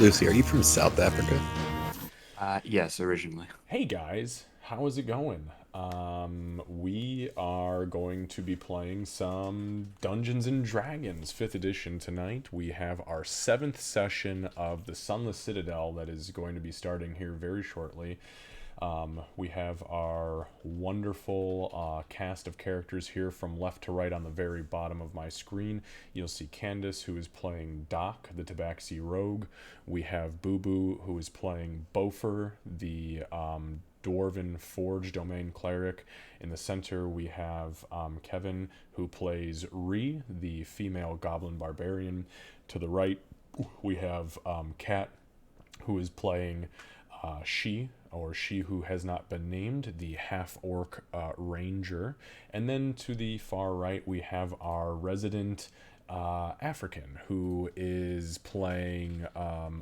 Lucy, are you from South Africa? Yes, originally. Hey guys, how is it going? We are going to be playing some Dungeons and Dragons 5th edition tonight. We have our 7th session of the Sunless Citadel that is going to be starting here very shortly. We have our wonderful cast of characters here from left to right on the very bottom of my screen. You'll see Candace, who is playing Doc, the Tabaxi Rogue. We have Boo Boo, who is playing Bofer, the Dwarven Forge Domain Cleric. In the center, we have Kevin, who plays Ree, the female Goblin Barbarian. To the right, we have Kat, who is playing she who has not been named, the half orc ranger. And then to the far right, we have our resident African who is playing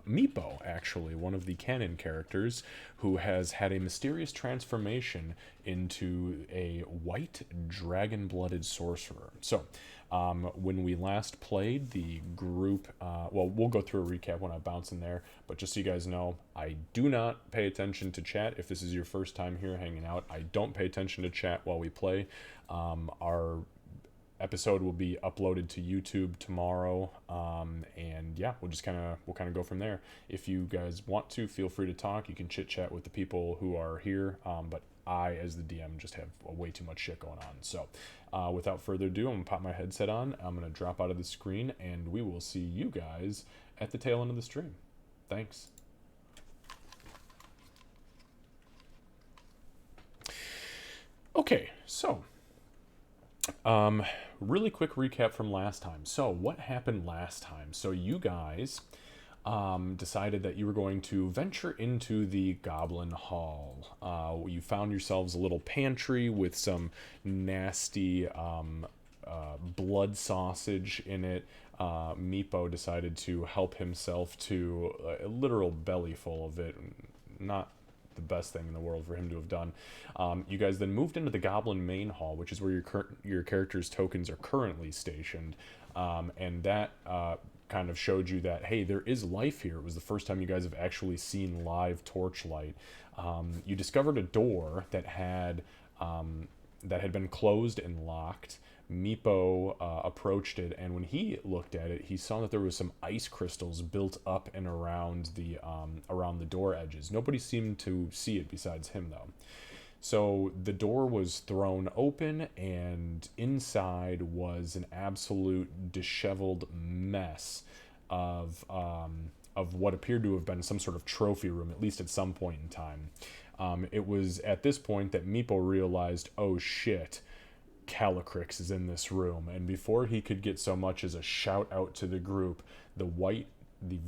Meepo, actually, one of the canon characters who has had a mysterious transformation into a white dragon blooded sorcerer. So, when we last played, the group, well, we'll go through a recap when I bounce in there, but just so you guys know, I do not pay attention to chat. If this is your first time here hanging out, I don't pay attention to chat while we play. Our episode will be uploaded to YouTube tomorrow, and yeah, we'll kind of go from there. If you guys want to, feel free to talk. You can chit chat with the people who are here, but I, as the DM, just have way too much shit going on. So, without further ado, I'm gonna pop my headset on. I'm gonna drop out of the screen, and we will see you guys at the tail end of the stream. Thanks. Okay, so really quick recap from last time. So, what happened last time? So, you guys decided that you were going to venture into the Goblin Hall. You found yourselves a little pantry with some nasty blood sausage in it. Meepo decided to help himself to a literal belly full of it. Not the best thing in the world for him to have done. You guys then moved into the Goblin main hall, which is where your character's tokens are currently stationed, and that kind of showed you that hey, there is life here. It was the first time you guys have actually seen live torchlight. You discovered a door that had been closed and locked. Meepo approached it, and when he looked at it, he saw that there was some ice crystals built up and around the door edges. Nobody seemed to see it besides him, though. So the door was thrown open, and inside was an absolute disheveled mess of what appeared to have been some sort of trophy room, at least at some point in time. It was at this point that Meepo realized, oh shit, Calycrix is in this room, and before he could get so much as a shout out to the group, the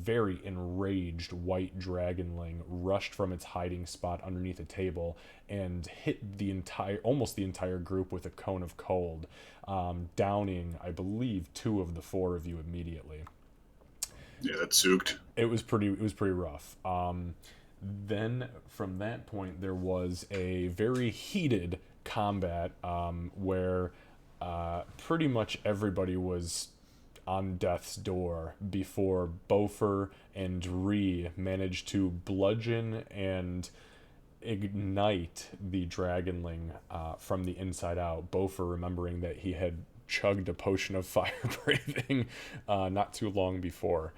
very enraged White Dragonling rushed from its hiding spot underneath a table and hit almost the entire group with a cone of cold, downing, I believe, two of the four of you immediately. Yeah, that sooked. It was pretty rough. Then from that point there was a very heated combat, where pretty much everybody was on death's door before Bofer and Ree managed to bludgeon and ignite the Dragonling from the inside out. Bofer remembering that he had chugged a potion of fire breathing not too long before.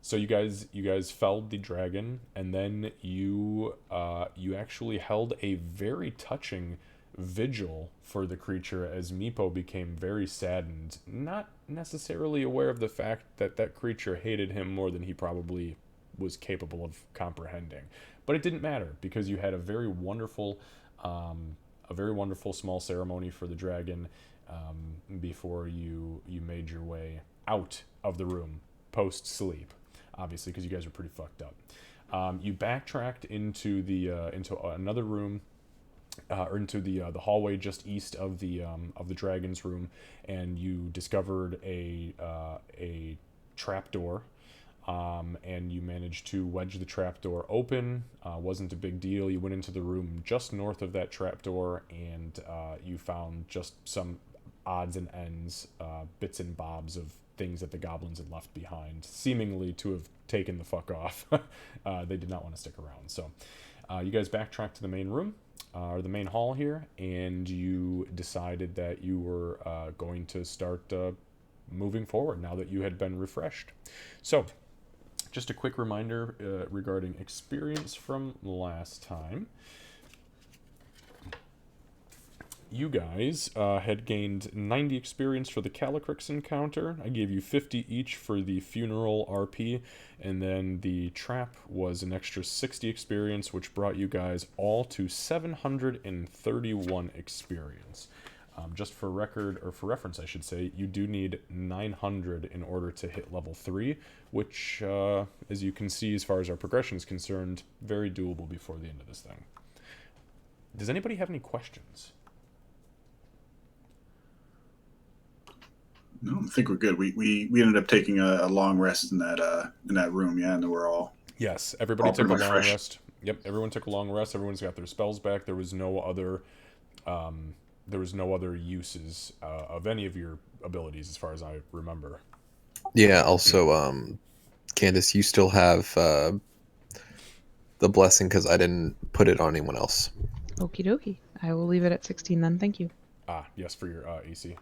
So you guys felled the dragon, and then you actually held a very touching vigil for the creature as Meepo became very saddened, not necessarily aware of the fact that that creature hated him more than he probably was capable of comprehending. But it didn't matter because you had a very wonderful small ceremony for the dragon, before you made your way out of the room post sleep, obviously because you guys are pretty fucked up. You backtracked into another room, or into the hallway just east of the dragon's room, and you discovered a trap door, and you managed to wedge the trapdoor open. Wasn't a big deal. You went into the room just north of that trapdoor, and you found just some odds and ends, bits and bobs of things that the goblins had left behind, seemingly to have taken the fuck off. They did not want to stick around. So you guys backtrack to the main room, or the main hall here, and you decided that you were going to start moving forward now that you had been refreshed. So just a quick reminder regarding experience from last time. You guys had gained 90 experience for the Calicrix encounter. I gave you 50 each for the funeral RP, and then the trap was an extra 60 experience, which brought you guys all to 731 experience. Just for record, or for reference, I should say, you do need 900 in order to hit level 3, which, as you can see, as far as our progression is concerned, very doable before the end of this thing. Does anybody have any questions? No, I think we're good. We ended up taking a long rest in that room, yeah, and we're all Yes, everybody took a pretty much long fresh. rest. Yep, everyone took a long rest. Everyone's got their spells back. There was no other uses of any of your abilities, as far as I remember. Yeah, also, Candace, you still have the blessing because I didn't put it on anyone else. Okie dokie. I will leave it at 16 then. Thank you. Ah, yes, for your AC.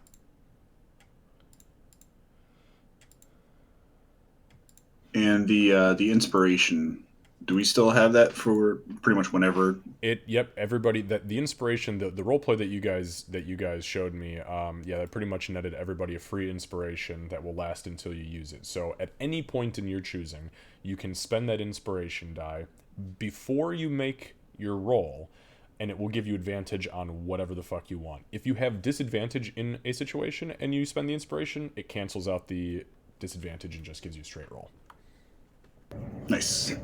And the inspiration, do we still have that for pretty much whenever? Yep, everybody, that the inspiration, the role play that you guys showed me, yeah, that pretty much netted everybody a free inspiration that will last until you use it. So at any point in your choosing, you can spend that inspiration die before you make your roll, and it will give you advantage on whatever the fuck you want. If you have disadvantage in a situation and you spend the inspiration, it cancels out the disadvantage and just gives you a straight roll. Nice.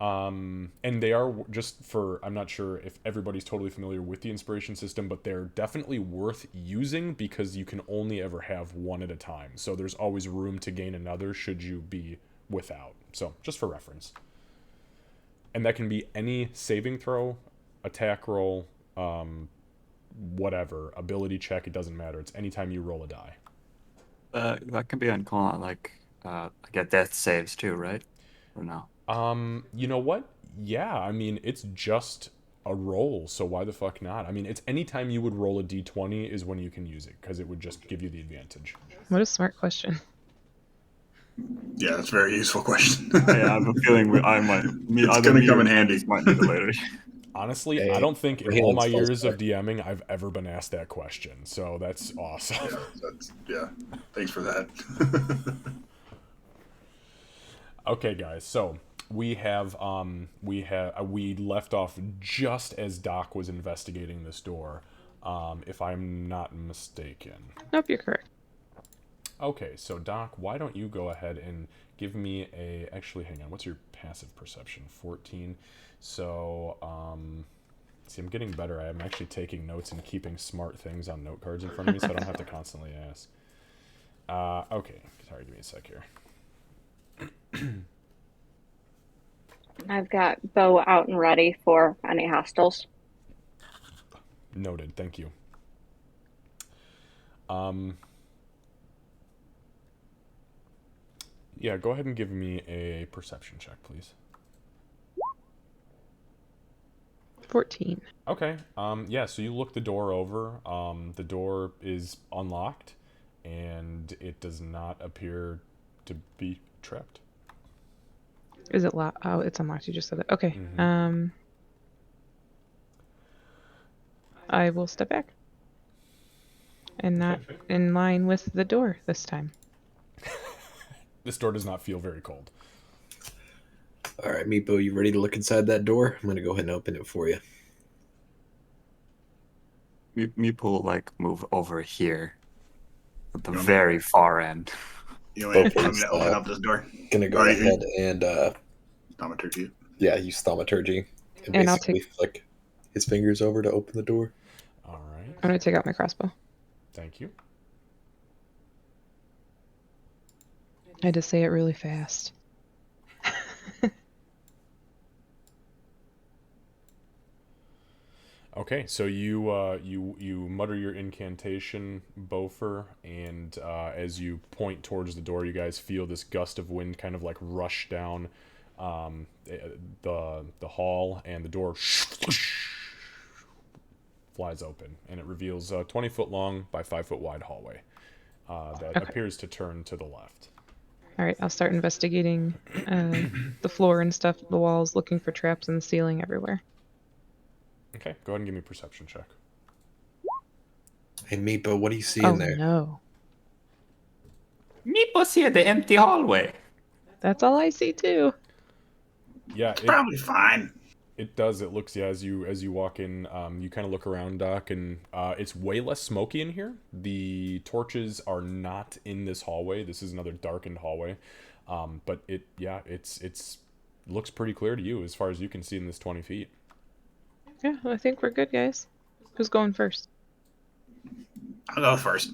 And they are, just for, I'm not sure if everybody's totally familiar with the inspiration system, but they're definitely worth using because you can only ever have one at a time. So there's always room to gain another should you be without. So just for reference. And that can be any saving throw, attack roll, whatever, ability check, it doesn't matter. It's anytime you roll a die. That can be on like get death saves too, right? Or no? You know what? Yeah, I mean, it's just a roll, so why the fuck not? I mean, it's anytime you would roll a d20 is when you can use it, because it would just give you the advantage. What a smart question. Yeah, that's a very useful question. Yeah, I have a feeling It's gonna come in handy. Might need it later. Honestly, Hey, I don't think in healing all my spells years of back. DMing I've ever been asked that question, so that's awesome. Yeah, thanks for that. Okay, guys, so we left off just as Doc was investigating this door, if I'm not mistaken. Nope, you're correct. Okay, so Doc, why don't you go ahead and give me actually, hang on, what's your passive perception? 14. So, see, I'm getting better. I'm actually taking notes and keeping smart things on note cards in front of me, so I don't have to constantly ask. Okay, sorry, give me a sec here. I've got bow out and ready for any hostiles. Noted, thank you. Yeah, go ahead and give me a perception check, please. 14. Okay. Yeah, so you look the door over. The door is unlocked, and it does not appear to be trapped. Is it locked? Oh, it's unlocked. You just said that. Okay. Mhm. I will step back. And not in line with the door this time. This door does not feel very cold. All right, Meepo, you ready to look inside that door? I'm gonna go ahead and open it for you. Meeple will like move over here at the very far end. You know, I'm gonna open up this door. Gonna go Alright, ahead and Thaumaturgy. yeah, use thaumaturgy and And I'll basically flick his fingers over to open the door. All right. I'm going to take out my crossbow. Thank you. I had to say it really fast. Okay, so you mutter your incantation, Bofer, and as you point towards the door, you guys feel this gust of wind kind of like rush down the hall, and the door flies open, and it reveals a 20-foot long by 5-foot wide hallway that Okay. appears to turn to the left. All right, I'll start investigating the floor and stuff, the walls, looking for traps in the ceiling everywhere. Okay, go ahead and give me a perception check. Hey, Meepo, what do you see Oh in there? no, Meepo see the empty hallway. that's all I see too. Yeah, Probably fine. it does. It looks, yeah, as you walk in, you kind of look around, Doc, and it's way less smoky in here. The torches are not in this hallway. This is another darkened hallway. But it's looks pretty clear to you as far as you can see in this 20 feet. Yeah, I think we're good, guys. Who's going first? I'll go first.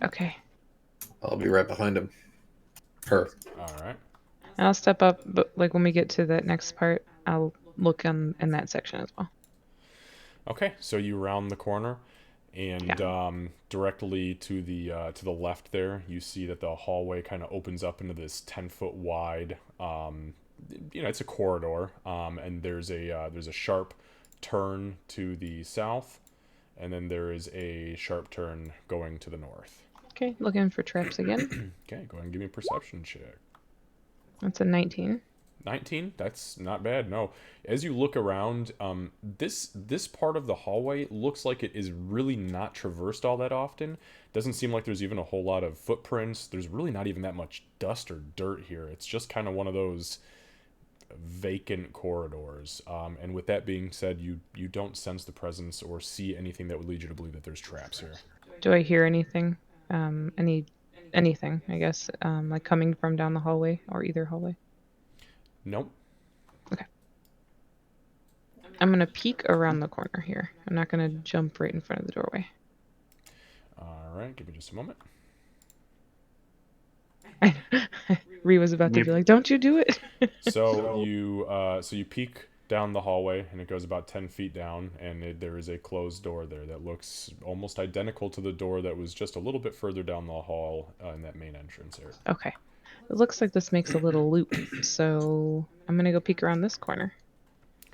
Okay, I'll be right behind him. Her. All right. I'll step up, but like when we get to that next part, I'll look in that section as well. Okay, so you round the corner, and directly to the left there, you see that the hallway kind of opens up into this 10-foot wide. It's a corridor, and there's a sharp turn to the south, and then there is a sharp turn going to the north. Okay, looking for traps again. Okay, go ahead and give me a perception check. That's a 19. 19, that's not bad. No, as you look around, this part of the hallway looks like it is really not traversed all that often. Doesn't seem like there's even a whole lot of footprints. There's really not even that much dust or dirt here. It's just kind of one of those vacant corridors. And with that being said, you don't sense the presence or see anything that would lead you to believe that there's traps here. Do I hear anything? Anything, I guess, like coming from down the hallway or either hallway? Nope. Okay. I'm gonna peek around the corner here. I'm not gonna jump right in front of the doorway. All right, give me just a moment. Ree was about to be like, "Don't you do it!" So you peek down the hallway, and it goes about 10 feet down, and there is a closed door there that looks almost identical to the door that was just a little bit further down the hall in that main entrance area. Okay. It looks like this makes a little loop, so I'm gonna go peek around this corner.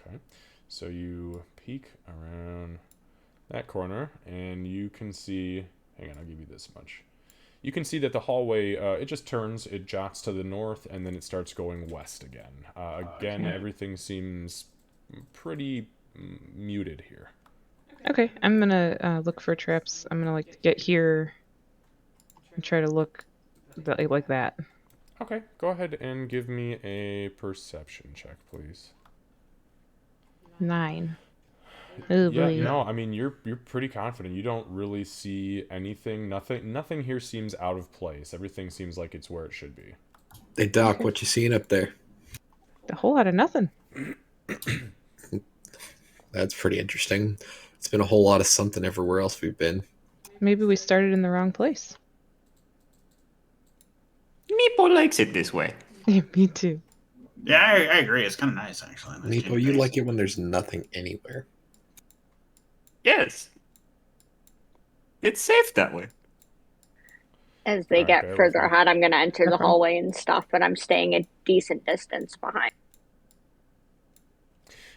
Okay, so you peek around that corner, and you can see. Hang on, I'll give you this much. You can see that the hallway, it just turns, it jots to the north, and then it starts going west again. Again, everything seems pretty muted here. Okay, I'm gonna look for traps. I'm gonna like get here and try to look like that. Okay, go ahead and give me a perception check, please. 9. Oh Yeah, boy. no, I mean you're pretty confident. You don't really see anything. Nothing here seems out of place. Everything seems like it's where it should be. Hey, Doc, what you seeing up there? A whole lot of nothing. That's pretty interesting. It's been a whole lot of something everywhere else we've been. Maybe we started in the wrong place. Meepo likes it this way. Me too. Yeah, I agree. It's kind of nice, actually. Nice Meepo, you like it when there's nothing anywhere. Yes. It's safe that way. As they Alright, get bear further with me. ahead, I'm going to enter the Okay. hallway and stuff, but I'm staying a decent distance behind.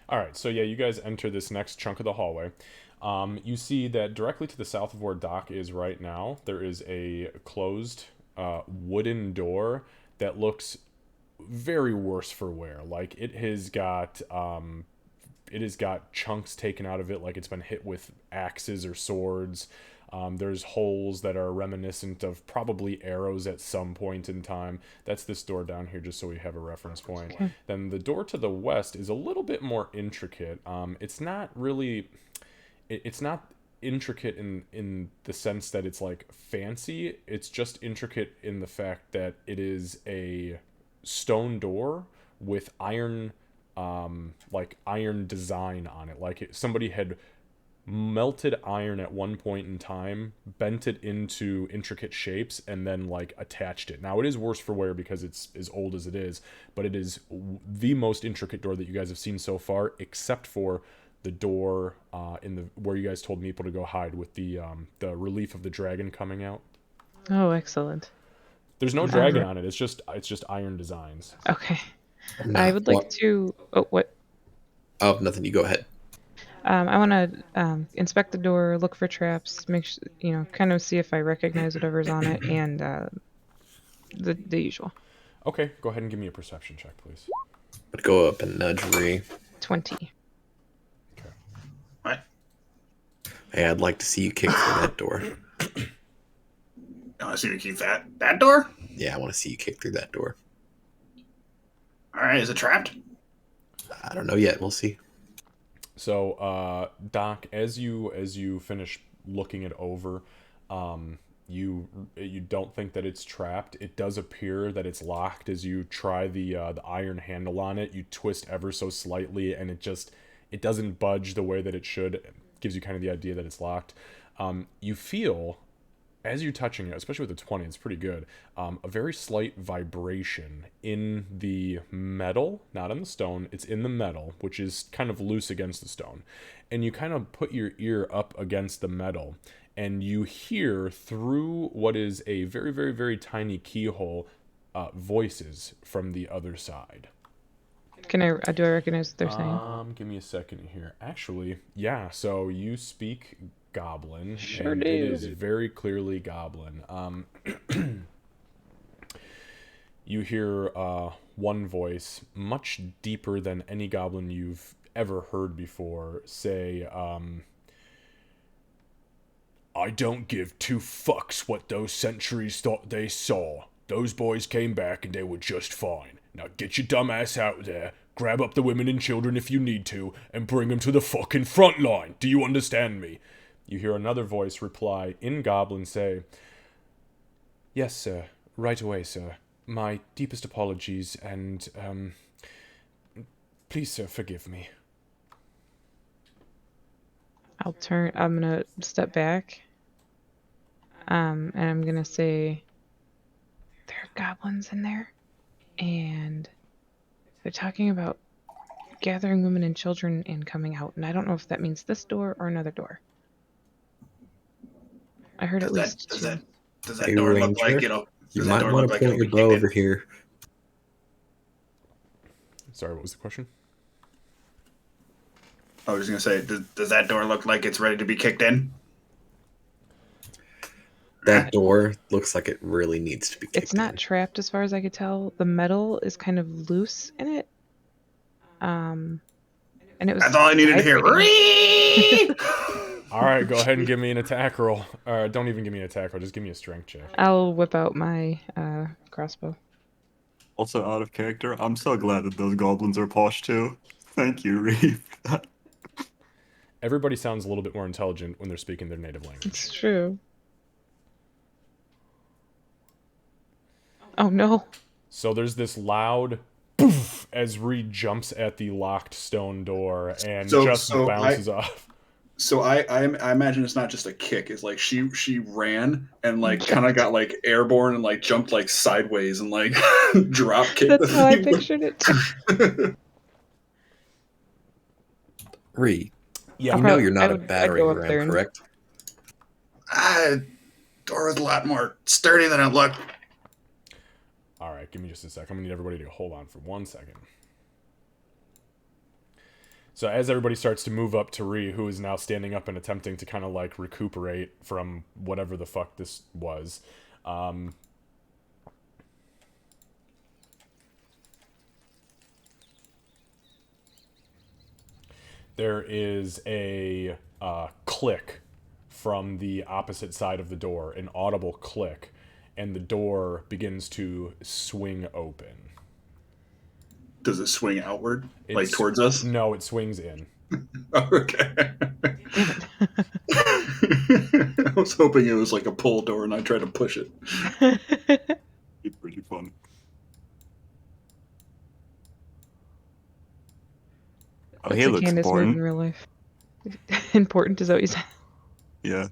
All right, so yeah, you guys enter this next chunk of the hallway. You see that directly to the south of where Doc is right now, there is a closed wooden door that looks very worse for wear. Like it has got chunks taken out of it, like it's been hit with axes or swords. There's holes that are reminiscent of probably arrows at some point in time. That's this door down here, just so we have a reference point. Okay. Then the door to the west is a little bit more intricate. It's not really... It's not intricate in the sense that it's like fancy. It's just intricate in the fact that it is a stone door with iron design on it. Like somebody had melted iron at one point in time, bent it into intricate shapes, and then like attached it. Now it is worse for wear because it's as old as it is, but it is the most intricate door that you guys have seen so far, except for the door in the where you guys told Meeple to go hide with the relief of the dragon coming out. Oh, excellent. There's no dragon on it. It's just iron designs. Okay. No, I would like to. Oh, what? Oh, nothing. You go ahead. I want to inspect the door, look for traps, make sure, kind of see if I recognize whatever's on it, and the usual. Okay, go ahead and give me a perception check, please. But go up and nudge Ree. 20. Okay. What? Hey, I'd like to see you kick through that door. I want to see you keep that door. Yeah, I want to see you kick through that door. All right, is it trapped? I don't know yet. We'll see. So, Doc, as you finish looking it over, you don't think that it's trapped. It does appear that it's locked as you try the iron handle on it. You twist ever so slightly, and it doesn't budge the way that it should. It gives you kind of the idea that it's locked. You feel, as you're touching it, especially with the 20, it's pretty good, a very slight vibration in the metal, not in the stone. It's in the metal, which is kind of loose against the stone. And you kind of put your ear up against the metal, and you hear through what is a very, very, very tiny keyhole voices from the other side. Do I recognize what they're saying? Give me a second here. Actually, yeah, so you speak Goblin, Sure and do. it is very clearly Goblin. You hear one voice, much deeper than any Goblin you've ever heard before, say, I don't give two fucks what those sentries thought they saw. Those boys came back and they were just fine. Now get your dumb ass out there, grab up the women and children if you need to, and bring them to the fucking front line. Do you understand me? You hear another voice reply in Goblin say, Yes, sir. Right away, sir. My deepest apologies, and, please, sir, forgive me. I'm gonna step back. And I'm gonna say, there are goblins in there, and they're talking about gathering women and children and coming out, and I don't know if that means this door or another door. I heard at least two. Does that Hey, door Ranger, look like it'll? You Does that might door want look to like point it'll your be bow kicked over here. Sorry, what was the question? I was gonna say, does that door look like it's ready to be kicked in? That door looks like it really needs to be kicked It's not in. trapped as far as I could tell. The metal is kind of loose in it. And it was That's all I needed to hear. vibrating. All right, go ahead and give me an attack roll. Don't even give me an attack roll. Just give me a strength check. I'll whip out my crossbow. Also out of character, I'm so glad that those goblins are posh too. Thank you, Reeve. Everybody sounds a little bit more intelligent when they're speaking their native language. It's true. Oh no. So there's this loud poof as Reed jumps at the locked stone door and just bounces off. So I imagine it's not just a kick. It's like she ran and like kind of got like airborne and like jumped like sideways and like drop kicked. That's how I pictured it too. Ree, Yeah, you know you're not I a would- I'd battering go up ram, there and- correct? Door was a lot more sturdy than it looked. All right, give me just a sec. I'm gonna need everybody to hold on for 1 second. So as everybody starts to move up to Ree, who is now standing up and attempting to kind of like recuperate from whatever the fuck this was, there is a click from the opposite side of the door, an audible click, and the door begins to swing open. Does it swing outward, like It's- towards us? No, it swings in. Oh, okay. I was hoping it was like a pull door, and I tried to push it. It's pretty fun. Oh, That's he a looks Candace move in important. real life. Important is what you said. Yeah.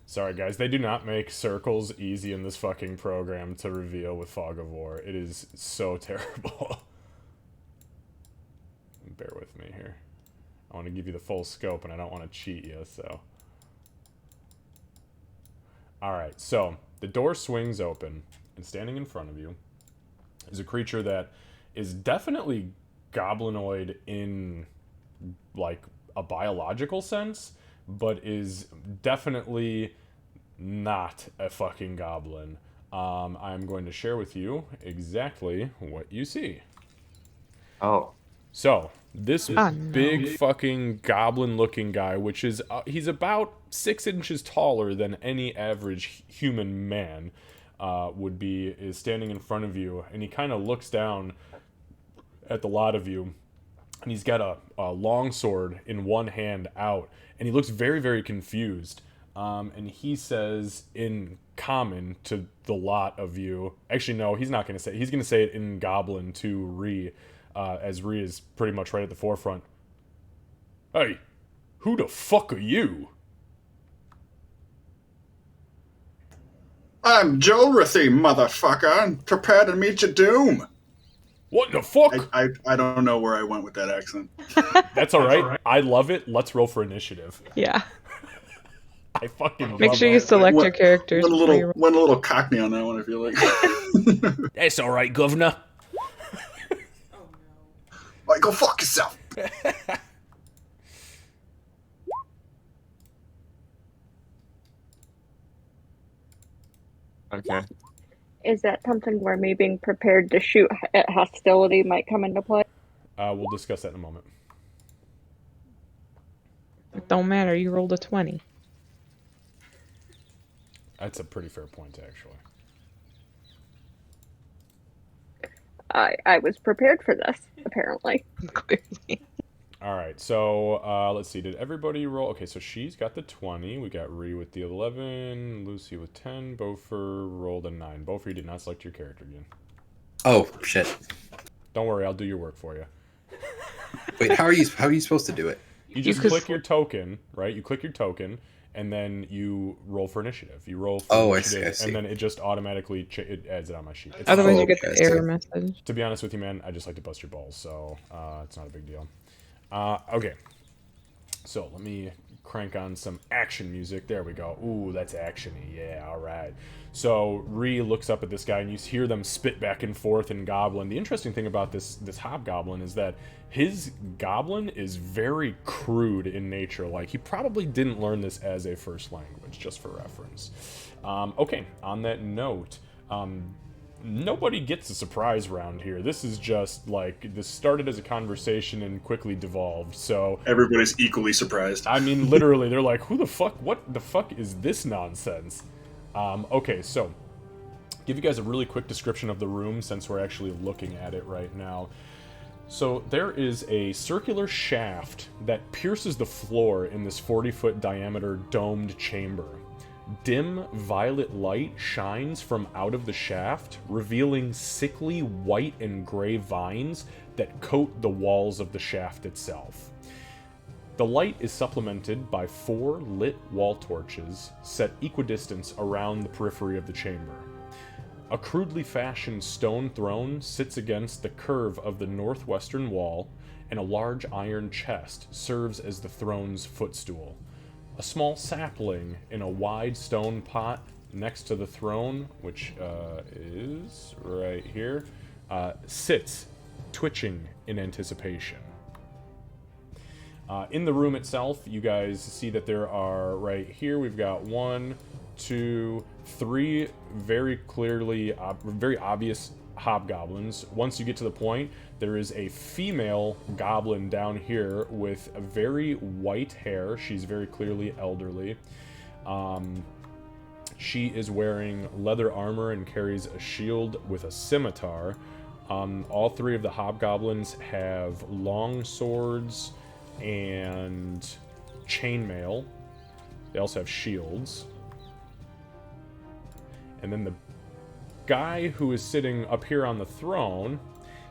So Sorry, guys. They do not make circles easy in this fucking program to reveal with Fog of War. It is so terrible. Bear with me here. I want to give you the full scope, and I don't want to cheat you, so... Alright, so the door swings open, and standing in front of you is a creature that is definitely goblinoid in, like, a biological sense, but is definitely not a fucking goblin. I'm going to share with you exactly what you see. Oh. So, this big fucking goblin-looking guy, which is, he's about 6 inches taller than any average human man would be, is standing in front of you, and he kind of looks down at the lot of you, and he's got a long sword in one hand out, and he looks very, very confused. And he says in common to the lot of you, actually no, he's not going to say it. He's going to say it in Goblin to Ree, as Ree is pretty much right at the forefront. Hey, who the fuck are you? I'm Jolrathy, motherfucker, and prepare to meet your doom. What the fuck? I don't know where I went with that accent. That's alright. I love it. Let's roll for initiative. Yeah. I fucking Make love sure you select your characters. Went a little cockney on that one, I feel like. That's alright, governor. Like, go fuck yourself. Okay. Is that something where me being prepared to shoot at hostility might come into play? We'll discuss that in a moment. It don't matter. You rolled a 20. That's a pretty fair point, actually. I was prepared for this, apparently. Clearly. Alright, so let's see. Did everybody roll? Okay, so she's got the 20. We got Ree with the 11. Lucy with 10. Bofer rolled a 9. Bofer, you did not select your character again. Oh shit! Don't worry, I'll do your work for you. Wait, how are you supposed to do it? You just click your token, right? You click your token, and then you roll for initiative. You roll for initiative, I see. and then it just automatically it adds it on my sheet. It's Otherwise, fine. you get the error message. To be honest with you, man, I just like to bust your balls, so it's not a big deal. Okay. So, let me crank on some action music. There we go. Ooh, that's actiony. Yeah, alright. So, Ree looks up at this guy, and you hear them spit back and forth in Goblin. The interesting thing about this hobgoblin is that his goblin is very crude in nature. Like, he probably didn't learn this as a first language, just for reference. Okay, on that note, nobody gets a surprise round here. This is just, like, this started as a conversation and quickly devolved, so... Everybody's equally surprised. I mean, literally, they're like, who the fuck? What the fuck is this nonsense? Okay, so... give you guys a really quick description of the room, since we're actually looking at it right now. So, there is a circular shaft that pierces the floor in this 40-foot diameter domed chamber. Dim violet light shines from out of the shaft, revealing sickly white and gray vines that coat the walls of the shaft itself. The light is supplemented by 4 lit wall torches set equidistant around the periphery of the chamber. A crudely fashioned stone throne sits against the curve of the northwestern wall, and a large iron chest serves as the throne's footstool. A small sapling in a wide stone pot next to the throne, which is right here, sits, twitching in anticipation. In the room itself, you guys see that there are, right here, we've got 1, 2, 3 very clearly, very obvious hobgoblins. Once you get to the point, there is a female goblin down here with a very white hair. She's very clearly elderly. She is wearing leather armor and carries a shield with a scimitar. All 3 of the hobgoblins have long swords and chainmail. They also have shields. And then the guy who is sitting up here on the throne,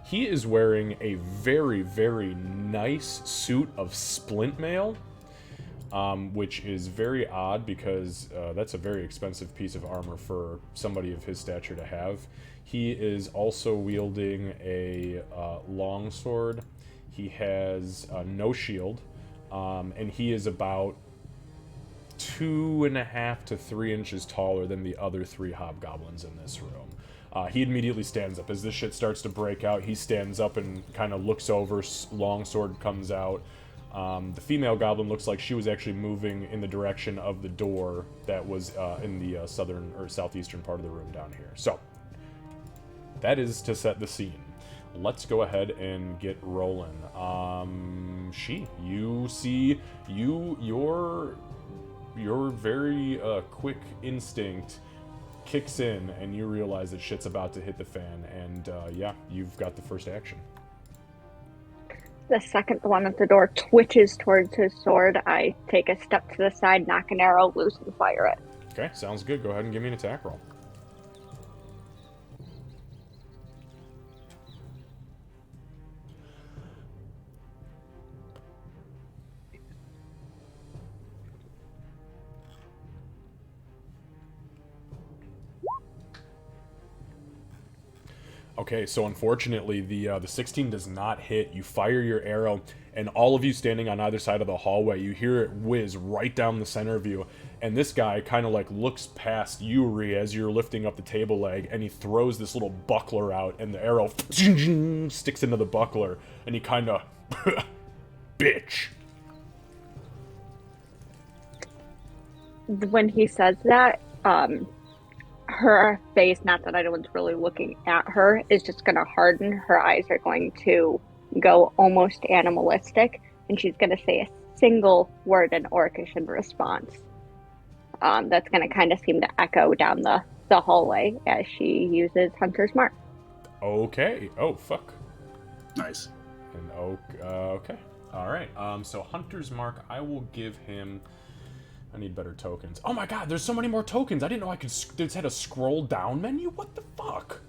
he is wearing a very, very nice suit of splint mail. which is very odd because that's a very expensive piece of armor for somebody of his stature to have. He is also wielding a long sword. He has no shield, and he is about 2.5 to 3 inches taller than the other 3 hobgoblins in this room. He immediately stands up. As this shit starts to break out, he stands up and kind of looks over. Longsword comes out. The female goblin looks like she was actually moving in the direction of the door that was in the southern or southeastern part of the room down here. So, that is to set the scene. Let's go ahead and get rolling. You see, your very quick instinct kicks in, and you realize that shit's about to hit the fan, and yeah, you've got the first action. The second one at the door twitches towards his sword, I take a step to the side, knock an arrow loose, and fire it. Okay, sounds good. Go ahead and give me an attack roll. Okay, so unfortunately, the 16 does not hit. You fire your arrow, and all of you standing on either side of the hallway, you hear it whiz right down the center of you. And this guy kind of like looks past Yuri as you're lifting up the table leg, and he throws this little buckler out, and the arrow sticks into the buckler, and he kind of, bitch. When he says that, her face, not that anyone's really looking at her, is just going to harden. Her eyes are going to go almost animalistic, and she's going to say a single word in Orcish in response. That's going to kind of seem to echo down the hallway as she uses Hunter's Mark. Okay. Oh, fuck. Nice. And okay. All right. So Hunter's Mark, I will give him... I need better tokens. Oh my god, there's so many more tokens. I didn't know I could... It had a scroll down menu? What the fuck?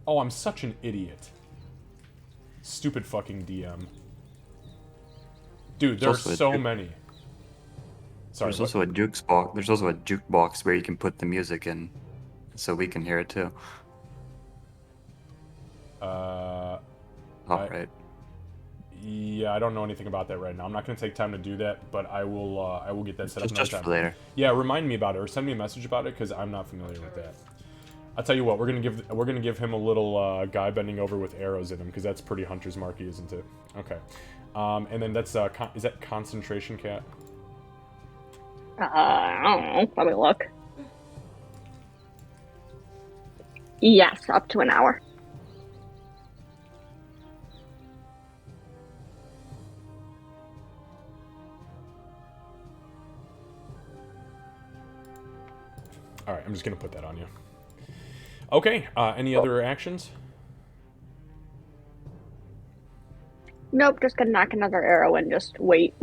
Oh, I'm such an idiot. Stupid fucking DM. Dude, there's so many. Sorry, there's also a jukebox. There's also a jukebox where you can put the music in, so we can hear it too. Right. Yeah, I don't know anything about that right now. I'm not going to take time to do that, but I will get that set up just time. for later. Yeah, remind me about it or send me a message about it because I'm not familiar with that. I'll tell you what, we're gonna give him a little guy bending over with arrows in him because that's pretty Hunter's Marky, isn't it? Okay, and then that's is that concentration cat? I don't know. Let me look. Yes, up to an hour. All right, I'm just gonna put that on you. Okay, any other actions? Nope, just gonna knock another arrow and just wait.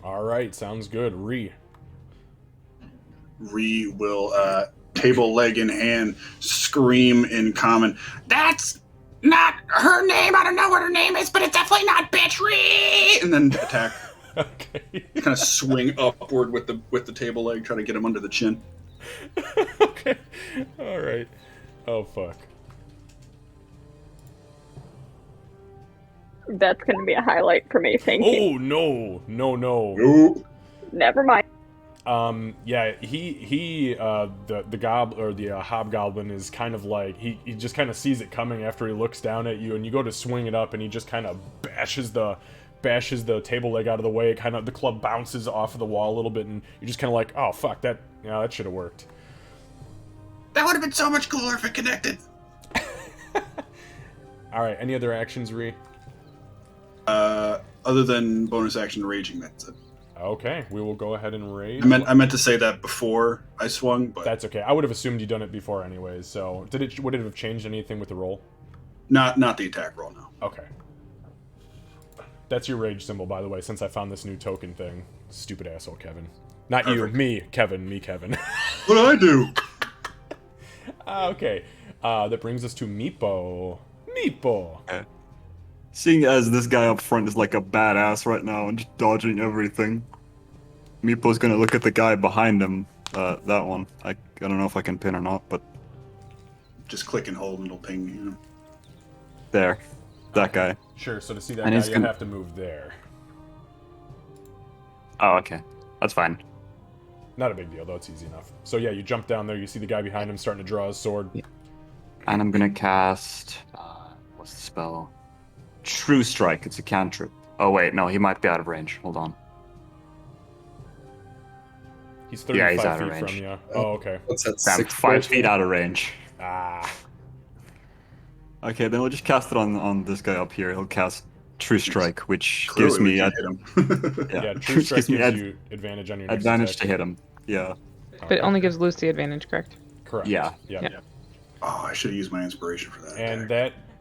All right, sounds good. Ree Will, table leg in hand, scream in common, "That's not her name! I don't know what her name is, but it's definitely not bitch Ree!" And then attack. Okay. Kind of swing upward with the table leg, try to get him under the chin. Okay. All right. Oh fuck. That's gonna be a highlight for me. Thank you. Oh no. Nope. Never mind. Yeah, the goblin or the hobgoblin is kind of like he just kind of sees it coming after he looks down at you, and you go to swing it up, and he just kind of bashes the table leg out of the way. Kind of the club bounces off of the wall a little bit, and you're just kind of like, oh fuck, that should have worked. That would have been so much cooler if it connected. All right, any other actions, Ree? Other than bonus action raging, that's it. Okay, we will go ahead and rage. I meant to say that before I swung, but that's okay. I would have assumed you'd done it before anyways. So, would it have changed anything with the roll? not the attack roll, no. Okay. That's your rage symbol, by the way, since I found this new token thing. Stupid asshole, Kevin. Not Perfect. you, me, Kevin. What did I do? Okay. That brings us to Meepo. Meepo. Okay. Seeing as this guy up front is like a badass right now and just dodging everything, Meepo's gonna look at the guy behind him. That one. I don't know if I can pin or not, but Just click and hold and it'll ping you. there. That guy. Sure, so to see that And guy, he's you gonna- have to move there. Oh, okay. That's fine. Not a big deal, though. It's easy enough. So yeah, you jump down there. You see the guy behind him starting to draw his sword. And I'm gonna cast... what's the spell? True Strike. It's a cantrip. Oh, wait. No, he might be out of range. Hold on. He's Yeah, 35 he's out of feet range. from you. Oh, okay. What's that? I'm 6 5 feet out of range. Ah. Okay, then we'll just cast it on this guy up here. He'll cast True Strike, which Clearly gives me we can't hit him. Yeah, True which Strike gives me gives you advantage on your next advantage attack. to hit him. Yeah. But it only gives Lucy advantage, correct? Correct. Yeah. Yeah. Oh, I should have used my inspiration for that. And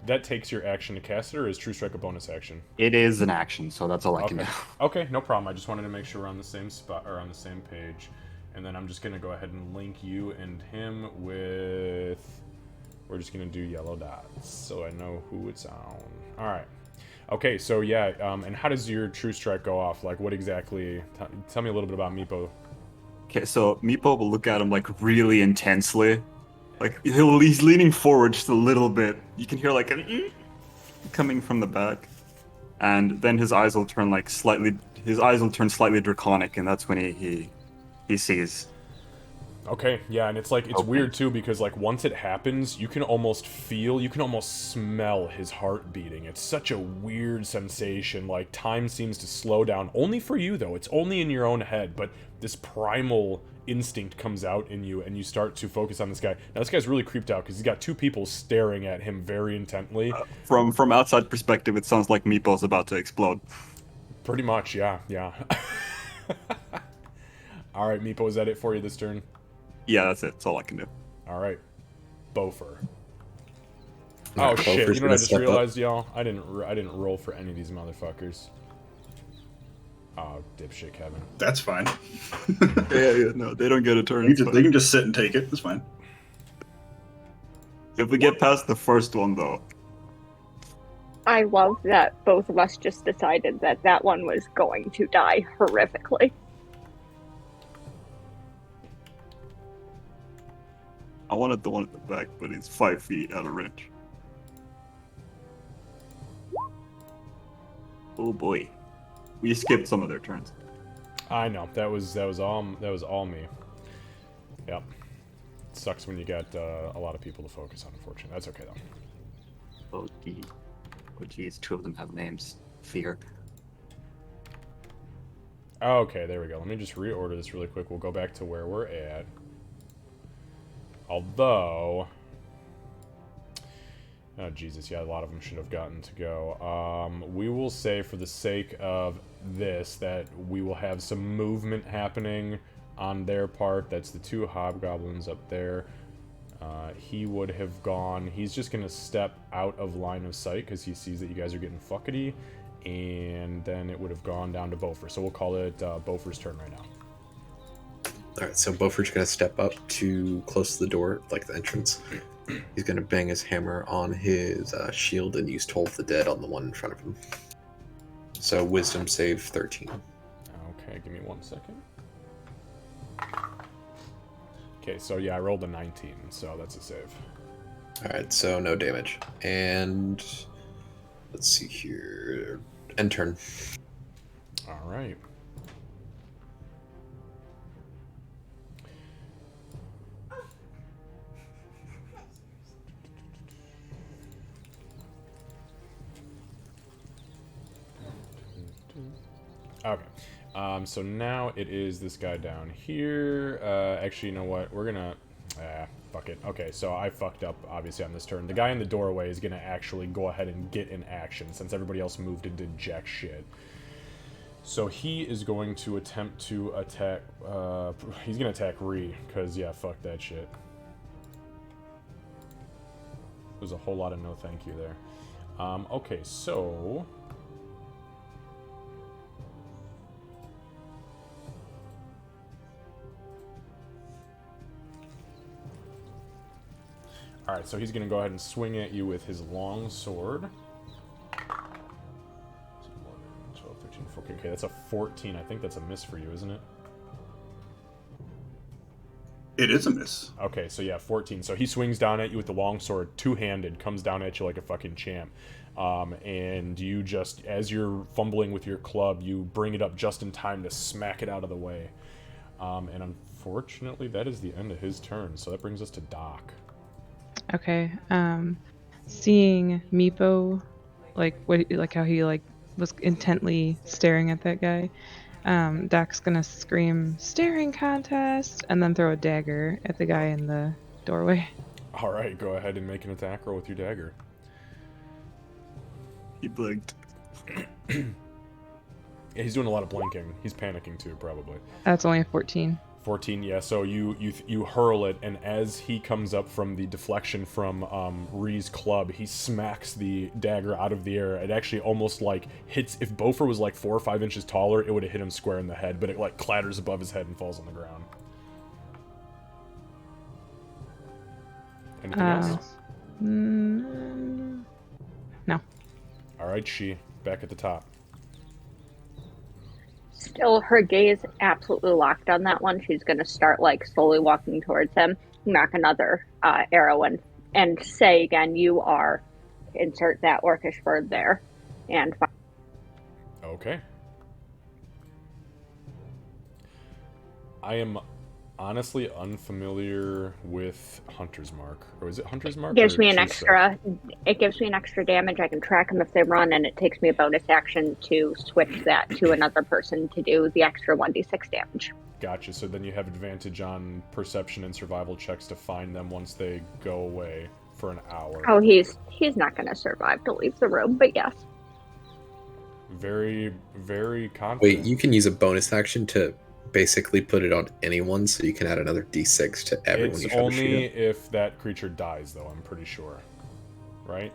that takes your action to cast it, or is True Strike a bonus action? It is an action, so that's all I can Okay. do. Okay, no problem. I just wanted to make sure we're on the same spot or on the same page. And then I'm just gonna go ahead and link you and him with. We're just gonna do yellow dots, so I know who it's on. All right. Okay, so yeah, and how does your True Strike go off? Like, what exactly? Tell me a little bit about Meepo. Okay, so Meepo will look at him like really intensely. Like he's leaning forward just a little bit. You can hear like a coming from the back, and then his eyes will turn like slightly. His eyes will turn slightly draconic, and that's when he sees. Okay, yeah, and it's like it's Okay. weird too because like once it happens, you can almost smell his heart beating. It's such a weird sensation. Like time seems to slow down. Only for you though. It's only in your own head, but this primal instinct comes out in you and you start to focus on this guy. Now this guy's really creeped out because he's got two people staring at him very intently. From outside perspective, it sounds like Meepo's about to explode. Pretty much, yeah. All right, Meepo, is that it for you this turn? Yeah, that's it. That's all I can do. All right, Bofer. Oh Alright, shit! Bofer's You know what I gonna just step up. realized, y'all? I didn't roll for any of these motherfuckers. Oh, dipshit, Kevin. That's fine. Yeah, no, they don't get a turn. They can just sit and take it. It's fine. If we get past the first one, though, I love that both of us just decided that that one was going to die horrifically. I wanted the one at the back, but he's 5 feet out of range. Oh boy, we skipped some of their turns. I know that was all me. Yep. Sucks when you got a lot of people to focus on. Unfortunately, that's okay though. Oh gee, oh geez, two of them have names. Fear. Okay, there we go. Let me just reorder this really quick. We'll go back to where we're at. Although, oh Jesus, yeah, a lot of them should have gotten to go. We will say, for the sake of this, that we will have some movement happening on their part. That's the two hobgoblins up there. He would have gone. He's just gonna step out of line of sight because he sees that you guys are getting fuckety, and then it would have gone down to Bofer. So we'll call it Bofer's turn right now. Alright, so Beaufort's gonna step up to close to the door, like the entrance. He's gonna bang his hammer on his shield and use Toll of the Dead on the one in front of him. So Wisdom save 13. Okay, give me 1 second. Okay, so yeah, I rolled a 19, so that's a save. Alright, so no damage. And let's see here. End turn. All right. Okay. So now it is this guy down here. Actually, you know what? We're gonna... fuck it. Okay, so I fucked up, obviously, on this turn. The guy in the doorway is gonna actually go ahead and get in action, since everybody else moved and did jack shit. So he is going to attempt to attack... he's gonna attack Ree, because, yeah, fuck that shit. There's a whole lot of no thank you there. Okay, so... Alright, so he's going to go ahead and swing at you with his long sword. 11, 12, 13, 14. Okay, that's a 14. I think that's a miss for you, isn't it? It is a miss. Okay, so yeah, 14. So he swings down at you with the longsword, two-handed, comes down at you like a fucking champ. And you just, as you're fumbling with your club, you bring it up just in time to smack it out of the way. And unfortunately, that is the end of his turn. So that brings us to Doc. Okay. Seeing Meepo, like how he was intently staring at that guy. Doc's gonna scream "staring contest" and then throw a dagger at the guy in the doorway. All right, go ahead and make an attack roll with your dagger. He blinked. Yeah, he's doing a lot of blinking. He's panicking too, probably. That's only a 14. 14, yeah. So you hurl it, and as he comes up from the deflection from Ree's club, he smacks the dagger out of the air. It actually almost like hits. If Beaufort was like 4 or 5 inches taller, it would have hit him square in the head, but it like clatters above his head and falls on the ground. Anything else? No. All right, she back at the top. Still, her gaze absolutely locked on that one. She's going to start like slowly walking towards him, knock another arrow and say again, "You are," insert that orcish word there, and Okay. I am honestly unfamiliar with Hunter's Mark. Or is it Hunter's Mark? it gives or me an True extra. It gives me an extra damage. I can track them if they run, and it takes me a bonus action to switch that to another person to do the extra 1d6 damage. Gotcha. So then you have advantage on perception and survival checks to find them once they go away for an hour. Oh, he's not going to survive to leave the room, but yes. Very, very confident. Wait, you can use a bonus action to basically put it on anyone, so you can add another d6 to everyone you It's try to only shoot at. if that creature dies, though, I'm pretty sure. Right?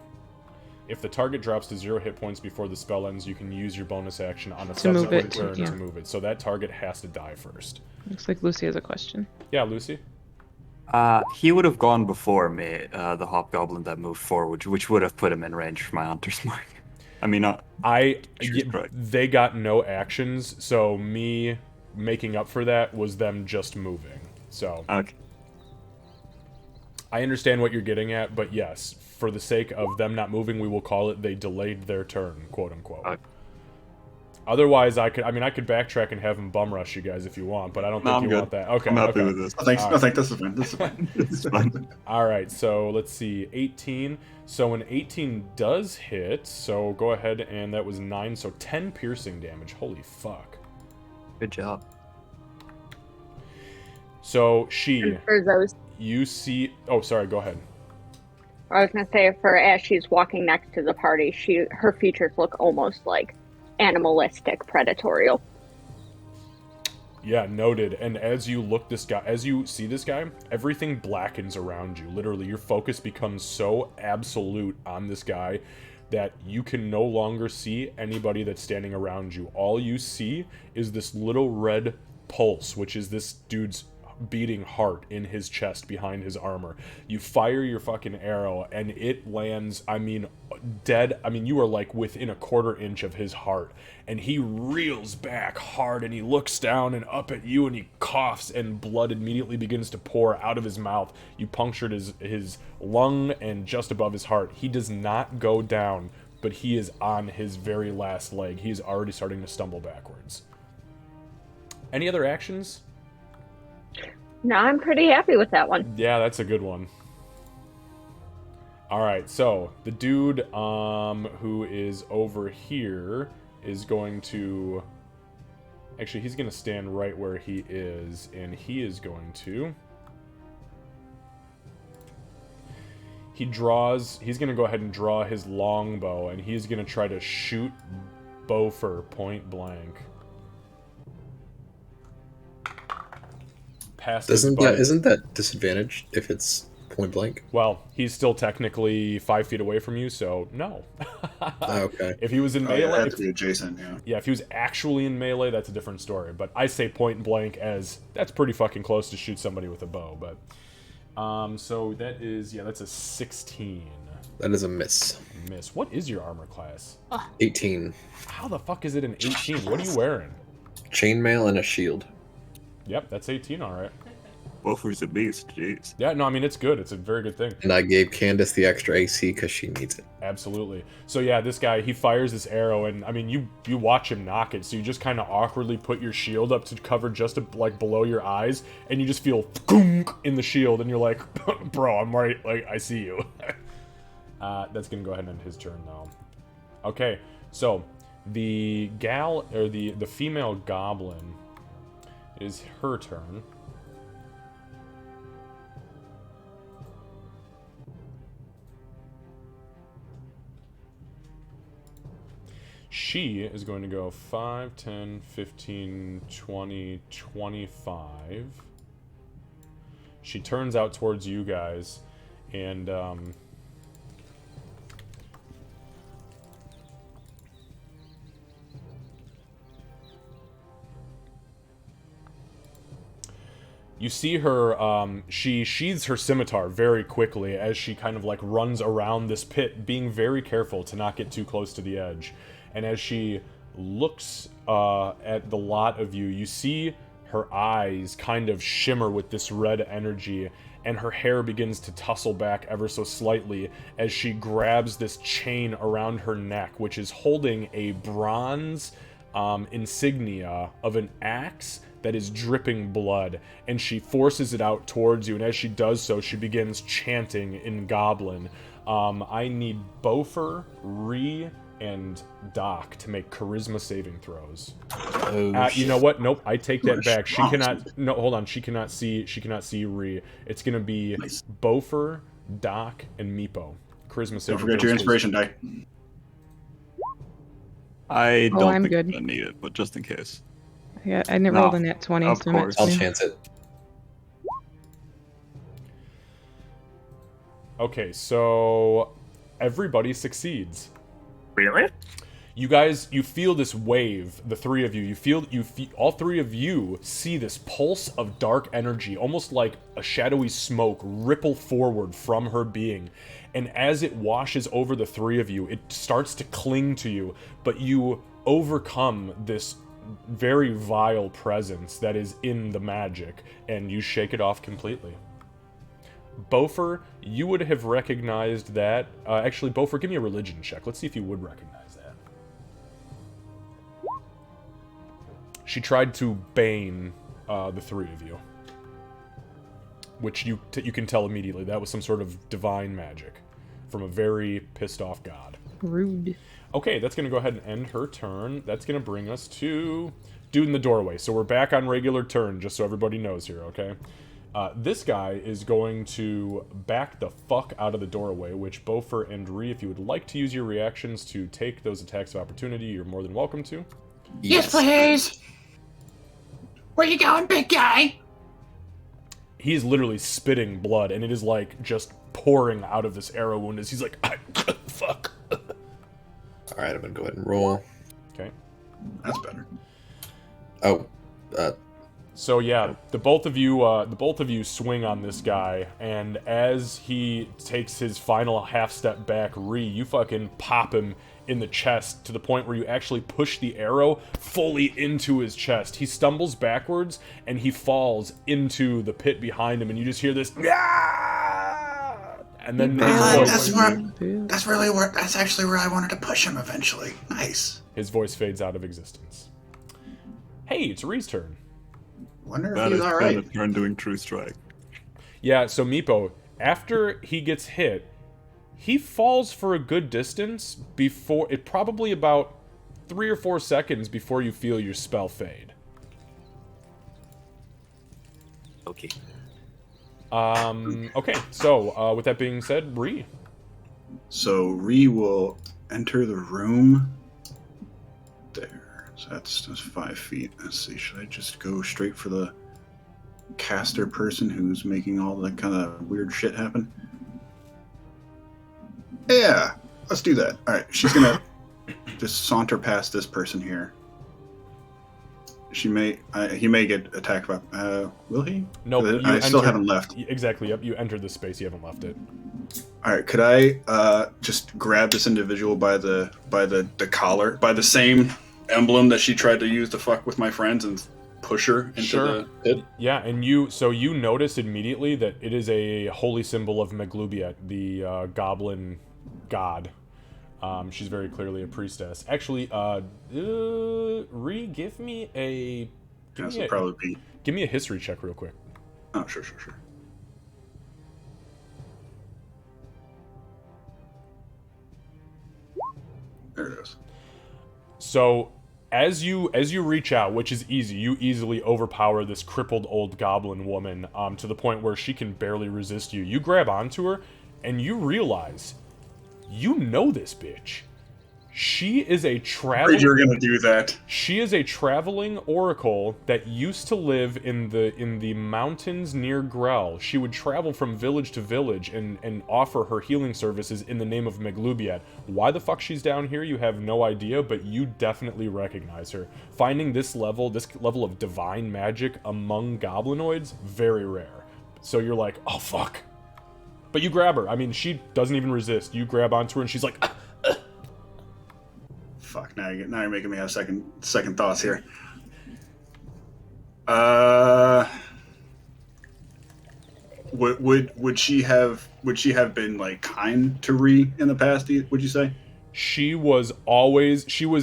If the target drops to 0 hit points before the spell ends, you can use your bonus action on a To move subsequent it, turn yeah. to move it. So that target has to die first. Looks like Lucy has a question. Yeah, Lucy? He would have gone before me, the hobgoblin that moved forward, which would have put him in range for my hunter's mark. I mean, They got no actions, so me making up for that was them just moving. So okay. I understand what you're getting at, but yes, for the sake of them not moving, we will call it they delayed their turn, quote unquote. Okay. Otherwise, I could backtrack and have them bum rush you guys if you want, but I don't think I'm you good. want that. Okay, I'm happy okay. with this. I think this is fine. This is fine. It's fine. All right, so let's see, 18. So an 18 does hit, so go ahead, and that was 9, so 10 piercing damage. Holy fuck. Good job. So And for those, you see... Oh, sorry, go ahead. I was going to say, for as she's walking next to the party, her features look almost like animalistic, predatorial. Yeah, noted. And as you see this guy, everything blackens around you. Literally, your focus becomes so absolute on this guy that you can no longer see anybody that's standing around you. All you see is this little red pulse, which is this dude's beating heart in his chest behind his armor. You fire your fucking arrow and it lands, I mean, dead. I mean, you are like within a quarter inch of his heart, and he reels back hard and he looks down and up at you and he coughs and blood immediately begins to pour out of his mouth. You punctured his lung and just above his heart. He does not go down, but he is on his very last leg. He's already starting to stumble backwards. Any other actions? No, I'm pretty happy with that one. Yeah, that's a good one. Alright, so the dude who is over here is going to... Actually, he's going to stand right where he is, and he is going to... He's going to go ahead and draw his longbow, and he's going to try to shoot Beaufort point blank. Isn't that disadvantage if it's point blank? Well, he's still technically 5 feet away from you, so no. Okay. If he was in Oh, melee, yeah, it had to be adjacent, yeah. yeah, if he was actually in melee, that's a different story. But I say point blank as that's pretty fucking close to shoot somebody with a bow. But so that is that's a 16. That is a miss. Miss. What is your armor class? 18. How the fuck is it an 18? What are you wearing? Chainmail and a shield. Yep, that's 18, all right. Bofur's a beast, jeez. Yeah, no, I mean, it's good. It's a very good thing. And I gave Candace the extra AC because she needs it. Absolutely. So yeah, this guy, he fires this arrow, and I mean, you watch him knock it, so you just kind of awkwardly put your shield up to cover just like below your eyes, and you just feel goonk in the shield, and you're like, bro, I'm right, like, I see you. That's gonna go ahead and end his turn, though. Okay, so the the female goblin, is her turn. She is going to go 5, 10, 15, 20, 25. She turns out towards you guys, and you see her, she sheathes her scimitar very quickly as she kind of like runs around this pit, being very careful to not get too close to the edge. And as she looks at the lot of you, you see her eyes kind of shimmer with this red energy, and her hair begins to tussle back ever so slightly as she grabs this chain around her neck, which is holding a bronze insignia of an axe that is dripping blood, and she forces it out towards you, and as she does so, she begins chanting in Goblin. I need Bofur, Ree, and Doc to make charisma saving throws. You know what? Nope, I take that back. She cannot. No, hold on. She cannot see. She cannot see Ree. It's gonna be Bofur, Doc, and Meepo. Charisma saving. Don't forget your inspiration die. I don't I'm think good. I'm gonna need it, but just in case. Yeah, I never rolled a nat 20, of so I'm at course. I'll 20. chance it. Okay, so everybody succeeds. Really? You guys, you feel this wave, the three of you. You feel, all three of you see this pulse of dark energy, almost like a shadowy smoke, ripple forward from her being. And as it washes over the three of you, it starts to cling to you, but you overcome this very vile presence that is in the magic, and you shake it off completely. Bofur, you would have recognized that. Actually, Bofur, give me a religion check. Let's see if you would recognize that. She tried to bane the three of you, which you can tell immediately that was some sort of divine magic from a very pissed off god. Rude. Okay, that's going to go ahead and end her turn. That's going to bring us to dude in the doorway. So we're back on regular turn, just so everybody knows here, okay? This guy is going to back the fuck out of the doorway, which Bofur and Ree, if you would like to use your reactions to take those attacks of opportunity, you're more than welcome to. Yes, please. Where you going, big guy? He's literally spitting blood, and it is like just pouring out of this arrow wound as he's like, fuck. Alright, I'm gonna go ahead and roll. Okay. That's better. Oh, So yeah, the both of you swing on this guy, and as he takes his final half step back, Ree, you fucking pop him in the chest to the point where you actually push the arrow fully into his chest. He stumbles backwards and he falls into the pit behind him, and you just hear this, and then That's actually where I wanted to push him eventually. Nice. his voice fades out of existence. Hey, it's Ree's turn. Wonder if That he's is alright. kind of turn doing True Strike. Yeah, so Meepo, after he gets hit, he falls for a good distance before it, probably about 3 or 4 seconds before you feel your spell fade. Okay. Okay, so with that being said, Bree. So Ree will enter the room. There. So that's 5 feet. Let's see. Should I just go straight for the caster person who's making all that kind of weird shit happen? Yeah, let's do that. All right, she's gonna just saunter past this person here. He may get attacked by. Will he? Nope. I still haven't left. Exactly. Yep. You entered the space. You haven't left it. All right, could I just grab this individual by the collar, by the same emblem that she tried to use to fuck with my friends, and push her into Sure. the pit? Yeah, and you notice immediately that it is a holy symbol of Meglubiet, the goblin god. She's very clearly a priestess. Actually, give me a This would probably be. give me a history check real quick. Oh, sure. There it is. So as you reach out, which is easy, you easily overpower this crippled old goblin woman to the point where she can barely resist you. You grab onto her, and you realize you know this bitch. She is a Afraid you were gonna do that. She is a traveling oracle that used to live in the mountains near Grell. She would travel from village to village and offer her healing services in the name of Meglubiet. Why the fuck she's down here, you have no idea, but you definitely recognize her. Finding this level of divine magic among goblinoids, very rare. So you're like, oh fuck. But you grab her. I mean, she doesn't even resist. You grab onto her and she's like, Fuck! Now you're making me have second thoughts here. Would she have been like kind to Ree in the past? Would you say? She was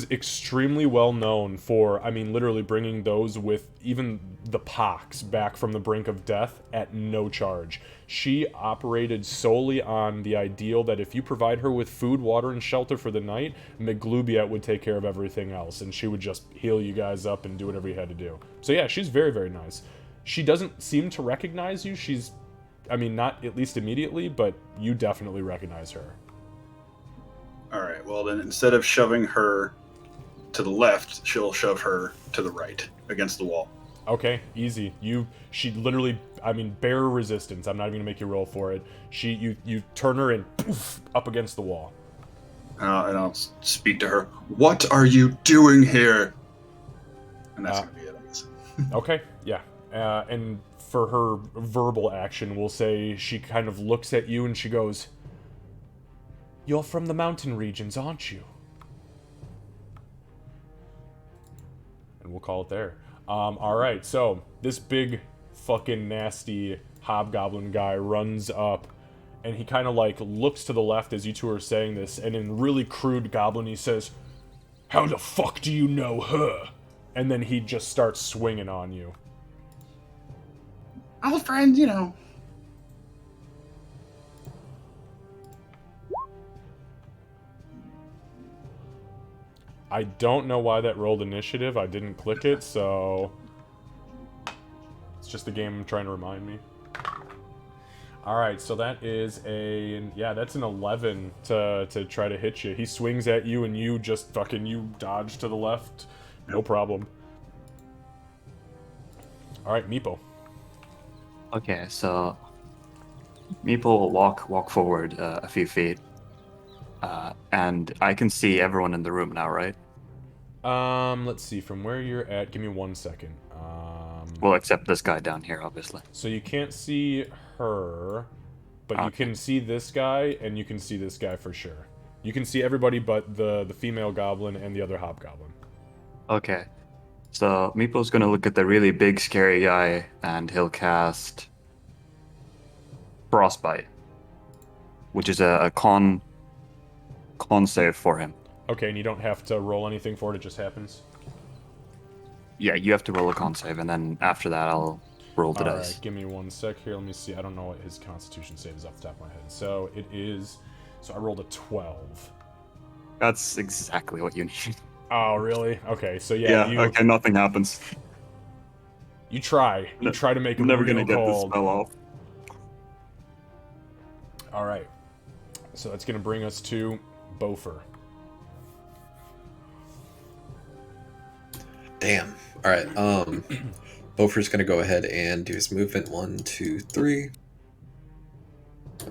extremely well known for, I mean, literally bringing those with even the pox back from the brink of death at no charge. She operated solely on the ideal that if you provide her with food, water, and shelter for the night, Meglubiet would take care of everything else, and she would just heal you guys up and do whatever you had to do. So yeah, she's very, very nice. She doesn't seem to recognize you. I mean, not at least immediately, but you definitely recognize her. All right. Well, then instead of shoving her to the left, she'll shove her to the right against the wall. Okay, easy. She literally, I mean, bare resistance. I'm not even gonna make you roll for it. You turn her and poof, up against the wall. And I'll speak to her. What are you doing here? And that's gonna be it, I guess. Okay, yeah. And for her verbal action, we'll say she kind of looks at you and she goes, "You're from the mountain regions, aren't you?" And we'll call it there. Alright, so this big fucking nasty hobgoblin guy runs up and he kind of like looks to the left as you two are saying this, and in really crude goblin he says, "How the fuck do you know her?" And then he just starts swinging on you. Old friends, you know. I don't know why that rolled initiative. I didn't click it, so it's just the game trying to remind me. Alright, so that is that's an 11 to try to hit you. He swings at you and you just you dodge to the left. No problem. Alright, Meepo. Okay, so Meepo will walk forward a few feet. And I can see everyone in the room now, right? Let's see, from where you're at, give me 1 second. Well, except this guy down here, obviously. So you can't see her, but you can see this guy, and you can see this guy for sure. You can see everybody but the female goblin and the other hobgoblin. Okay. So Meepo's gonna look at the really big, scary guy, and he'll cast Frostbite, which is a con save for him. Okay, and you don't have to roll anything for it, it just happens? Yeah, you have to roll a con save, and then after that, I'll roll the dice. Alright, give me 1 sec here, let me see. I don't know what his constitution save is off the top of my head. So it is... So I rolled a 12. That's exactly what you need. Oh, really? Okay, so yeah, okay, nothing happens. You try. You try to make him I'm never real gonna get this cold. spell off. Alright. So that's gonna bring us to Bofer. Damn. Alright, Bofer's gonna go ahead and do his movement. 1, 2, 3.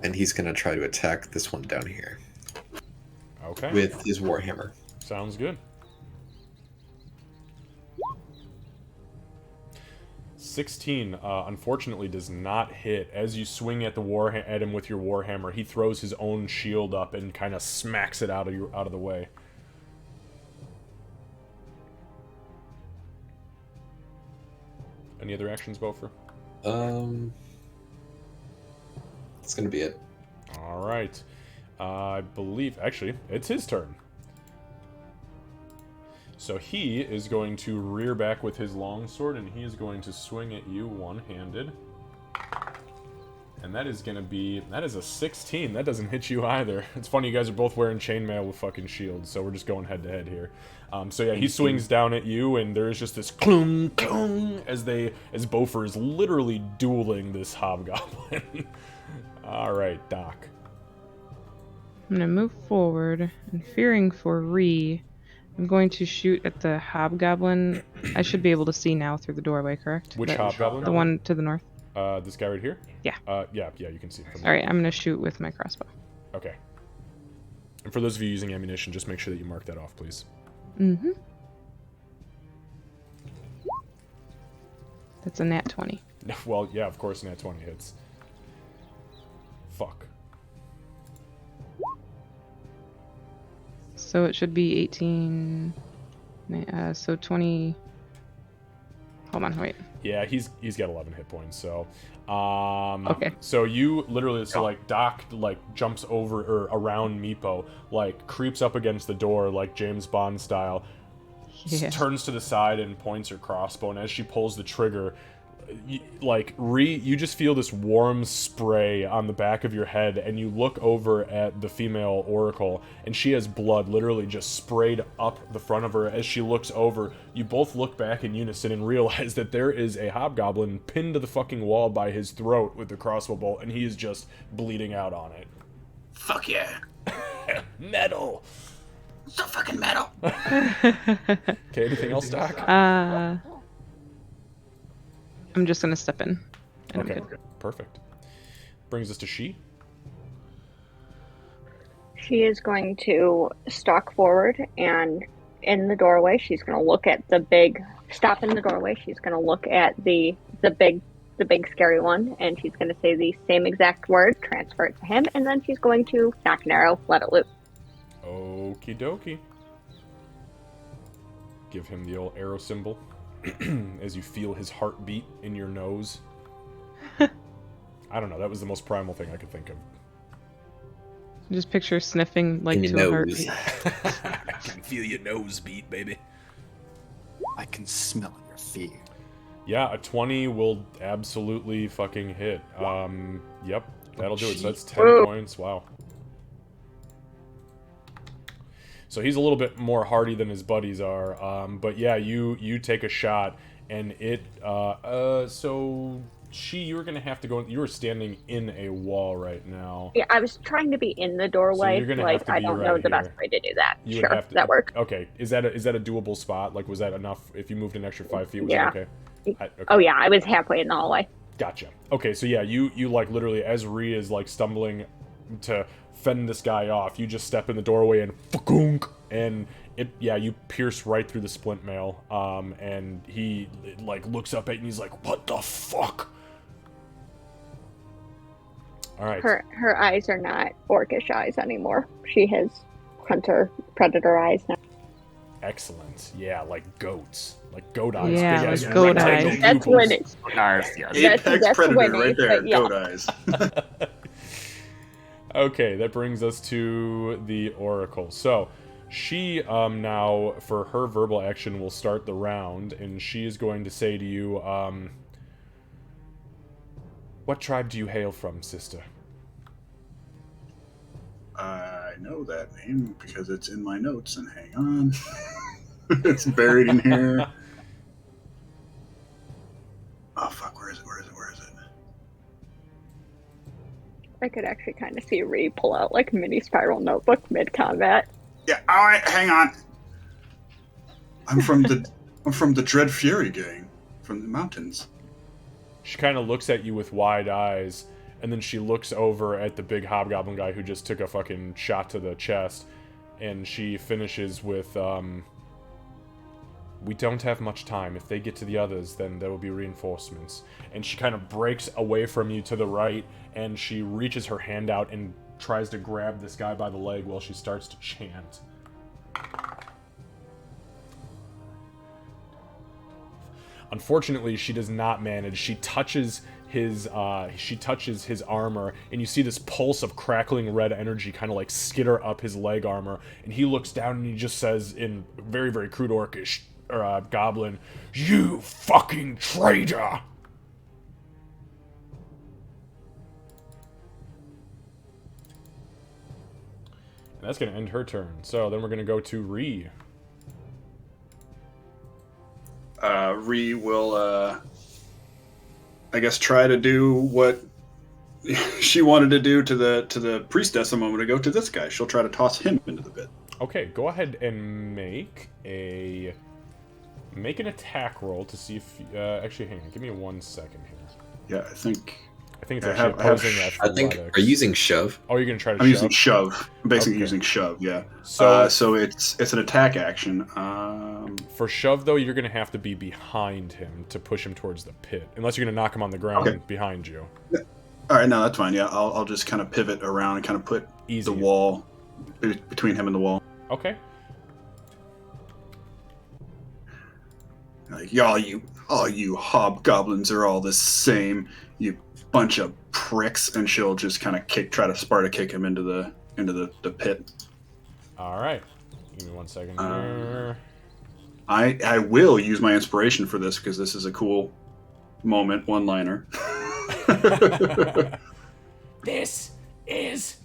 And he's gonna try to attack this one down here. Okay. With his warhammer. Sounds good. 16, unfortunately, does not hit. As you swing at at him with your warhammer, he throws his own shield up and kind of smacks it out of the way. Any other actions, Bofer? That's gonna be it. All right. I believe, actually, it's his turn. So he is going to rear back with his longsword, and he is going to swing at you one-handed. And that is going to be... That is a 16. That doesn't hit you either. It's funny, you guys are both wearing chainmail with fucking shields, so we're just going head-to-head here. So yeah, he swings down at you, and there is just this clung, clung, as Bofer is literally dueling this hobgoblin. Alright, Doc. I'm going to move forward, and fearing for Ree, I'm going to shoot at the hobgoblin. I should be able to see now through the doorway, correct? Which hobgoblin? The one to the north. This guy right here? Yeah. Yeah, you can see it from there. Alright, I'm going to shoot with my crossbow. Okay. And for those of you using ammunition, just make sure that you mark that off, please. Mm-hmm. That's a nat 20. Well, yeah, of course, nat 20 hits. Fuck. So it should be 18... so 20... Hold on, wait. Yeah, he's got 11 hit points, so... Okay. So you literally, so like, Doc, like, jumps over, or around Meepo, like, creeps up against the door, like James Bond style, Yeah. turns to the side and points her crossbow, and as she pulls the trigger, you just feel this warm spray on the back of your head, and you look over at the female oracle, and she has blood literally just sprayed up the front of her. As she looks over, you both look back in unison and realize that there is a hobgoblin pinned to the fucking wall by his throat with the crossbow bolt, and he is just bleeding out on it. Fuck yeah. Metal! So fucking metal. Okay, anything else, Doc? I'm just gonna step in. And Okay, I'm good. perfect. Brings us to she. She is going to stalk forward, and in the doorway, she's going to look at stop in the doorway. She's going to look at the big scary one, and she's going to say the same exact word, transfer it to him, and then she's going to knock an arrow, let it loose. Okie dokie. Give him the old arrow symbol as you feel his heartbeat in your nose. I don't know, that was the most primal thing I could think of. Just picture sniffing like In your to a nose. heartbeat. I can feel your nose beat, baby. I can smell your fear. Yeah, a 20 will absolutely fucking hit. Yep, that'll do it. So that's 10 points. Wow. So he's a little bit more hardy than his buddies are. But yeah, you take a shot, and it... so... you were going to have to go... You were standing in a wall right now. Yeah, I was trying to be in the doorway. you're gonna like, have to I be don't right know the here. best way to do that. You would Sure, have to, that works. Okay, is that a doable spot? Like, was that enough? If you moved an extra 5 feet, was Yeah. that okay? Okay. Oh yeah, I was halfway in the hallway. Gotcha. Okay, so yeah, you like literally as Ree is like stumbling to fend this guy off, you just step in the doorway and fuckunk, and you pierce right through the splint mail. And he like looks up at you and he's like, "What the fuck?" All right. Her eyes are not orcish eyes anymore. She has hunter predator eyes now. Excellent. Yeah, like goats. Like goat eyes. Yeah, Big ass like goat rectangle eyes. That's pupils. when it's Apex that's predator winning, right there. but yeah. Goat eyes. Okay, that brings us to the Oracle. So, she, now, for her verbal action, will start the round, and she is going to say to you, what tribe do you hail from, sister? I know that name because it's in my notes, and hang on. It's buried in here. Oh, fuck, where is it? I could actually kind of see Ree pull out like a mini spiral notebook mid-combat. Yeah, alright, hang on. I'm from the Dread Fury gang, from the mountains. She kind of looks at you with wide eyes, and then she looks over at the big hobgoblin guy who just took a fucking shot to the chest, and she finishes with, we don't have much time. If they get to the others, then there will be reinforcements. And she kind of breaks away from you to the right, and she reaches her hand out and tries to grab this guy by the leg while she starts to chant. Unfortunately, she does not manage. She touches his armor, and you see this pulse of crackling red energy kind of like skitter up his leg armor, and he looks down and he just says in very, very crude orcish, Goblin, "You fucking traitor!" And that's going to end her turn. So then we're going to go to Ree. Ree will, I guess, try to do what she wanted to do to the priestess a moment ago to this guy. She'll try to toss him into the pit. Okay, go ahead and make an attack roll to see if actually hang on, give me 1 second here. Yeah, I think it's actually opposing athletics. I think, are you using shove? Oh, you're gonna try to I'm shove? using shove. I'm basically Okay. using shove, yeah. So it's an attack action. for shove though, you're gonna have to be behind him to push him towards the pit, unless you're gonna knock him on the ground behind you. All right, no, that's fine. Yeah, I'll just kind of pivot around and kind of put Easy. the wall between him and the wall. Okay. Like, all you hobgoblins are all the same, you bunch of pricks, and she'll just kind of try to Sparta kick him into the pit. All right. Give me 1 second here. I will use my inspiration for this because this is a cool moment, one-liner. This is...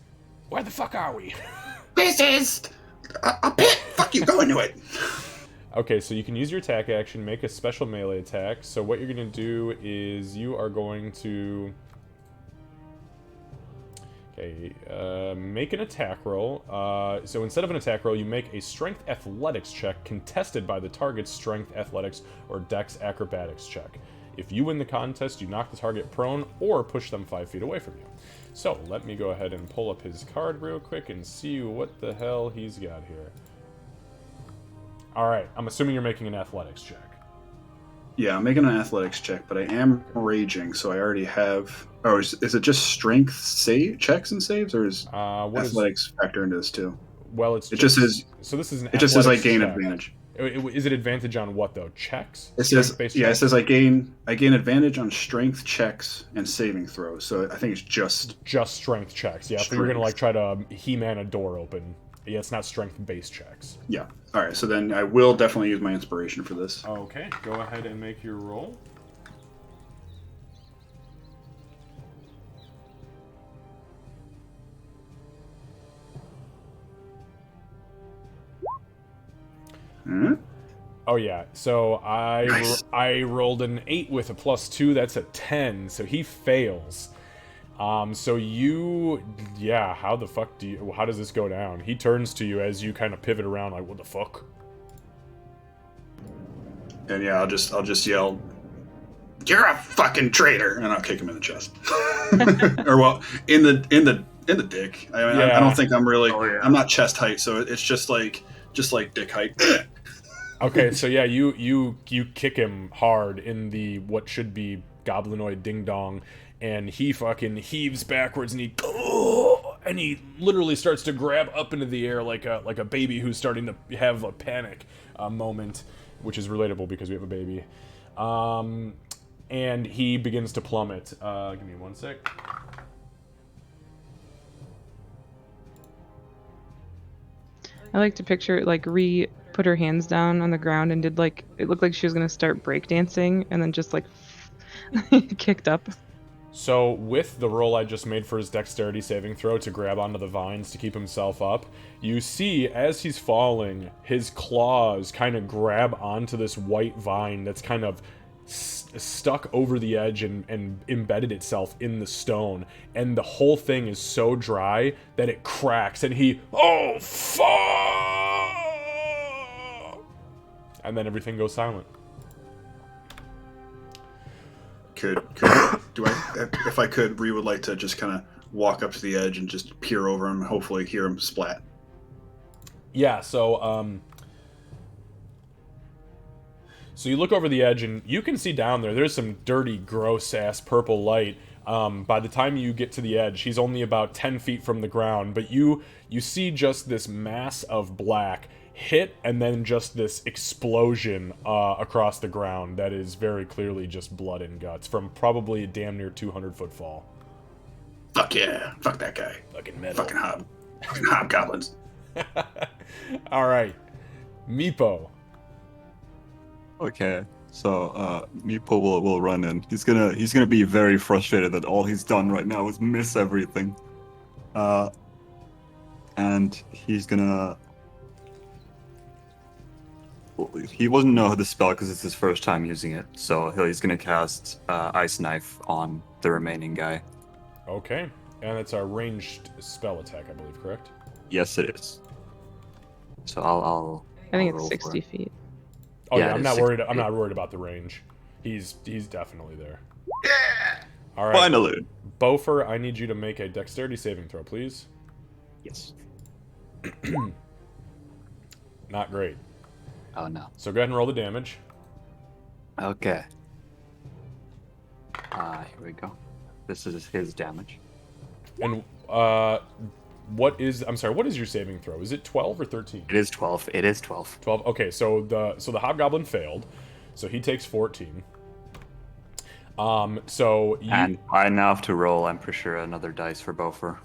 Where the fuck are we? This is a pit. Fuck you, go into it. Okay, so you can use your attack action, make a special melee attack. So what you're going to do is you are going to... Okay, make an attack roll. So instead of an attack roll, you make a strength athletics check contested by the target's strength athletics or dex acrobatics check. If you win the contest, you knock the target prone or push them 5 feet away from you. So let me go ahead and pull up his card real quick and see what the hell he's got here. Alright, I'm assuming you're making an athletics check. Yeah, I'm making an athletics check, but I am raging, so I already have... Oh, is it just strength checks and saves, or is athletics factor into this too? Well, it just says... So this is an It just says I gain check. advantage. Is it advantage on what, though? Checks? It says, Strength-based yeah, it checks? says I gain advantage on strength checks and saving throws, so I think it's just strength checks, yeah. So you're gonna, like, try to He-Man a door open. Yeah, it's not strength-based checks. Yeah. All right, so then I will definitely use my inspiration for this. Okay, go ahead and make your roll. Hmm? Oh yeah, so Nice. I rolled an 8 with a +2, that's a 10, so he fails. So you, yeah, how does this go down? He turns to you as you kind of pivot around like, what the fuck? And yeah, I'll just yell, "You're a fucking traitor!" and I'll kick him in the chest, or well, in the dick. I mean, Yeah. I don't think I'm really. Oh, yeah. I'm not chest height, so it's just like dick height. Okay, so yeah, you kick him hard in the what should be goblinoid ding dong, and he fucking heaves backwards and he literally starts to grab up into the air like a baby who's starting to have a panic moment, which is relatable because we have a baby. And he begins to plummet. Give me 1 sec. I like to picture like Ree put her hands down on the ground and did like it looked like she was gonna start breakdancing and then just like kicked up. So with the roll I just made for his dexterity saving throw to grab onto the vines to keep himself up, you see as he's falling, his claws kind of grab onto this white vine that's kind of stuck over the edge and embedded itself in the stone, and the whole thing is so dry that it cracks, and he, oh fuck, and then everything goes silent. Could do I? If I could, Ree would like to just kind of walk up to the edge and just peer over him, hopefully hear him splat. Yeah, so you look over the edge and you can see down there, there's some dirty, gross-ass purple light. By the time you get to the edge, he's only about 10 feet from the ground, but you see just this mass of black hit, and then just this explosion across the ground that is very clearly just blood and guts from probably a damn near 200-foot fall. Fuck yeah. Fuck that guy. Fucking metal. Fucking hobgoblins. All right, Meepo. Okay, so Meepo will run in. He's gonna be very frustrated that all he's done right now is miss everything. And he's gonna. He wouldn't know the spell because it's his first time using it, so he's gonna cast Ice Knife on the remaining guy. Okay, and it's a ranged spell attack, I believe, correct? Yes, it is. So I'll I think roll it's for 60 it. feet. Oh Yeah, yeah, I'm it not is worried. 60 I'm feet. not worried about the range. He's definitely there. Yeah. All right, Finally. Bofer, I need you to make a dexterity saving throw, please. Yes. Not great. Oh no. So go ahead and roll the damage. Okay. Here we go. This is his damage. And what is your saving throw? Is it 12 or 13? It is 12. It is 12. 12. Okay, so the hobgoblin failed, so he takes 14. So you. And I now have to roll, I'm pretty sure, another dice for Bofer.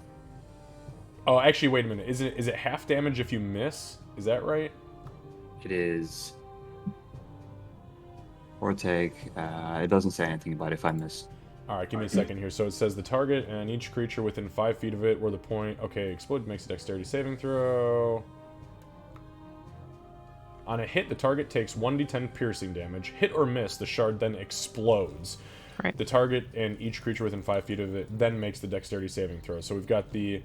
Oh, actually, wait a minute. Is it half damage if you miss? Is that right? It is. Or take. It doesn't say anything about if I miss. All right, give me a second here. So it says the target and each creature within 5 feet of it where the point. Okay, explode makes a dexterity saving throw. On a hit, the target takes 1d10 piercing damage. Hit or miss, the shard then explodes. Right. The target and each creature within 5 feet of it then makes the dexterity saving throw. So we've got the.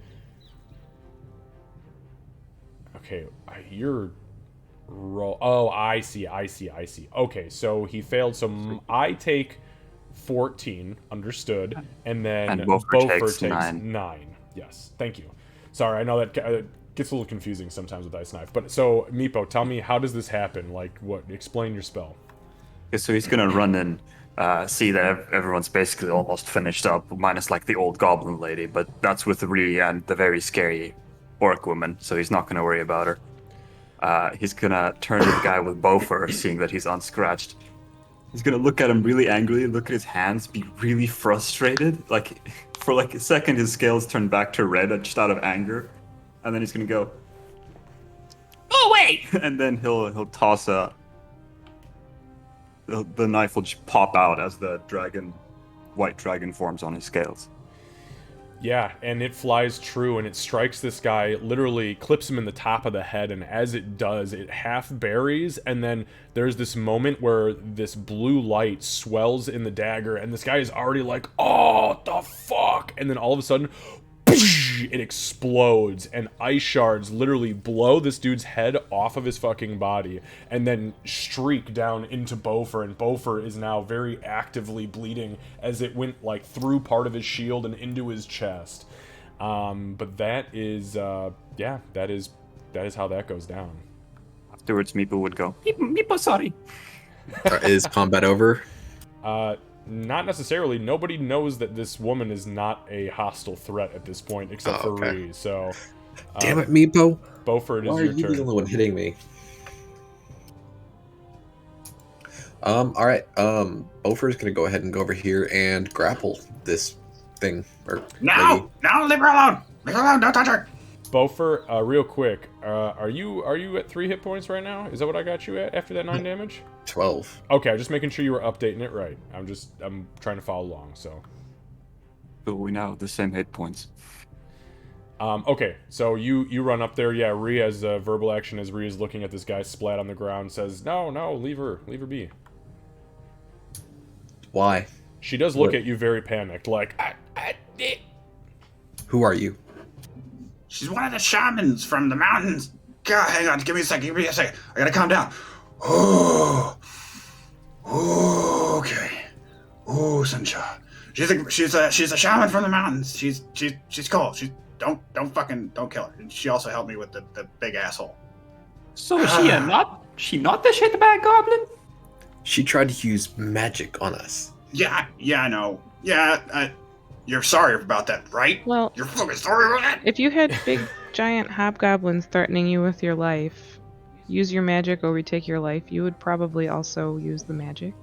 Okay, your roll. Oh, I see. Okay, so he failed. So I take 14, understood, and then And Bofer takes takes 9. 9. Yes, thank you. Sorry, I know that gets a little confusing sometimes with Ice Knife. But so, Meepo, tell me, how does this happen? Like, what? Explain your spell. Okay, so he's gonna run and see that everyone's basically almost finished up, minus like the old goblin lady, but that's with Ree and the very scary orc woman, so he's not gonna worry about her. He's gonna turn to the guy with Bofer, seeing that he's unscratched. He's gonna look at him really angrily, look at his hands, be really frustrated. Like, for like a second, his scales turn back to red just out of anger. And then he's gonna go, "Oh, wait!" And then he'll toss a... The knife will just pop out as the white dragon forms on his scales. Yeah, and it flies true, and it strikes this guy, literally clips him in the top of the head, and as it does, it half buries, and then there's this moment where this blue light swells in the dagger, and this guy is already like, oh, the fuck, and then all of a sudden, it explodes, and ice shards literally blow this dude's head off of his fucking body, and then streak down into Bofer, and Bofer is now very actively bleeding as it went like through part of his shield and into his chest. But that is, that is how that goes down. Afterwards, Meepo would go, Meepo, sorry. Is combat over? Not necessarily. Nobody knows that this woman is not a hostile threat at this point, except for okay. Ree. So, Damn it, Meepo! Beaufort, it Why is are your you turn. the only one hitting me? All right. Beaufort is gonna go ahead and go over here and grapple this thing or lady. No, leave her alone. Leave her alone. Don't touch her. Beaufort, real quick, are you at 3 hit points right now? Is that what I got you at after that 9 damage? 12. Okay, just making sure you were updating it right. I'm trying to follow along. So, But we now have the same hit points. okay, so you run up there. Yeah, Rhea has a verbal action as Rhea is looking at this guy splat on the ground. Says, no, leave her be. Why? She does look What? at you very panicked, like, Who are you? She's one of the shamans from the mountains. God, hang on. Give me a second. I gotta calm down. Oh, okay. Oh, Sunshine. She's a shaman from the mountains. She's cool. Don't kill her. And she also helped me with the big asshole. So is she not the shitbag goblin? She tried to use magic on us. Yeah, I know. Yeah, you're sorry about that, right? Well, You're fucking sorry about that? if you had big giant hobgoblins threatening you with your life, use your magic or we take your life, you would probably also use the magic.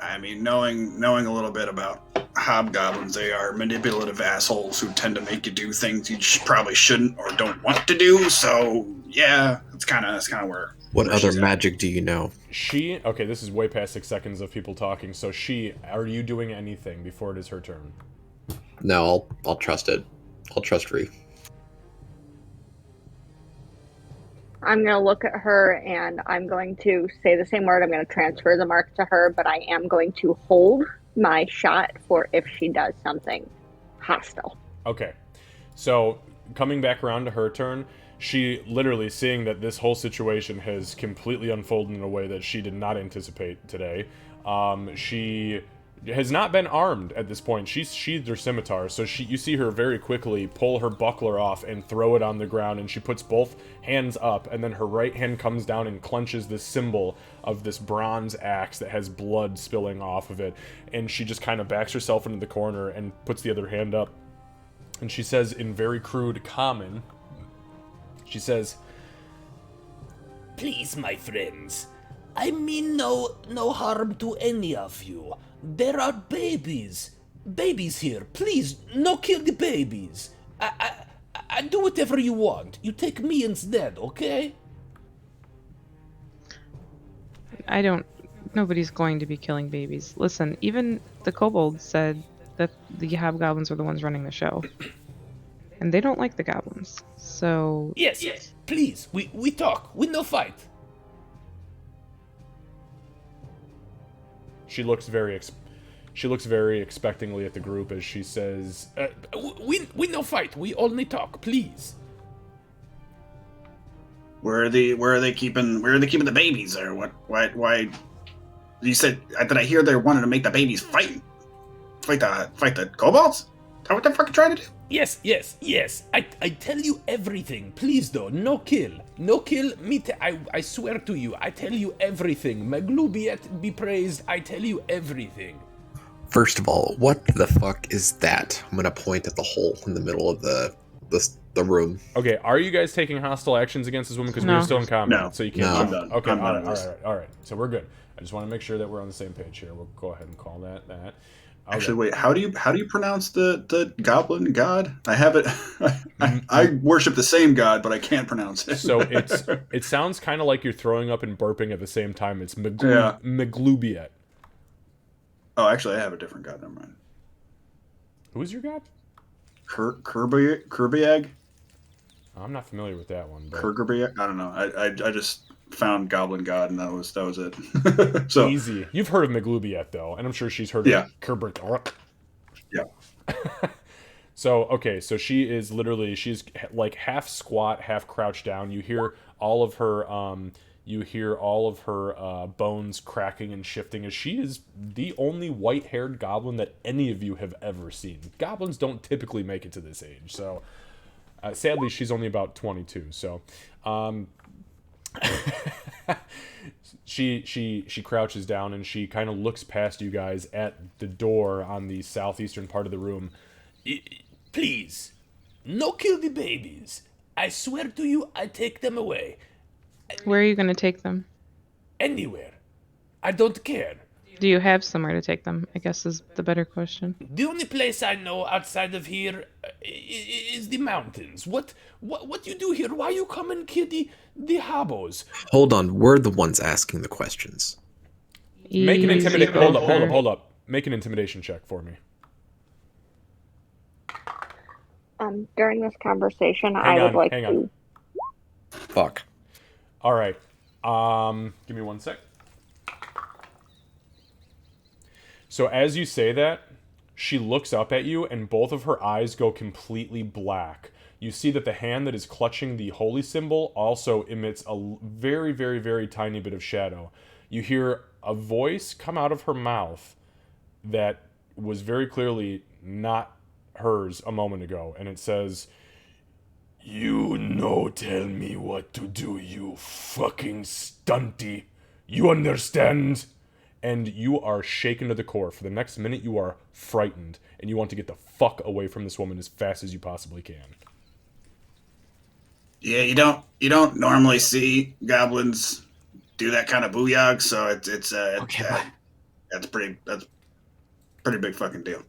I mean, knowing a little bit about hobgoblins, they are manipulative assholes who tend to make you do things you probably shouldn't or don't want to do. So yeah, that's kind of where. What where other she's at. magic do you know? Okay, this is way past 6 seconds of people talking. So are you doing anything before it is her turn? No, I'll trust it. I'll trust Ree. I'm going to look at her and I'm going to say the same word. I'm going to transfer the mark to her, but I am going to hold my shot for if she does something hostile. Okay. So, coming back around to her turn, she literally, seeing that this whole situation has completely unfolded in a way that she did not anticipate today, she has not been armed at this point. She's sheathed her scimitar, so you see her very quickly pull her buckler off and throw it on the ground, and she puts both hands up, and then her right hand comes down and clenches this symbol of this bronze axe that has blood spilling off of it, and she just kind of backs herself into the corner and puts the other hand up, and she says in very crude common, she says, "Please, my friends, I mean no harm to any of you. There are babies here. Please, no kill the babies. I do whatever you want. You take me instead, okay?" Nobody's going to be killing babies. Listen, even the kobolds said that the hobgoblins are the ones running the show. And they don't like the goblins. So... Yes. Please, we talk. We no fight. She looks very expectingly at the group as she says, We no fight. We only talk, please. Where are they keeping the babies there? Why? You said, did I hear they wanted to make the babies fight the kobolds? Is that what they're fucking trying to do? Yes. I tell you everything. Please, though, no kill. I swear to you, I tell you everything. Maglubiet be praised. I tell you everything. First of all, what the fuck is that? I'm gonna point at the hole in the middle of the room. Okay, are you guys taking hostile actions against this woman? Because we're still in combat, No. so you can't. No. I'm done. Okay, I'm all done. right. So we're good. I just want to make sure that we're on the same page here. We'll go ahead and call that. Okay. Actually, wait. How do you pronounce the goblin god? I have it. I worship the same god, but I can't pronounce it. So it sounds kind of like you're throwing up and burping at the same time. It's Yeah. Maglubiet. Oh, actually, I have a different god. Never mind. Who is your god? Kerbiag? I'm not familiar with that one. But... Kerbiag? I don't know. I just found goblin god, and that was it. So easy. You've heard of Maglubiet though, and I'm sure she's heard Yeah. of Kerbert. Yeah. So she's like half squat, half crouched down. You hear all of her bones cracking and shifting, as she is the only white-haired goblin that any of you have ever seen. Goblins don't typically make it to this age, so sadly she's only about 22. So she crouches down and she kind of looks past you guys at the door on the southeastern part of the room. Please, no kill the babies. I swear to you, I take them away. Where are you going to take them? Anywhere. I don't care. Do you have somewhere to take them? I guess is the better question. The only place I know outside of here is the mountains. What you do here? Why you come and kill the hobos? Hold on, we're the ones asking the questions. Make an Easy intimidation. over. Hold up. Make an intimidation check for me. During this conversation, Hang I would like on. to. Fuck. All right. Give me 1 sec. So as you say that, she looks up at you and both of her eyes go completely black. You see that the hand that is clutching the holy symbol also emits a very, very, very tiny bit of shadow. You hear a voice come out of her mouth that was very clearly not hers a moment ago, and it says, "You no tell me what to do, you fucking stunty. You understand?" And you are shaken to the core. For the next minute, you are frightened, and you want to get the fuck away from this woman as fast as you possibly can. Yeah, you don't normally see goblins do that kind of booyah, so Okay. that's pretty big fucking deal.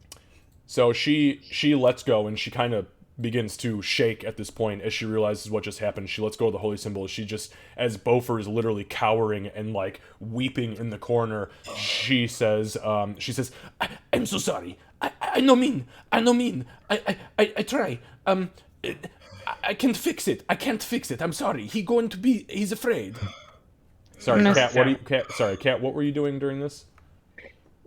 So she lets go and she kind of begins to shake at this point as she realizes what just happened. She lets go of the holy symbol. She just, as Beaufort is literally cowering and like weeping in the corner, she says, I'm so sorry. I no mean. I no mean. I try. I can't fix it. I can't fix it. I'm sorry. He's afraid. Sorry, No. Kat. What do you, Kat? Sorry, Kat. What were you doing during this?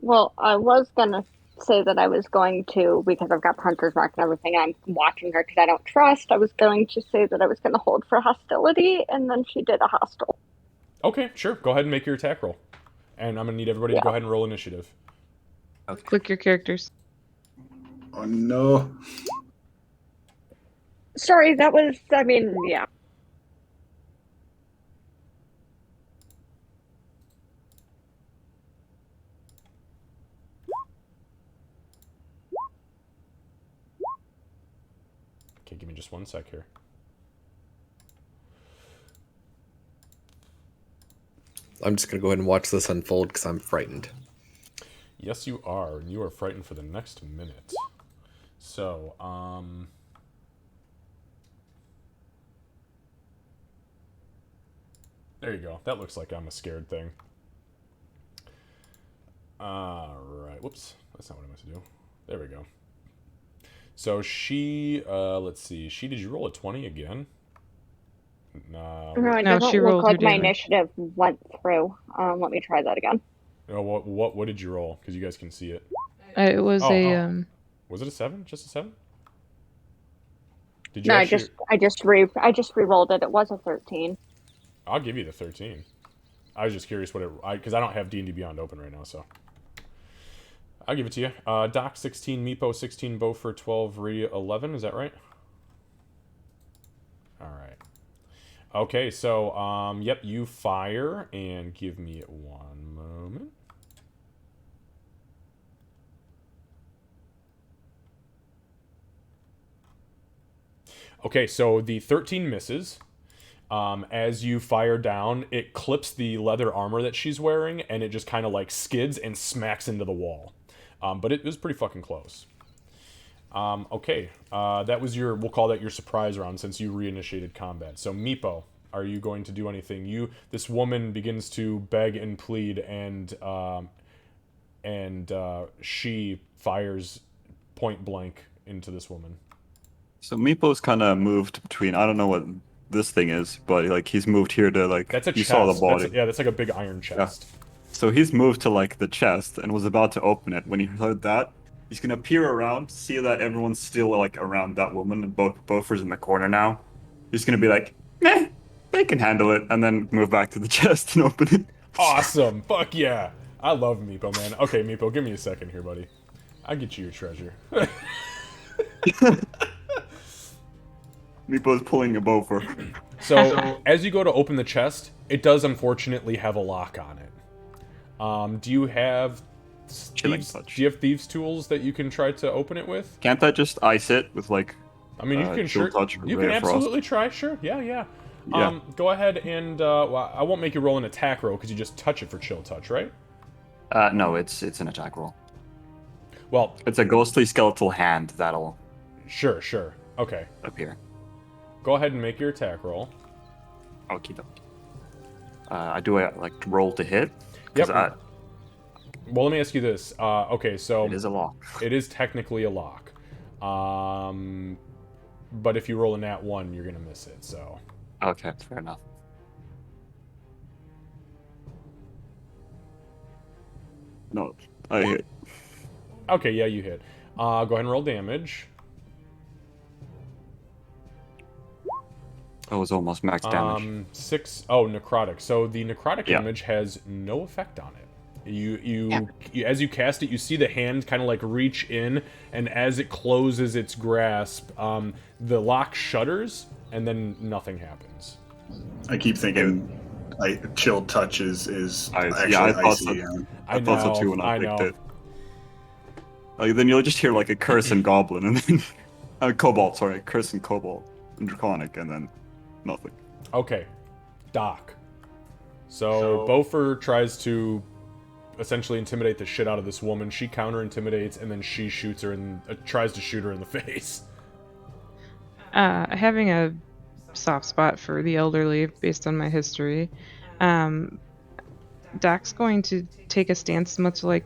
Well, I was gonna say that I was going to, because I've got Hunter's Mark and everything, I'm watching her because I don't trust. I was going to say that I was going to hold for hostility, and then she did a hostile. Okay, sure. Go ahead and make your attack roll. And I'm gonna need everybody to go Yeah. ahead and roll initiative. Click your characters. Oh no. Sorry, that was, I mean, yeah. Okay, give me just one sec here. I'm just gonna go ahead and watch this unfold because I'm frightened. Yes, you are, and you are frightened for the next minute. So, there you go. That looks like I'm a scared thing. Alright, whoops. That's not what I meant to do. There we go. So she, let's see. Did you roll a 20 again? No, it No, doesn't she look rolled her like my damage. initiative went through. Let me try that again. Oh, what did you roll? Because you guys can see it. It was Oh, a Was it a 7? Just a 7? Did you No, actually... I just re-rolled it. It was a 13. I'll give you the 13. I was just curious what it... Because I don't have D&D Beyond open right now, so... I'll give it to you. Doc 16, Meepo 16, Beaufort 12, Rhea 11. Is that right? Alright. Okay, so, yep, you fire, and give me one moment. Okay, so the 13 misses. As you fire down, it clips the leather armor that she's wearing, and it just kind of like skids and smacks into the wall. But it was pretty fucking close. Okay, that was your, we'll call that your surprise round since you reinitiated combat. So Meepo, are you going to do anything? This woman begins to beg and plead, and she fires point blank into this woman. So Meepo's kind of moved between. I don't know what this thing is, but like he's moved here to like. That's a you chest. saw the body. That's like a big iron chest. Yeah. So he's moved to like the chest and was about to open it when he heard that. He's gonna peer around, see that everyone's still like around that woman, and Beaufort's in the corner now. He's gonna be like, "Meh, they can handle it," and then move back to the chest and open it. Awesome! Fuck yeah! I love Meepo, man. Okay, Meepo, give me a second here, buddy. I'll get you your treasure. Meepo's pulling a Beaufort. So, as you go to open the chest, it does unfortunately have a lock on it. Do you have Chilling thieves? touch. Do you have thieves' tools that you can try to open it with? Can't I just ice it with like? I mean, you can chill sure. touch or You can ray of frost? absolutely try. Sure. Yeah, yeah. Yeah. Go ahead and well, I won't make you roll an attack roll because you just touch it for chill touch, right? No, it's an attack roll. Well, It's a ghostly skeletal hand that'll sure. Okay. appear. Go ahead and make your attack roll. Okie dokie. I do like roll to hit. 'Cause Yep. Well, let me ask you this. Okay, so it is a lock. it is technically a lock. But if you roll a nat 1, you're gonna miss it. So Okay, fair enough. No, I hit. okay, yeah, you hit. Go ahead and roll damage. That was almost max damage. 6. Oh, necrotic. So the necrotic Yeah. image has no effect on it. You as you cast it, you see the hand kind of like reach in, and as it closes its grasp, the lock shudders, and then nothing happens. I keep thinking chill touch is actually I thought icy. so. I thought so know, too when I picked know. it. Like, then you'll just hear like a curse in Goblin, and then curse in Cobalt, and Draconic, and then Nothing. Okay. Doc. So Beaufort tries to essentially intimidate the shit out of this woman. She counter-intimidates, and then she shoots her and tries to shoot her in the face. Having a soft spot for the elderly based on my history, Doc's going to take a stance much like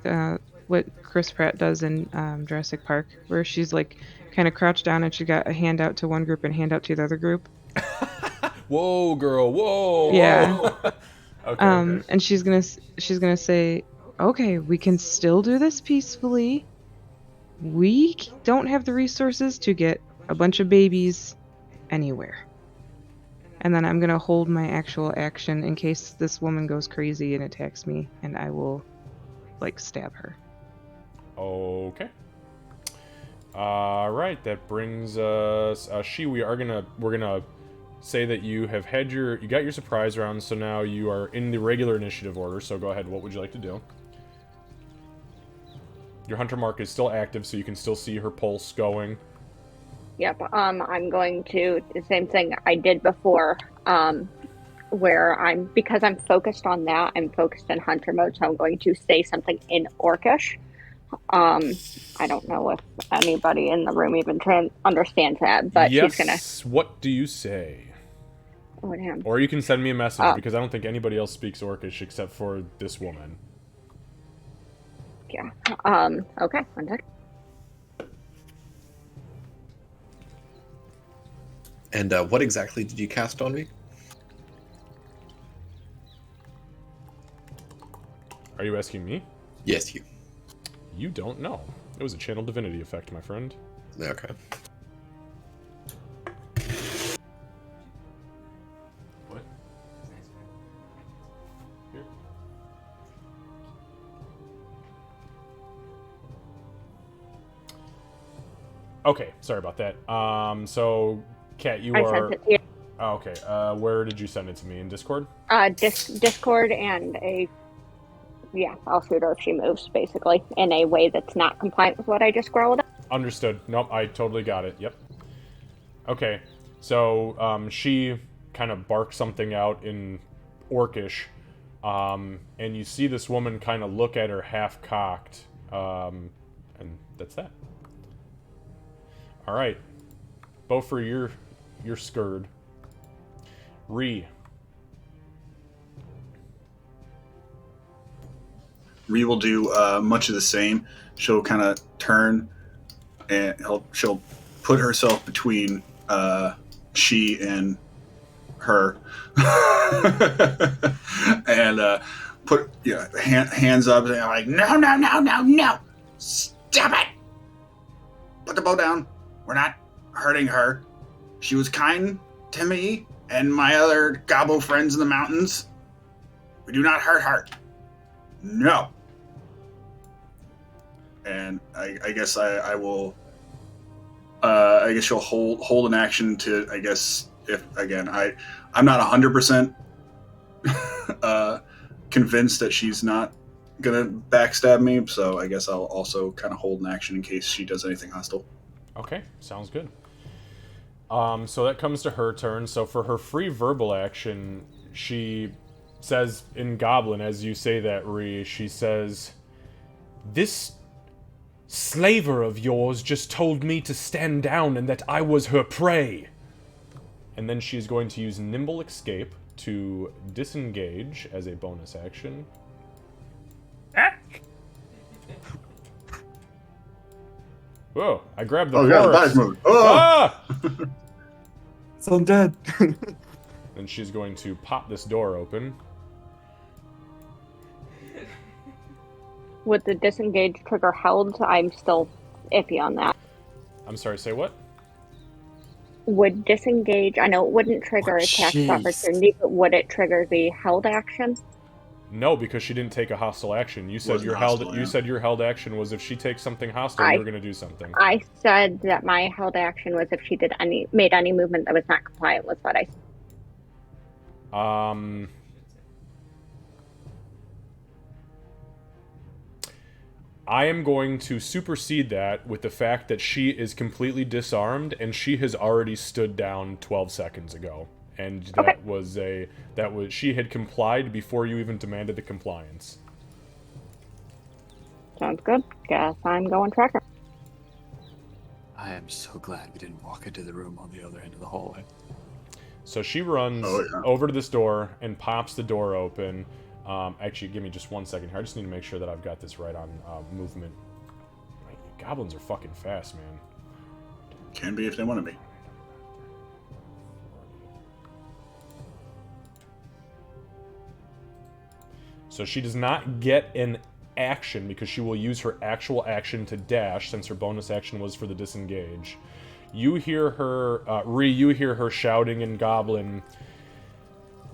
what Chris Pratt does in Jurassic Park, where she's like kind of crouched down and she got a hand out to one group and hand out to the other group. Whoa, girl! Whoa! Yeah. Whoa. Okay. And she's gonna say, okay, we can still do this peacefully. We don't have the resources to get a bunch of babies anywhere. And then I'm gonna hold my actual action in case this woman goes crazy and attacks me, and I will, like, stab her. Okay. All right. That brings us. We're gonna say that you got your surprise round, so now you are in the regular initiative order. So go ahead. What would you like to do? Your hunter mark is still active, so you can still see her pulse going. Yep. I'm going to the same thing I did before. Where because I'm focused on that, I'm focused in hunter mode, so I'm going to say something in Orcish. I don't know if anybody in the room even understands that, but yes. she's gonna. What do you say? Oh, damn. Or you can send me a message, because I don't think anybody else speaks Orcish except for this woman. Yeah. Okay. One sec. And what exactly did you cast on me? Are you asking me? Yes, you. You don't know. It was a channel divinity effect, my friend. Okay. What? Here. Okay, sorry about that. So, Kat, I sent it to you. Oh, okay. Where did you send it to me? In Discord? Discord and I'll shoot her if she moves, basically, in a way that's not compliant with what I just scrolled up. Understood. Nope, I totally got it. Yep. Okay, so she kind of barks something out in Orcish, and you see this woman kind of look at her half-cocked, and that's that. All right, Beaufort, you're scared. Ree will do much of the same. She'll kind of turn and she'll put herself between she and her and put hands up and like, no, stop it, put the bow down, we're not hurting her, she was kind to me and my other gobbo friends in the mountains, we do not hurt her, no. And I guess I will. I guess she'll hold an action to. I guess if again I'm not 100% convinced that she's not gonna backstab me. So I guess I'll also kind of hold an action in case she does anything hostile. Okay, sounds good. So that comes to her turn. So for her free verbal action, she says in Goblin, as you say that, Ree, she says, "This slaver of yours just told me to stand down and that I was her prey." And then she's going to use Nimble Escape to disengage as a bonus action. Whoa, I grabbed the corpse. God, the body's moving. Oh! Ah! It's undead. Then she's going to pop this door open. With the disengage trigger held, I'm still iffy on that. I'm sorry, say what? Would disengage, I know it wouldn't trigger attack of opportunity, but would it trigger the held action? No, because she didn't take a hostile action. You said Wasn't your hostile, held. yeah. You said your held action was if she takes something hostile, you were going to do something. I said that my held action was if she made any movement that was not compliant with what I said. I am going to supersede that with the fact that she is completely disarmed and she has already stood down 12 seconds ago. and Okay. she had complied before you even demanded the compliance. Sounds good. Guess I'm going tracker. I am so glad we didn't walk into the room on the other end of the hallway. So she runs over to this door and pops the door open. Actually, give me just 1 second here. I just need to make sure that I've got this right on movement. Goblins are fucking fast, man. Can be if they want to be. So she does not get an action because she will use her actual action to dash since her bonus action was for the disengage. You hear her, you hear her shouting in Goblin,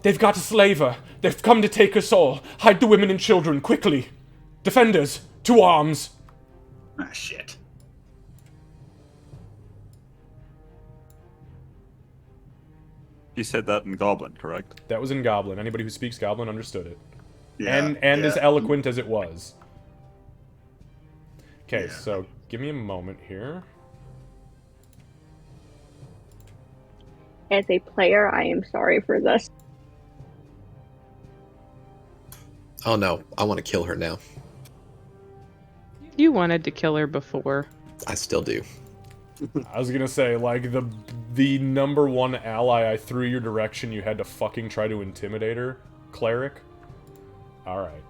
"They've got a slaver! They've come to take us all! Hide the women and children, quickly! Defenders, to arms!" Ah, shit. You said that in Goblin, correct? That was in Goblin. Anybody who speaks Goblin understood it. Yeah, And as yeah. eloquent as it was. Okay, Yeah. so give me a moment here. As a player, I am sorry for this. Oh no, I want to kill her now. You wanted to kill her before. I still do. I was gonna say, like, the number one ally I threw your direction, you had to fucking try to intimidate her? Cleric? Alright.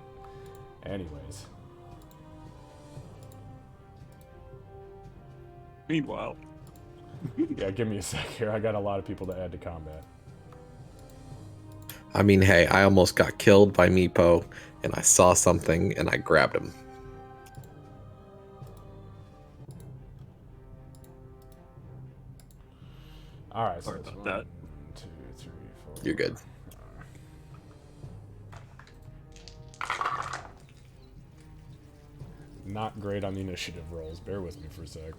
Anyways. Meanwhile. Yeah, give me a sec here. I got a lot of people to add to combat. I mean, hey, I almost got killed by Meepo, and I saw something, and I grabbed him. Alright, so Sorry that's about 1, that. 2, 3, 4. You're good. Not great on the initiative rolls. Bear with me for a sec.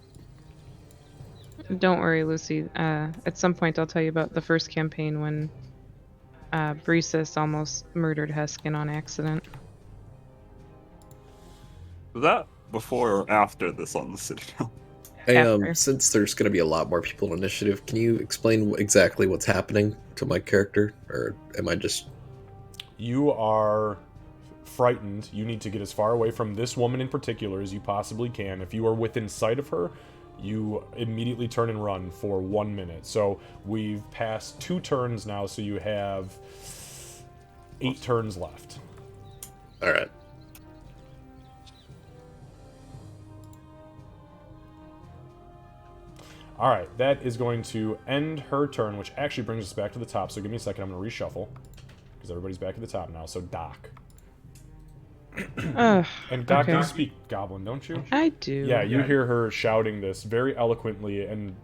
Don't worry, Lucy. At some point, I'll tell you about the first campaign when Bresis almost murdered Heskin on accident. Was that before or after this on the Citadel? Hey, After. since there's going to be a lot more people in initiative, can you explain exactly what's happening to my character? Or am I just... You are frightened. You need to get as far away from this woman in particular as you possibly can. If you are within sight of her, you immediately turn and run for 1 minute. So we've passed 2 turns now, so you have 8 turns left. Alright. Alright, that is going to end her turn, which actually brings us back to the top. So give me a second, I'm going to reshuffle. Because everybody's back at the top now. So Doc. Ugh, And Doc, okay. you speak Goblin, don't you? I do. Yeah, you hear her shouting this very eloquently, and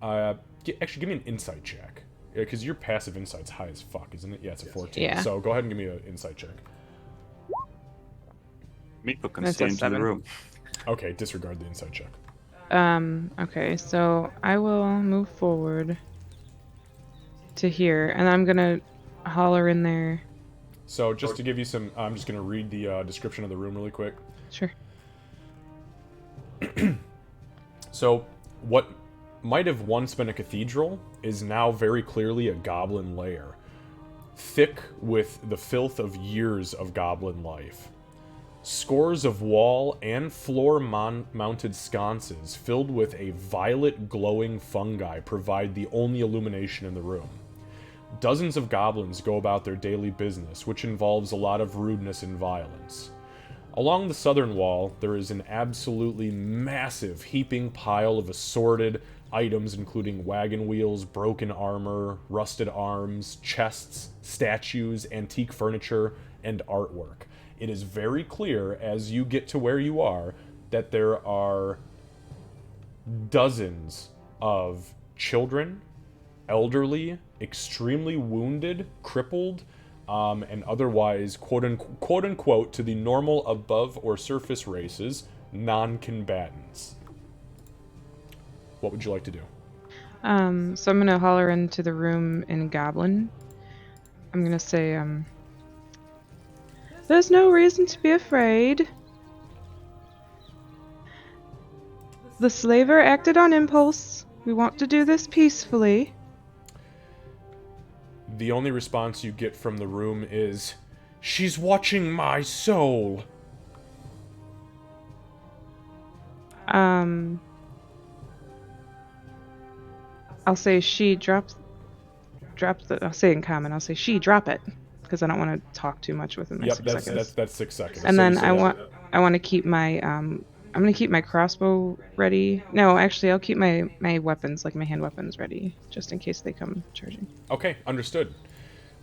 actually give me an insight check. Because your passive insight's high as fuck, isn't it? Yeah, it's a 14. Yeah. So go ahead and give me an insight check. Meepo can That's stay a into 7. the room. Okay, disregard the insight check. Okay, so I will move forward to here, and I'm gonna holler in there. So just to give you some, I'm just going to read the description of the room really quick. Sure. So what might have once been a cathedral is now very clearly a goblin lair, thick with the filth of years of goblin life. Scores of wall and floor mounted sconces filled with a violet glowing fungi provide the only illumination in the room. Dozens of goblins go about their daily business, which involves a lot of rudeness and violence. Along the southern wall, there is an absolutely massive heaping pile of assorted items including wagon wheels, broken armor, rusted arms, chests, statues, antique furniture, and artwork. It is very clear as you get to where you are that there are dozens of children, elderly, extremely wounded, crippled, and otherwise, quote unquote, to the normal above or surface races, non-combatants. What would you like to do? So I'm gonna holler into the room in Goblin. I'm gonna say, there's no reason to be afraid. The slaver acted on impulse. We want to do this peacefully. the only response you get from the room is, "She's watching my soul." I'll say she drops the. I'll say in common. I'll say she drop it because I don't want to talk too much within my Yep, 6 seconds. that's 6 seconds. And So you then say that. I want to keep my I'm gonna keep my crossbow ready. No, actually, I'll keep my weapons, like my hand weapons, ready just in case they come charging. Okay, understood.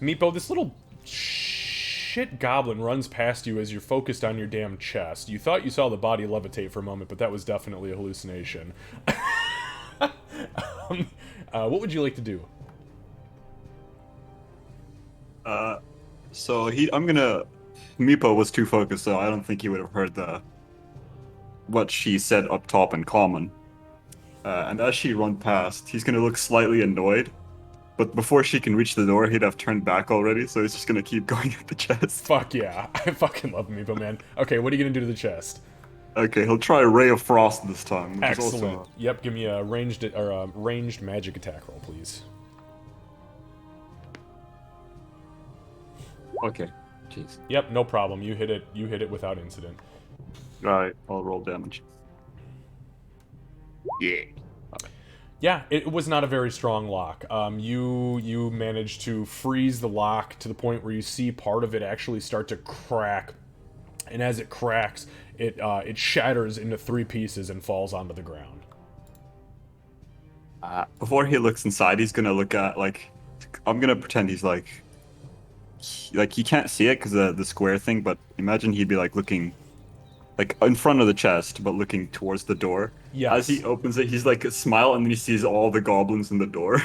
Meepo, this little shit goblin runs past you as you're focused on your damn chest. You thought you saw the body levitate for a moment, but that was definitely a hallucination. What would you like to do? So I'm gonna. Meepo was too focused, so I don't think he would have heard what she said up top in common. And as she run past, he's gonna look slightly annoyed. But before she can reach the door, he'd have turned back already, so he's just gonna keep going at the chest. Fuck yeah. I fucking love Meepo, man. Okay, what are you gonna do to the chest? Okay, he'll try a Ray of Frost this time. Which Excellent. Is also... Yep, give me a ranged magic attack roll, please. Okay. Jeez. Yep, no problem. You hit it without incident. Alright, I'll roll damage. Yeah. Yeah, it was not a very strong lock. You managed to freeze the lock to the point where you see part of it actually start to crack, and as it cracks, it shatters into 3 pieces and falls onto the ground. Before he looks inside, he's gonna look at, I'm gonna pretend he's he can't see it because of the square thing, but imagine he'd be looking in front of the chest, but looking towards the door. Yes. As he opens it, he's a smile, and then he sees all the goblins in the door. And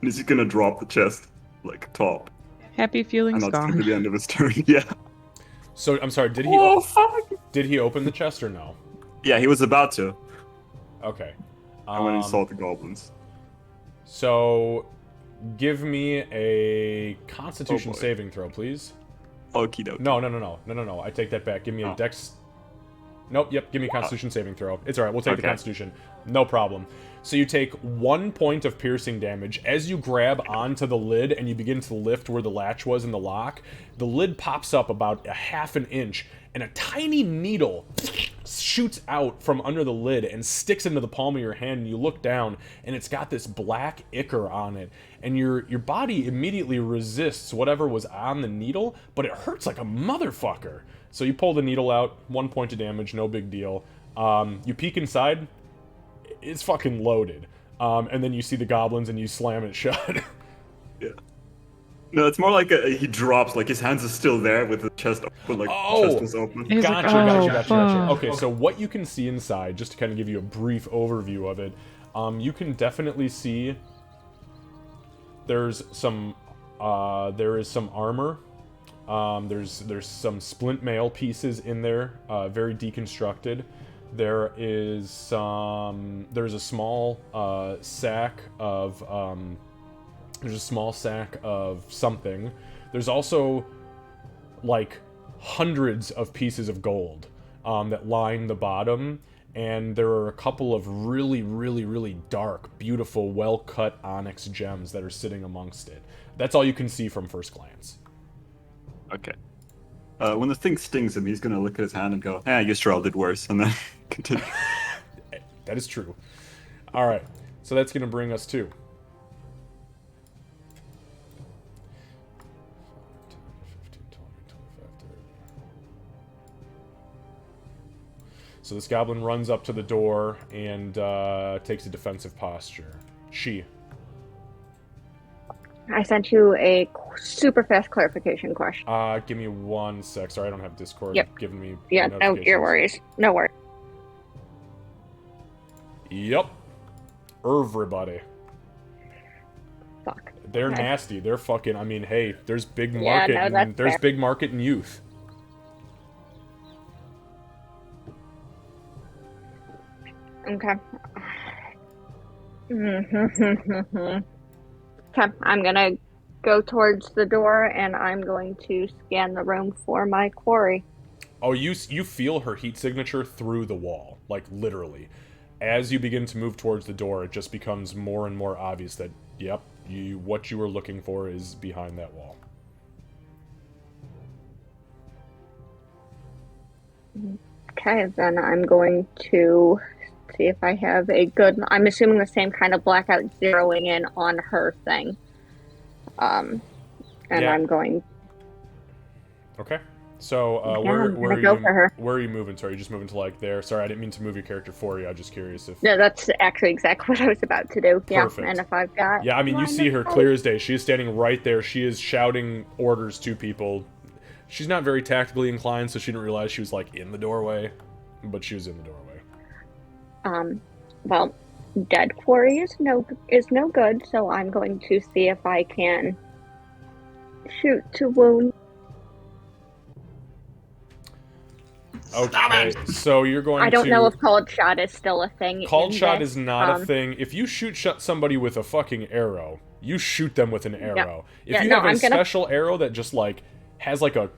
he's just gonna drop the chest, top. Happy feelings And that's gone. gonna be the end of his turn, yeah. So, I'm sorry, did he open the chest or no? Yeah, he was about to. Okay. And when he saw the goblins. So, give me a Constitution saving throw, please. Okie dokie. No. I take that back. Give me a Dex. Nope, yep, give me a Constitution saving throw. It's alright, we'll take the Constitution. No problem. So you take 1 point of piercing damage. As you grab onto the lid and you begin to lift where the latch was in the lock, the lid pops up about a half an inch, and a tiny needle shoots out from under the lid and sticks into the palm of your hand, and you look down, and it's got this black ichor on it, and your body immediately resists whatever was on the needle, but it hurts like a motherfucker. So you pull the needle out, 1 point of damage, no big deal. You peek inside, it's fucking loaded. And then you see the goblins and you slam it shut. Yeah. No, it's more he drops, his hands are still there with the chest open, chest was open. Gotcha. Okay, so what you can see inside, just to kind of give you a brief overview of it, you can definitely see there is some armor. There's some splint mail pieces in there, very deconstructed. There's a small sack of something. There's also hundreds of pieces of gold that line the bottom, and there are a couple of really, really, really dark, beautiful, well-cut onyx gems that are sitting amongst it. That's all you can see from first glance. Okay. When the thing stings him, he's gonna look at his hand and go, Yustral did worse, and then continue. That is true. Alright, so that's gonna bring us to... So this goblin runs up to the door and takes a defensive posture. She. I sent you a super fast clarification question. Give me 1 sec. Sorry, I don't have Discord giving me no your worries. No worries. Yep. Everybody. Fuck. They're nasty. They're fucking, I mean, hey, there's big market there's big market in youth. Okay. Okay, I'm gonna go towards the door and I'm going to scan the room for my quarry. Oh, you feel her heat signature through the wall, literally. As you begin to move towards the door, it just becomes more and more obvious that, yep, What you were looking for is behind that wall. Okay, then I'm going to see if I have a good. I'm assuming the same kind of blackout zeroing in on her thing. And Yeah. I'm going. Okay. So Yeah, where I'm are gonna go you? for her. Where are you moving? Sorry, you just moving to like there. Sorry, I didn't mean to move your character for you. I was just curious if. No, that's actually exactly what I was about to do. Perfect. Yeah, and if I've got. Yeah, I mean, you line see of her sight- clear as day. She is standing right there. She is shouting orders to people. She's not very tactically inclined, so she didn't realize she was like in the doorway, but she was in the doorway. Well, dead quarry is no good, so I'm going to see if I can shoot to wound. Okay, so you're going to... I don't know if called shot is still a thing. Called in shot this, is not a thing. If you shoot somebody with a fucking arrow, you shoot them with an arrow. If you have a special arrow that just like has like a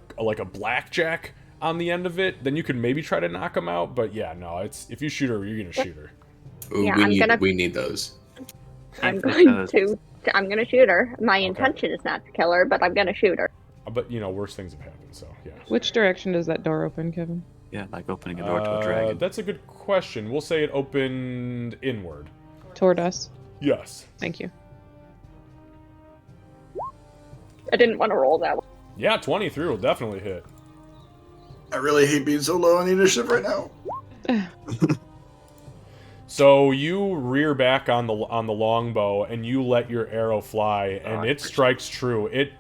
blackjack on the end of it, then you can maybe try to knock them out. But yeah, no, it's if you shoot her, you're gonna shoot her. Ooh, Yeah, we need those. I'm going to shoot her. My intention is not to kill her, but I'm gonna shoot her. But you know, worse things have happened. So yeah. Which direction does that door open, Kevin? Yeah, like opening a door to a dragon. That's a good question. We'll say it opened inward. Toward us. Yes. Thank you. I didn't want to roll that one. Yeah, 23 will definitely hit. I really hate being so low on the initiative right now. So you rear back on the longbow and you let your arrow fly, and it strikes true. It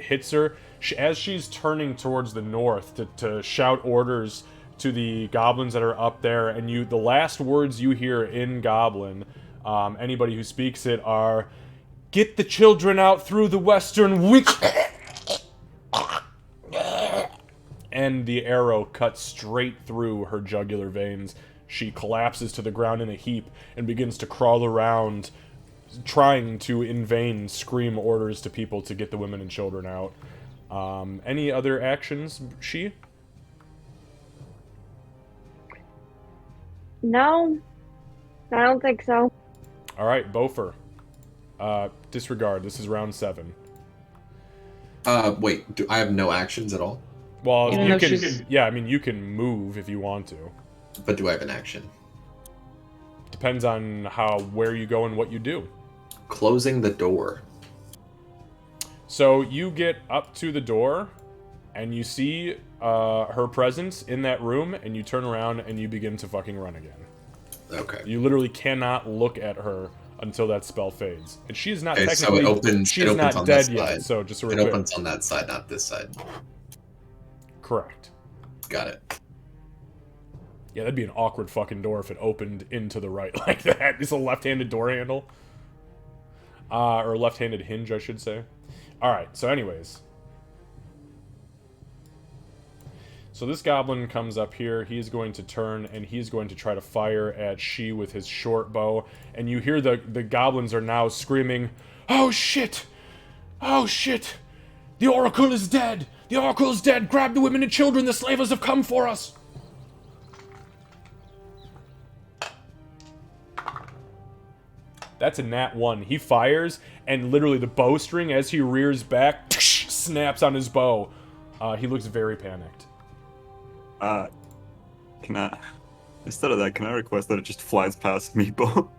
hits her as she's turning towards the north to shout orders to the goblins that are up there. And the last words you hear in Goblin, anybody who speaks it, are, "Get the children out through the western wing." And the arrow cuts straight through her jugular veins. She collapses to the ground in a heap and begins to crawl around, trying to, in vain, scream orders to people to get the women and children out. Any other actions, she? No, I don't think so. All right, Bofer. Disregard. This is round 7. Wait, I have no actions at all? Well, Even you though can. she's- Yeah, I mean, you can move if you want to. But do I have an action? Depends on where you go and what you do. Closing the door. So you get up to the door, and you see her presence in that room, and you turn around and you begin to fucking run again. Okay. You literally cannot look at her until that spell fades, and she's not Okay, so technically. She's not on dead this yet. side. So just so we're It clear. opens on that side, not this side. Correct. Got it. Yeah, that'd be an awkward fucking door if it opened into the right like that. It's a left-handed door handle. Or a left-handed hinge, I should say. Alright, so anyways. So this goblin comes up here. He's going to turn, and he's going to try to fire at she with his short bow. And you hear the goblins are now screaming, "Oh shit! Oh shit! The Oracle is dead! The Oracle is dead! Grab the women and children! The slavers have come for us!" That's a nat 1. He fires, and literally the bowstring, as he rears back, snaps on his bow. He looks very panicked. Instead of that, can I request that it just flies past Meepo?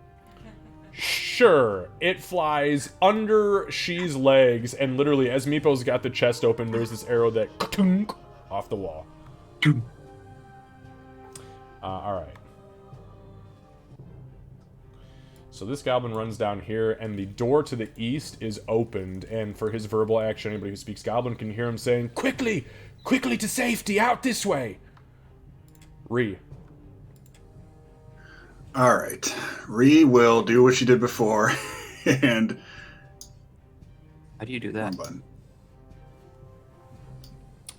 Sure. It flies under She's legs, and literally, as Meepo's got the chest open, there's this arrow that off the wall. Alright. So this goblin runs down here, and the door to the east is opened, and for his verbal action, anybody who speaks Goblin can hear him saying, "Quickly! Quickly to safety! Out this way!" Ree. Alright. Ree will do what she did before, and... How do you do that? Button.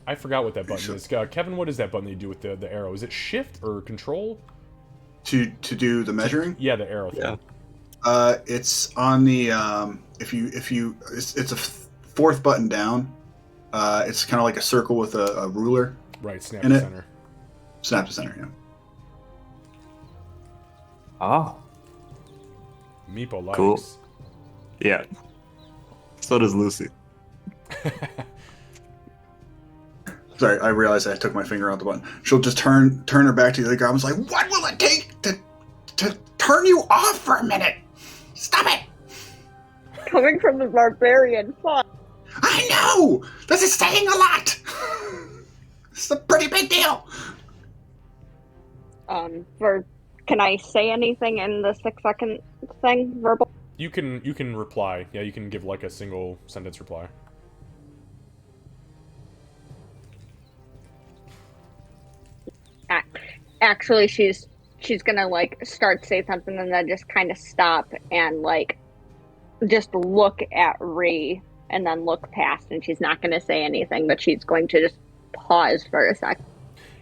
I forgot what that button is. Kevin, what is that button that you do with the arrow? Is it shift or control? To do the measuring? Yeah, the arrow thing. Yeah. It's on the it's a fourth button down. It's kind of like a circle with a ruler. Right, snap In to it. center. Snap to center, yeah. Oh. Meepo likes. Cool. Yeah. So does Lucy. Sorry, I realized I took my finger out the button. She'll just turn her back to the other goblin's like, what will it take to turn you off for a minute? Stop it! Coming from the barbarian, fuck. I know! This is saying a lot! This is a pretty big deal! Can I say anything in the 6-second thing, verbal? You can reply. Yeah, you can give like a single sentence reply. Actually, she's gonna like start to say something and then just kind of stop and like just look at Ree and then look past, and she's not gonna say anything, but she's going to just pause for a sec.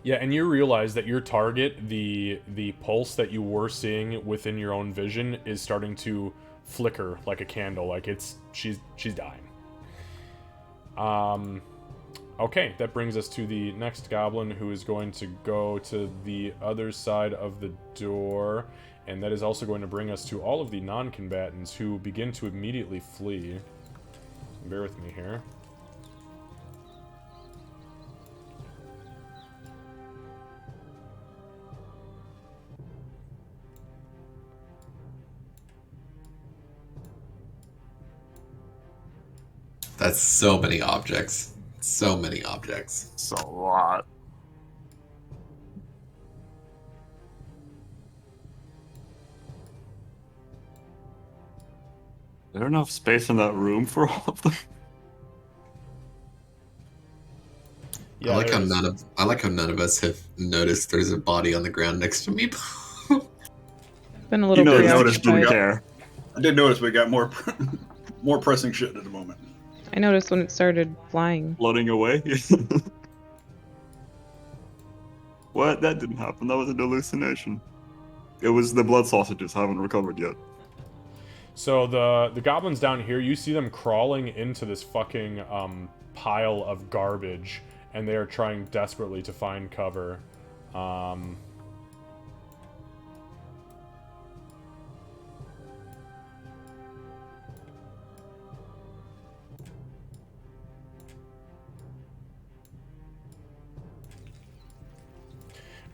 Yeah, and you realize that your target, the pulse that you were seeing within your own vision, is starting to flicker like a candle. Like she's dying. Okay, that brings us to the next goblin, who is going to go to the other side of the door, and that is also going to bring us to all of the non-combatants, who begin to immediately flee. Bear with me here. That's so many objects. So many objects. It's a lot. Is there enough space in that room for all of them? Yeah, I like how none of us have noticed there's a body on the ground next to me. Been a little You know, noticed when we preoccupied. got- care. I did notice we got more more pressing shit at the moment. I noticed when it started flying. Floating away? What? That didn't happen. That was a hallucination. It was the blood sausages haven't recovered yet. So the goblins down here, you see them crawling into this fucking pile of garbage, and they are trying desperately to find cover.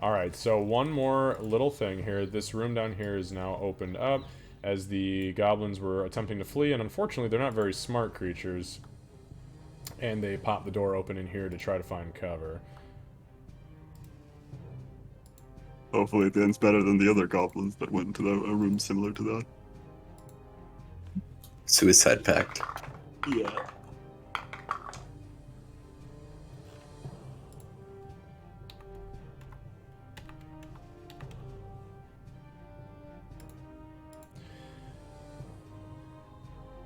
Alright, so one more little thing here. This room down here is now opened up, as the goblins were attempting to flee, and unfortunately they're not very smart creatures. And they pop the door open in here to try to find cover. Hopefully it ends better than the other goblins that went into a room similar to that. Suicide pact. Yeah.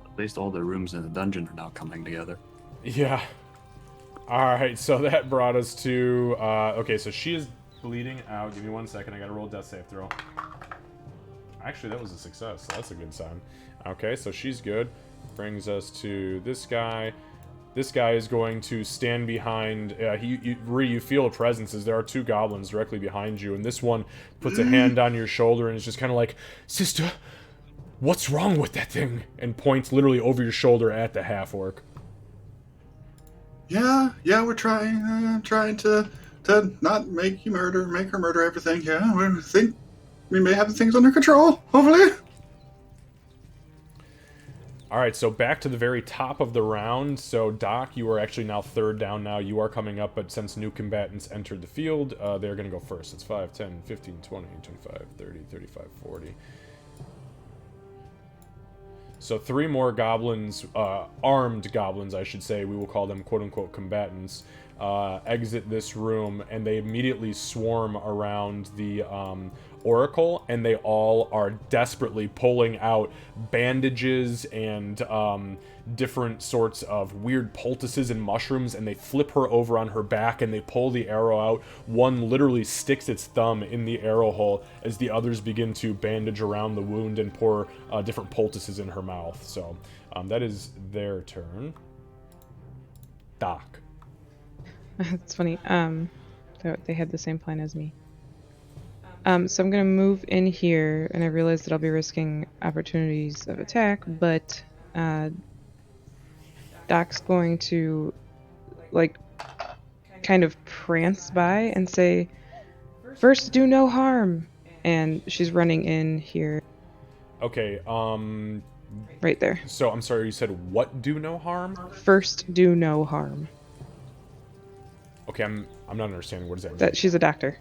At least all the rooms in the dungeon are now coming together. Yeah. Alright, so that brought us to... okay, so she is bleeding out. Give me 1 second, I gotta roll a death save throw. Actually, that was a success, so that's a good sign. Okay, so she's good. Brings us to this guy. This guy is going to stand behind... you feel a presence, as there are two goblins directly behind you, and this one puts a hand on your shoulder and is just kind of like, "Sister, what's wrong with that thing?" And points literally over your shoulder at the half-orc. Yeah, we're trying to not make her murder everything. Yeah, we think we may have things under control, hopefully. Alright, so back to the very top of the round. So, Doc, you are actually now third down now. You are coming up, but since new combatants entered the field, they're going to go first. It's 5, 10, 15, 20, 25, 30, 35, 40. So 3 more goblins, armed goblins, I should say, we will call them quote-unquote combatants, exit this room, and they immediately swarm around the oracle, and they all are desperately pulling out bandages and different sorts of weird poultices and mushrooms, and they flip her over on her back, and they pull the arrow out. One literally sticks its thumb in the arrow hole as the others begin to bandage around the wound and pour different poultices in her mouth. So that is their turn. Doc. It's funny. They had the same plan as me. So I'm gonna move in here, and I realize that I'll be risking opportunities of attack, but Doc's going to, like, kind of prance by and say, "First, do no harm." And she's running in here, Okay, right there. so I'm sorry, you said what do no harm? First, do no harm. Okay, I'm not understanding. What does that mean? That she's a doctor.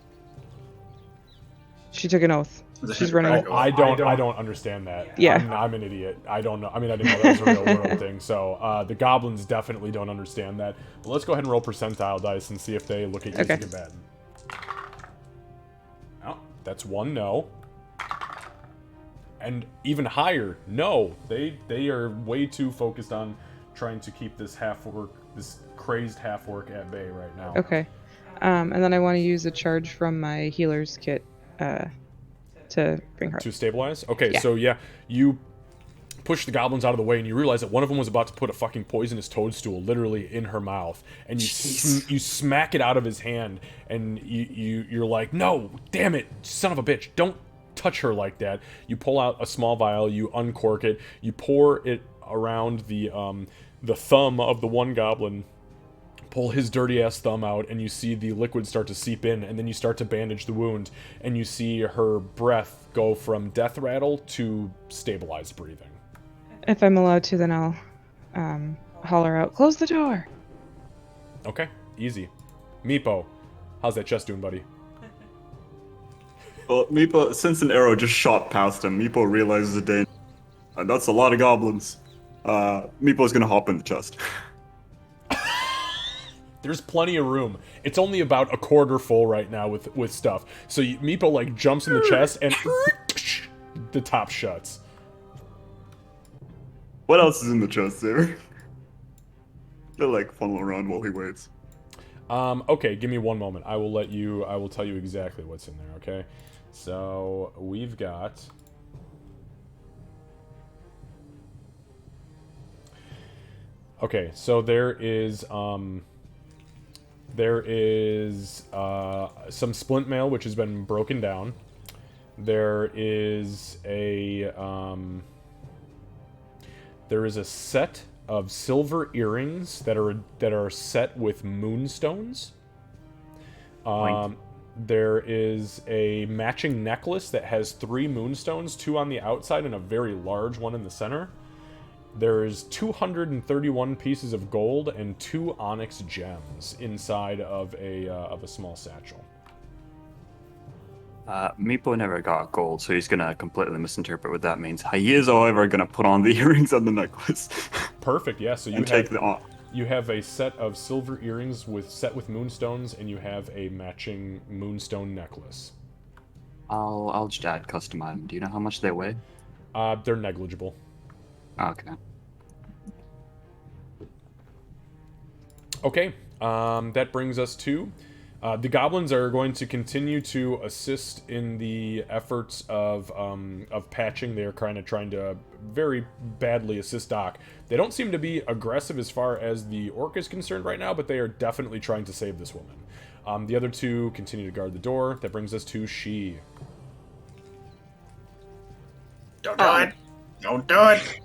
She took an oath. The She's running. Hippocratic Oath. I don't understand that. Yeah. I'm an idiot. I don't know. I mean, I didn't know that was a real world thing. So the goblins definitely don't understand that. But let's go ahead and roll percentile dice and see if they look at you Okay. as bad. Oh, that's 1 no. And even higher, no. They are way too focused on trying to keep this crazed half orc at bay right now. Okay. And then I want to use a charge from my healer's kit to bring her up. To stabilize? Okay, Yeah. so yeah, you push the goblins out of the way, and you realize that one of them was about to put a fucking poisonous toadstool literally in her mouth, and you smack it out of his hand, and you're like, no, damn it, son of a bitch, don't touch her like that. You pull out a small vial, you uncork it, you pour it around the thumb of the one goblin, pull his dirty ass thumb out, and you see the liquid start to seep in, and then you start to bandage the wound, and you see her breath go from death rattle to stabilized breathing. If I'm allowed to, then I'll holler out, "Close the door!" Okay, easy. Meepo, how's that chest doing, buddy? Well, Meepo, since an arrow just shot past him, Meepo realizes the danger. That's a lot of goblins. Meepo's gonna hop in the chest. There's plenty of room. It's only about a quarter full right now with stuff. So Meepo like jumps in the chest and the top shuts. What else is in the chest there? They'll like funnel around while he waits. Okay, give me one moment. I will tell you exactly what's in there, okay? So we've got okay, so there is some splint mail which has been broken down. There is a set of silver earrings that are set with moonstones. There is a matching necklace that has 3 moonstones, 2 on the outside and a very large one in the center. There's 231 pieces of gold and 2 onyx gems inside of a small satchel. Meepo never got gold, so he's gonna completely misinterpret what that means. He is, however, gonna put on the earrings on the necklace. Perfect. Yeah. So you have a set of silver earrings set with moonstones, and you have a matching moonstone necklace. I'll just add custom item. Do you know how much they weigh? They're negligible. Okay. Okay. That brings us to the goblins are going to continue to assist in the efforts of patching. They're kind of trying to very badly assist Doc. They don't seem to be aggressive as far as the orc is concerned right now, but they are definitely trying to save this woman. The other 2 continue to guard the door. That brings us to She. Don't do it! Don't do it!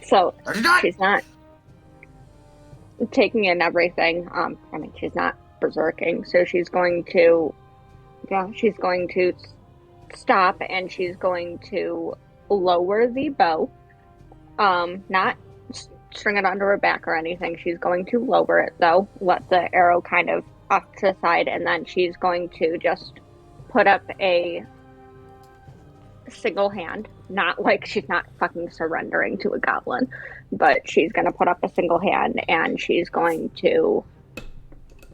So she's not taking in everything. I mean, she's not berserking, so she's going to stop, and she's going to lower the bow. Not string it under her back or anything. She's going to lower it though, let the arrow kind of off to the side, and then she's going to just put up a single hand. Not like she's not fucking surrendering to a goblin, but she's going to put up a single hand, and she's going to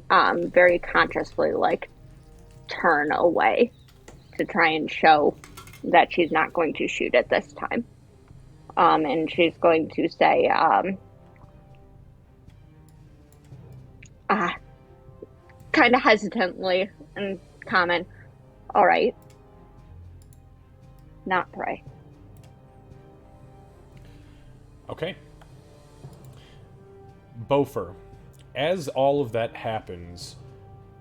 very consciously like turn away to try and show that she's not going to shoot at this time. And she's going to say, kind of hesitantly and common, "All right, not pray." Okay. Bofer, as all of that happens,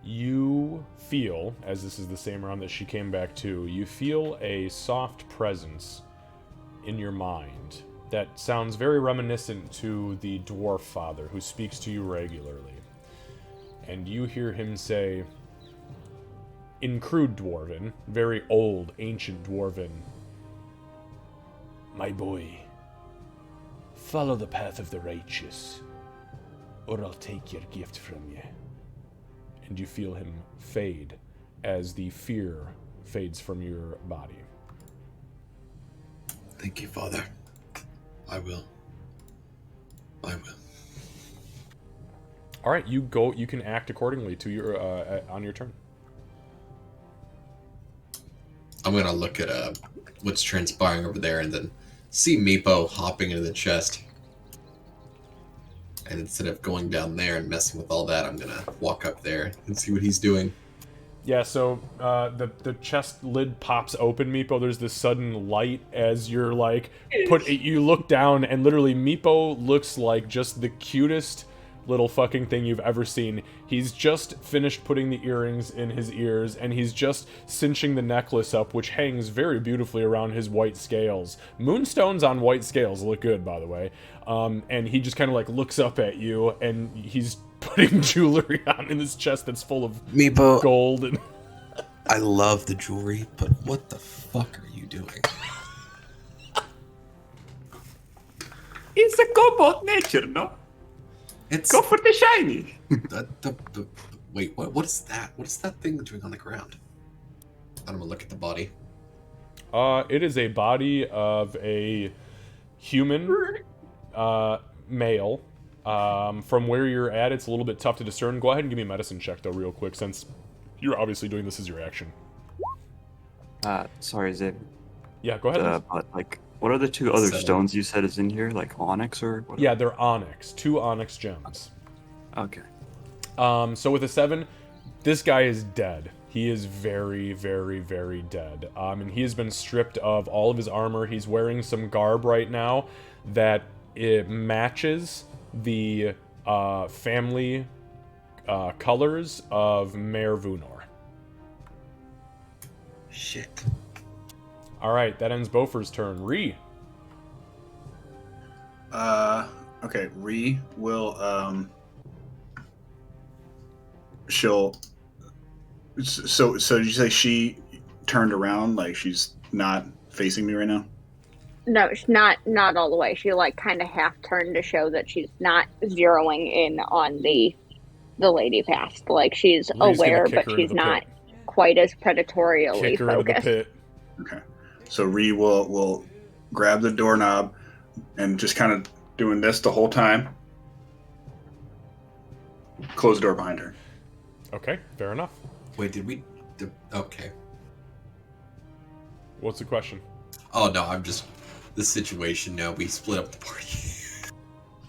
you feel, as this is the same round that she came back to, you feel a soft presence in your mind. that sounds very reminiscent to the dwarf father who speaks to you regularly. And you hear him say, in crude dwarven, very old, ancient dwarven, "My boy, follow the path of the righteous, or I'll take your gift from you." And you feel him fade as the fear fades from your body. Thank you, Father. I will. All right, you go. You can act accordingly to your on your turn. I'm gonna look at what's transpiring over there and then see Meepo hopping into the chest. And instead of going down there and messing with all that, I'm gonna walk up there and see what he's doing. Yeah, so the chest lid pops open, Meepo. There's this sudden light as you're like you look down, and literally Meepo looks like just the cutest little fucking thing you've ever seen. He's just finished putting the earrings in his ears, and he's just cinching the necklace up, which hangs very beautifully around his white scales. Moonstones on white scales look good, by the way. And he just kind of like looks up at you, and he's putting jewelry on in his chest that's full of Meepo, gold. And I love the jewelry, but what the fuck are you doing? It's a cobalt nature, no? It's Go for the shiny. wait, what is that? What is that thing doing on the ground? I'm gonna look at the body. it is a body of a human male. From where you're at, it's a little bit tough to discern. Go ahead and give me a medicine check, though, real quick, since you're obviously doing this as your action. Sorry, is it? Yeah, go ahead. But like, what are the two other 7. stones you said is in here? Like onyx or what? Yeah, they're onyx. 2 onyx gems. Okay. So with a 7, this guy is dead. He is very, very, very dead. And he has been stripped of all of his armor. He's wearing some garb right now that it matches the family colors of Mayor Vunor. Shit. All right, that ends Bofer's turn. Ree. Okay, Ree will, she'll, so did you say she turned around, like she's not facing me right now? No, she's not all the way. She like kind of half turned to show that she's not zeroing in on the lady past. Like she's Ree's gonna aware, kick but her into she's the not pit. quite as predatorially Kick her into the focused. pit. Okay. So Ree will grab the doorknob and just kind of doing this the whole time. Close the door behind her. Okay, fair enough. Wait, okay. What's the question? Oh no, I'm just the situation now. We split up the party.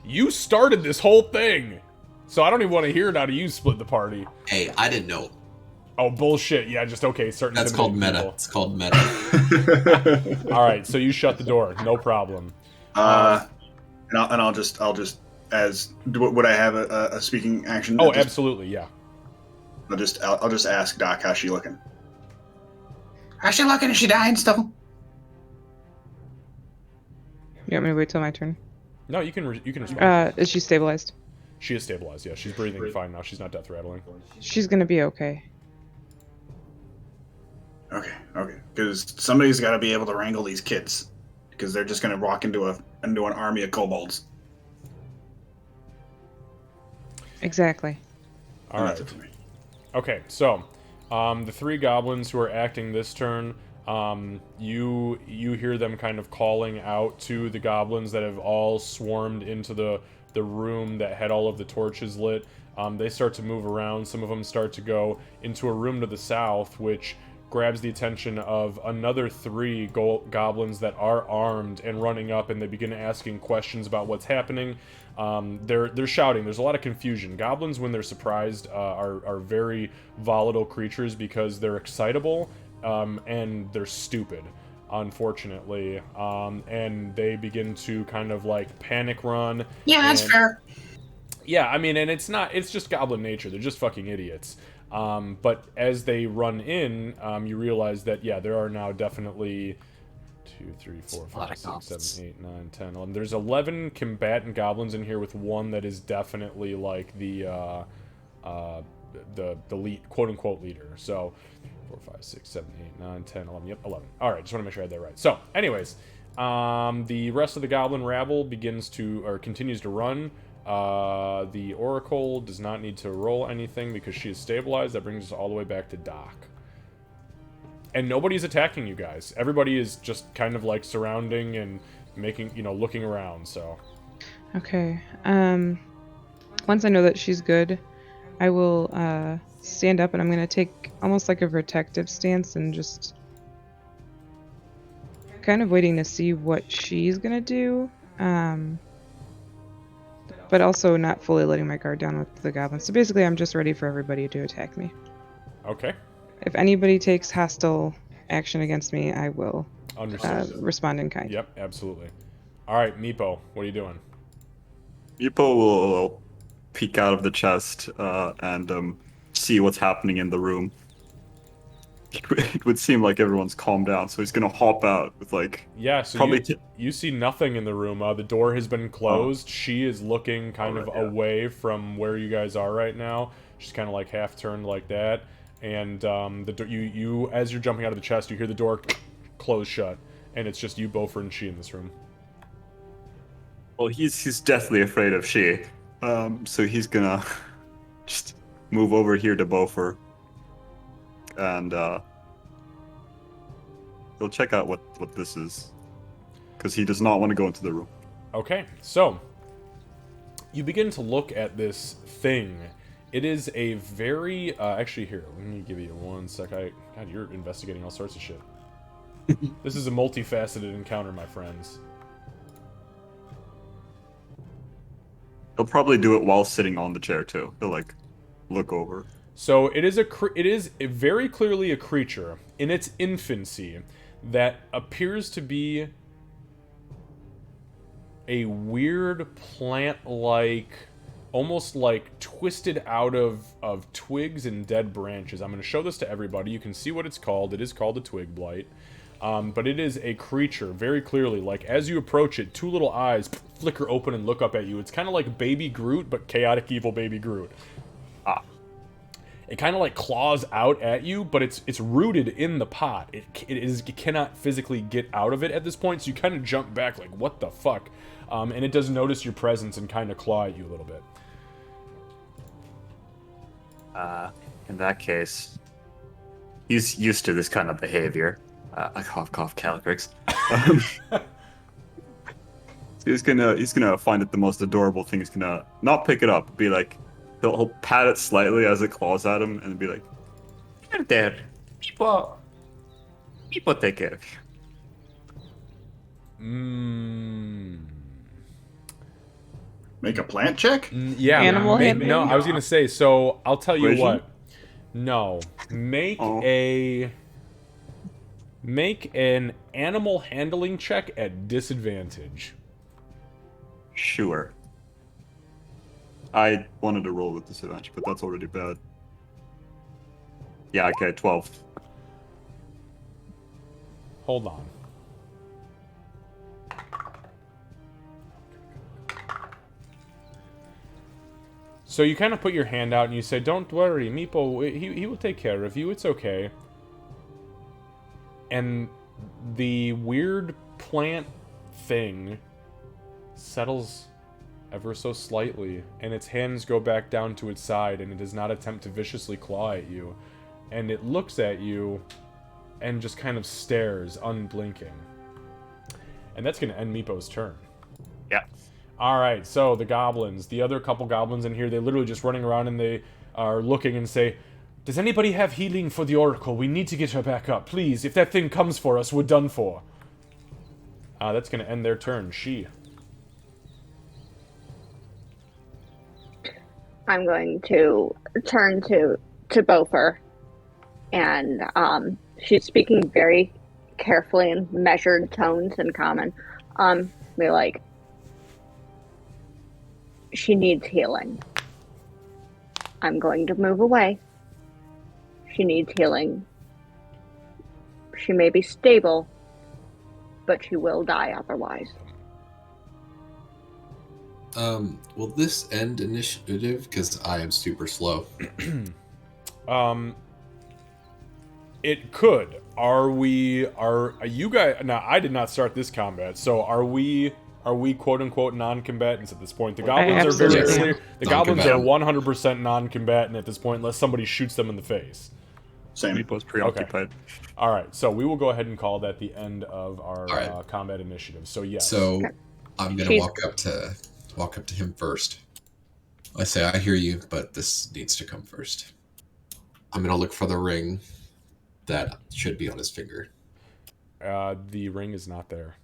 You started this whole thing, so I don't even want to hear it out of you split the party. Hey, I didn't know. Oh, bullshit. Yeah, just okay. Certain That's called meta. people. It's called meta. All right, so you shut the door. No problem. And I'll just as would I have a speaking action? Oh, absolutely, yeah. I'll just ask Doc how's she looking. How's she looking? Is she dying still? You want me to wait till my turn? No, you can respond. Is she stabilized? She is stabilized. Yeah, she's breathing fine now. She's not death rattling. She's gonna be okay. Okay. Because somebody's got to be able to wrangle these kids, because they're just going to walk into an army of kobolds. Exactly. All And right. that's it for me. Okay, so the 3 goblins who are acting this turn, you hear them kind of calling out to the goblins that have all swarmed into the room that had all of the torches lit. They start to move around. Some of them start to go into a room to the south, which grabs the attention of another 3 goblins that are armed and running up, and they begin asking questions about what's happening. They're shouting. There's a lot of confusion. Goblins, when they're surprised, are very volatile creatures because they're excitable and they're stupid, unfortunately. And they begin to kind of like panic run. Yeah, that's fair. Yeah, I mean, and it's just goblin nature. They're just fucking idiots. But as they run in, you realize that, yeah, there are now definitely 2, 3, 4, a lot 5, of 6, goblins. 7, 8, 9, 10, 11. There's 11 combatant goblins in here with one that is definitely like the lead, quote unquote leader. So 4, 5, 6, 7, 8, 9, 10, 11. Yep, 11. All right, just want to make sure I had that right. So, anyways, the rest of the goblin rabble continues to run. The Oracle does not need to roll anything because she is stabilized. That brings us all the way back to Doc. And nobody's attacking you guys. Everybody is just kind of like surrounding and making, looking around, so. Okay. Once I know that she's good, I will stand up and I'm gonna take almost like a protective stance and just kind of waiting to see what she's gonna do. But also not fully letting my guard down with the goblins. So basically I'm just ready for everybody to attack me. Okay. If anybody takes hostile action against me, I will respond in kind. Yep, absolutely. All right, Meepo, what are you doing? Meepo will peek out of the chest and see what's happening in the room. It would seem like everyone's calmed down, so he's gonna hop out with like. Yeah, so probably you see nothing in the room. The door has been closed. She is looking kind of away from where you guys are right now. She's kind of like half turned like that, and you as you're jumping out of the chest, you hear the door close shut, and it's just you, Beaufort, and she in this room. Well, he's deathly afraid of she, so he's gonna just move over here to Beaufort, and he'll check out what this is, because he does not want to go into the room. Okay, so you begin to look at this thing. It is a very actually here. Let me give you 1 sec. God, you're investigating all sorts of shit. This is a multifaceted encounter, my friends. He'll probably do it while sitting on the chair too. He'll like look over. So it is very clearly a creature in its infancy that appears to be a weird plant-like, almost like twisted out of twigs and dead branches. I'm going to show this to everybody. You can see what it's called. It is called a twig blight. But it is a creature, very clearly. Like, as you approach it, 2 little eyes flicker open and look up at you. It's kind of like Baby Groot, but chaotic evil Baby Groot. It kind of like claws out at you, but it's rooted in the pot. It cannot physically get out of it at this point, so you kind of jump back like, what the fuck? And it does notice your presence and kind of claw at you a little bit. In that case, he's used to this kind of behavior. I cough, Calycrix. So he's gonna find it the most adorable thing. He's gonna not pick it up, be like, he'll pat it slightly as it claws at him, and be like, "You're there, people take care of you." Make a plant check? Yeah. Animal handling? No, I was gonna say. So I'll tell you Vision? what. No, make an animal handling check at disadvantage. Sure. I wanted to roll with disadvantage, but that's already bad. Yeah, okay, 12. Hold on. So you kind of put your hand out and you say, "Don't worry, Meepo, he will take care of you. It's okay." And the weird plant thing settles ever so slightly, and its hands go back down to its side, and it does not attempt to viciously claw at you. And it looks at you and just kind of stares, unblinking. And that's going to end Meepo's turn. Yeah. Alright, so the goblins, the other couple goblins in here, they're literally just running around and they are looking and say, "Does anybody have healing for the Oracle? We need to get her back up. Please, if that thing comes for us, we're done for." That's going to end their turn. She. I'm going to turn to Beaufort, and she's speaking very carefully in measured tones in common. Be like, she needs healing. I'm going to move away. She needs healing. She may be stable, but she will die otherwise. Will this end initiative? Because I am super slow. It could. Are you guys? Now, I did not start this combat, so are we quote unquote non-combatants at this point? The goblins are very absolutely clear. am. The goblins are Non-combatant. 100% non-combatant at this point, unless somebody shoots them in the face. Same. Meepo's preoccupied. All right, so we will go ahead and call that the end of our All right. combat initiative. So yes. So I'm gonna She's- walk up to him first. I say, I hear you, but this needs to come first. I'm gonna look for the ring that should be on his finger. The ring is not there.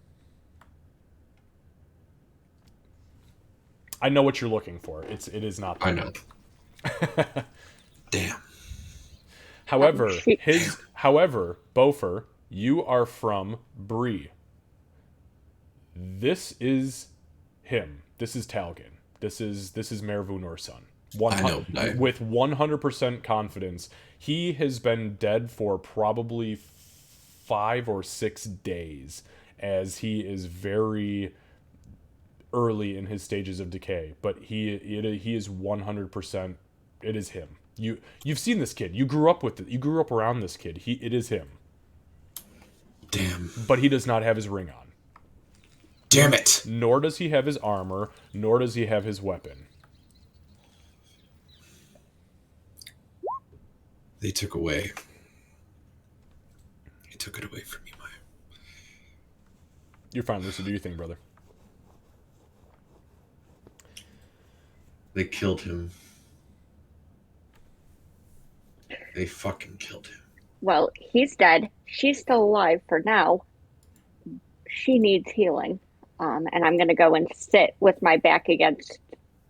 I know what you're looking for. It is not there. I know. Damn. However, She- Bofer, you are from Bree. This is him. This is Talgan. This is Mervunur's son. I know. With 100% confidence, he has been dead for probably 5 or 6 days, as he is very early in his stages of decay. But he is 100%. It is him. You've seen this kid. You grew up with it. You grew up around this kid. It is him. Damn. But he does not have his ring on. Damn it. Nor does he have his armor. Nor does he have his weapon. They took away. He took it away from me, Maya. You're fine, Lucy. Do your thing, brother. They killed him. They fucking killed him. Well, he's dead. She's still alive for now. She needs healing. And I'm going to go and sit with my back against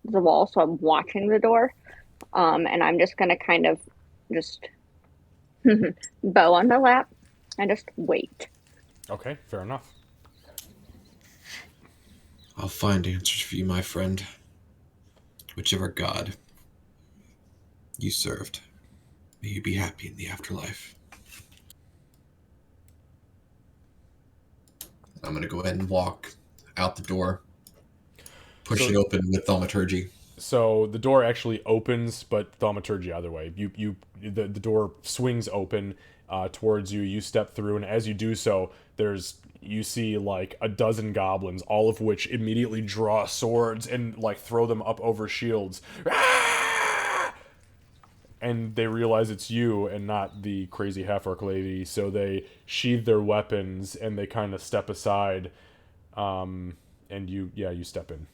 the wall, so I'm watching the door. And I'm just going to kind of just bow on my lap and just wait. Okay, fair enough. I'll find answers for you, my friend. Whichever god you served, may you be happy in the afterlife. I'm gonna go ahead and walk out the door, push it open with thaumaturgy. So the door actually opens, but thaumaturgy either way. The door swings open towards you. You step through, and as you do so, you see like a dozen goblins, all of which immediately draw swords and like throw them up over shields. Ah! And they realize it's you and not the crazy half-orc lady, so they sheathe their weapons and they kind of step aside. And you step in.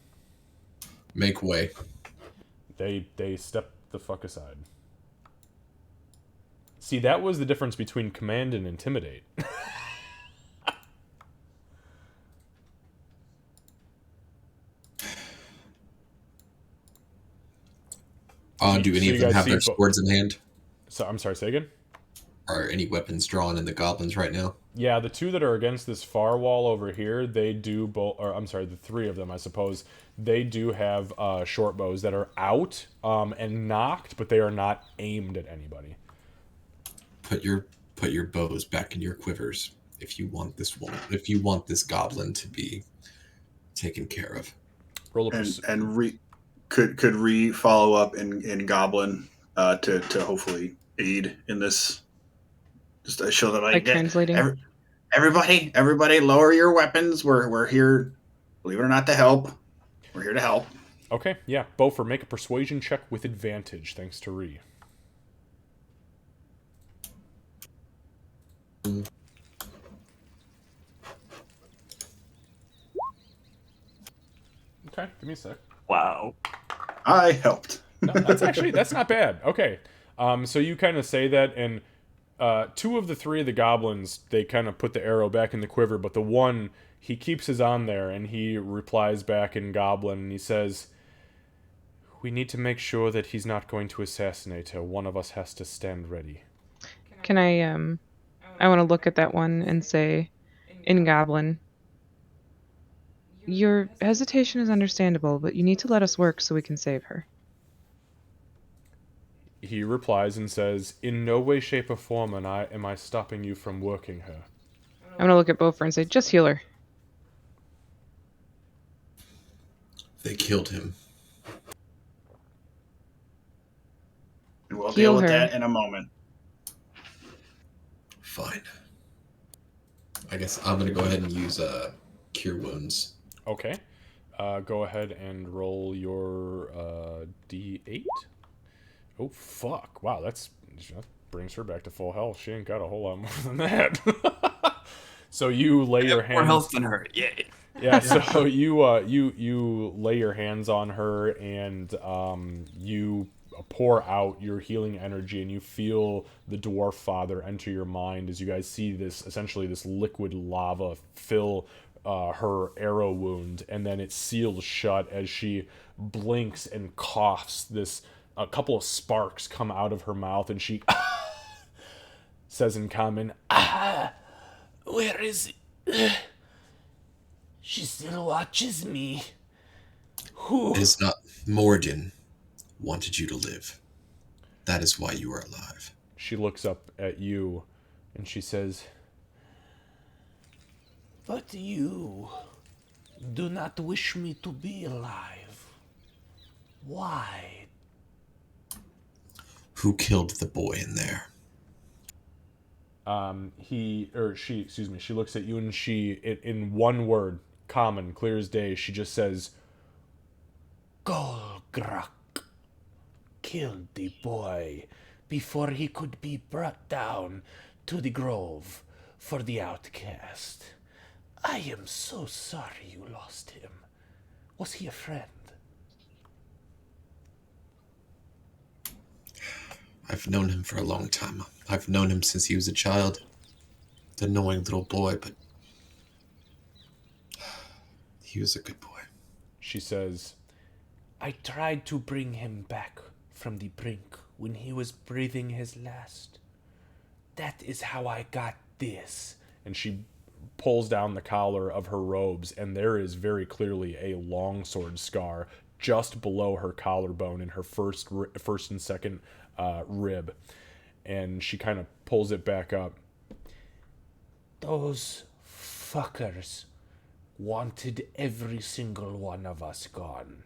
Make way. They step the fuck aside. See, that was the difference between command and intimidate. Do any so of you them guys have see their bo- swords in hand? So I'm sorry, say again? Are any weapons drawn in the goblins right now? Yeah, the two that are against this far wall over here, they do both, or I'm sorry, the three of them, I suppose, they do have short bows that are out and knocked, but they are not aimed at anybody. Put your bows back in your quivers if you want this goblin to be taken care of. Roll a And could Re follow up in Goblin to hopefully aid in this? Just to show that Like translating? Everybody, lower your weapons. We're here, believe it or not, to help. We're here to help. Okay, yeah. Bofer, make a persuasion check with advantage, thanks to Ree. Okay, give me a sec. Wow. I helped. No, that's not bad. Okay. So you kind of say that, and two of the three of the goblins, they kind of put the arrow back in the quiver, but the one, he keeps his on there, and he replies back in Goblin, and he says, "We need to make sure that he's not going to assassinate her. One of us has to stand ready." Can I want to look at that one and say, in Goblin, your hesitation is understandable, but you need to let us work so we can save her. He replies and says, "In no way, shape, or form am I stopping you from working her." I'm going to look at Bofer and say, just heal her. They killed him. And we'll Heal deal with her. that in a moment. Fine. I guess I'm gonna go ahead and use Cure Wounds. Okay. Go ahead and roll your D8. Oh, fuck. Wow, that brings her back to full health. She ain't got a whole lot more than that. So you lay your More health hands... than her. Yay. Yeah, so you lay your hands on her, and you pour out your healing energy, and you feel the dwarf father enter your mind as you guys see this, essentially this liquid lava fill her arrow wound, and then it seals shut as she blinks and coughs. A couple of sparks come out of her mouth, and she says in common, Where is she? Still watches me. Who? It is not Morden wanted you to live. That is why you are alive. she looks up at you, and she says, But you do not wish me to be alive. Why? Who killed the boy in there? she looks at you, and in one word, common, clear as day, she just says, Golgrak killed the boy before he could be brought down to the grove for the outcast. I am so sorry you lost him. Was he a friend? I've known him for a long time. I've known him since he was a child. The annoying little boy, but he was a good boy. she says, I tried to bring him back from the brink when he was breathing his last. That is how I got this. and she pulls down the collar of her robes, and there is very clearly a longsword scar just below her collarbone in her first and second rib, and she kind of pulls it back up. Those fuckers wanted every single one of us gone,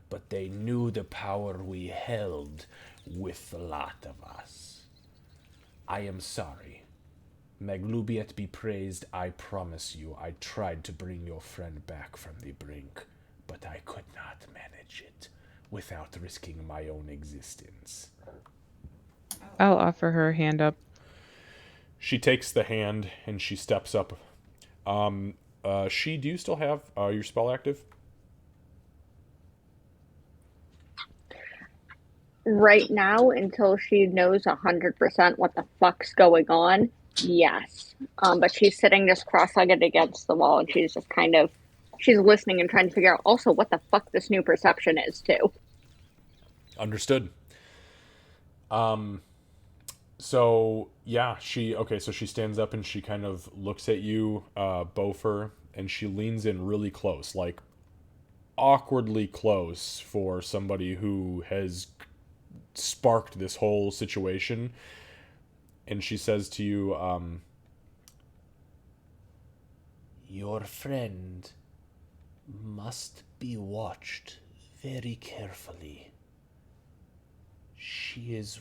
but they knew the power we held with the lot of us. I am sorry. Maglubiet be praised, I promise you, I tried to bring your friend back from the brink, but I could not manage it without risking my own existence. I'll offer her a hand up. She takes the hand and she steps up. Do you still have your spell active? Right now, until she knows 100% what the fuck's going on, yes. But she's sitting just cross-legged against the wall, and she's just she's listening and trying to figure out also what the fuck this new perception is, too. Understood. So yeah, so she stands up and she kind of looks at you, Beaufort, and she leans in really close, like awkwardly close for somebody who has sparked this whole situation. And she says to you, Your friend must be watched very carefully. She is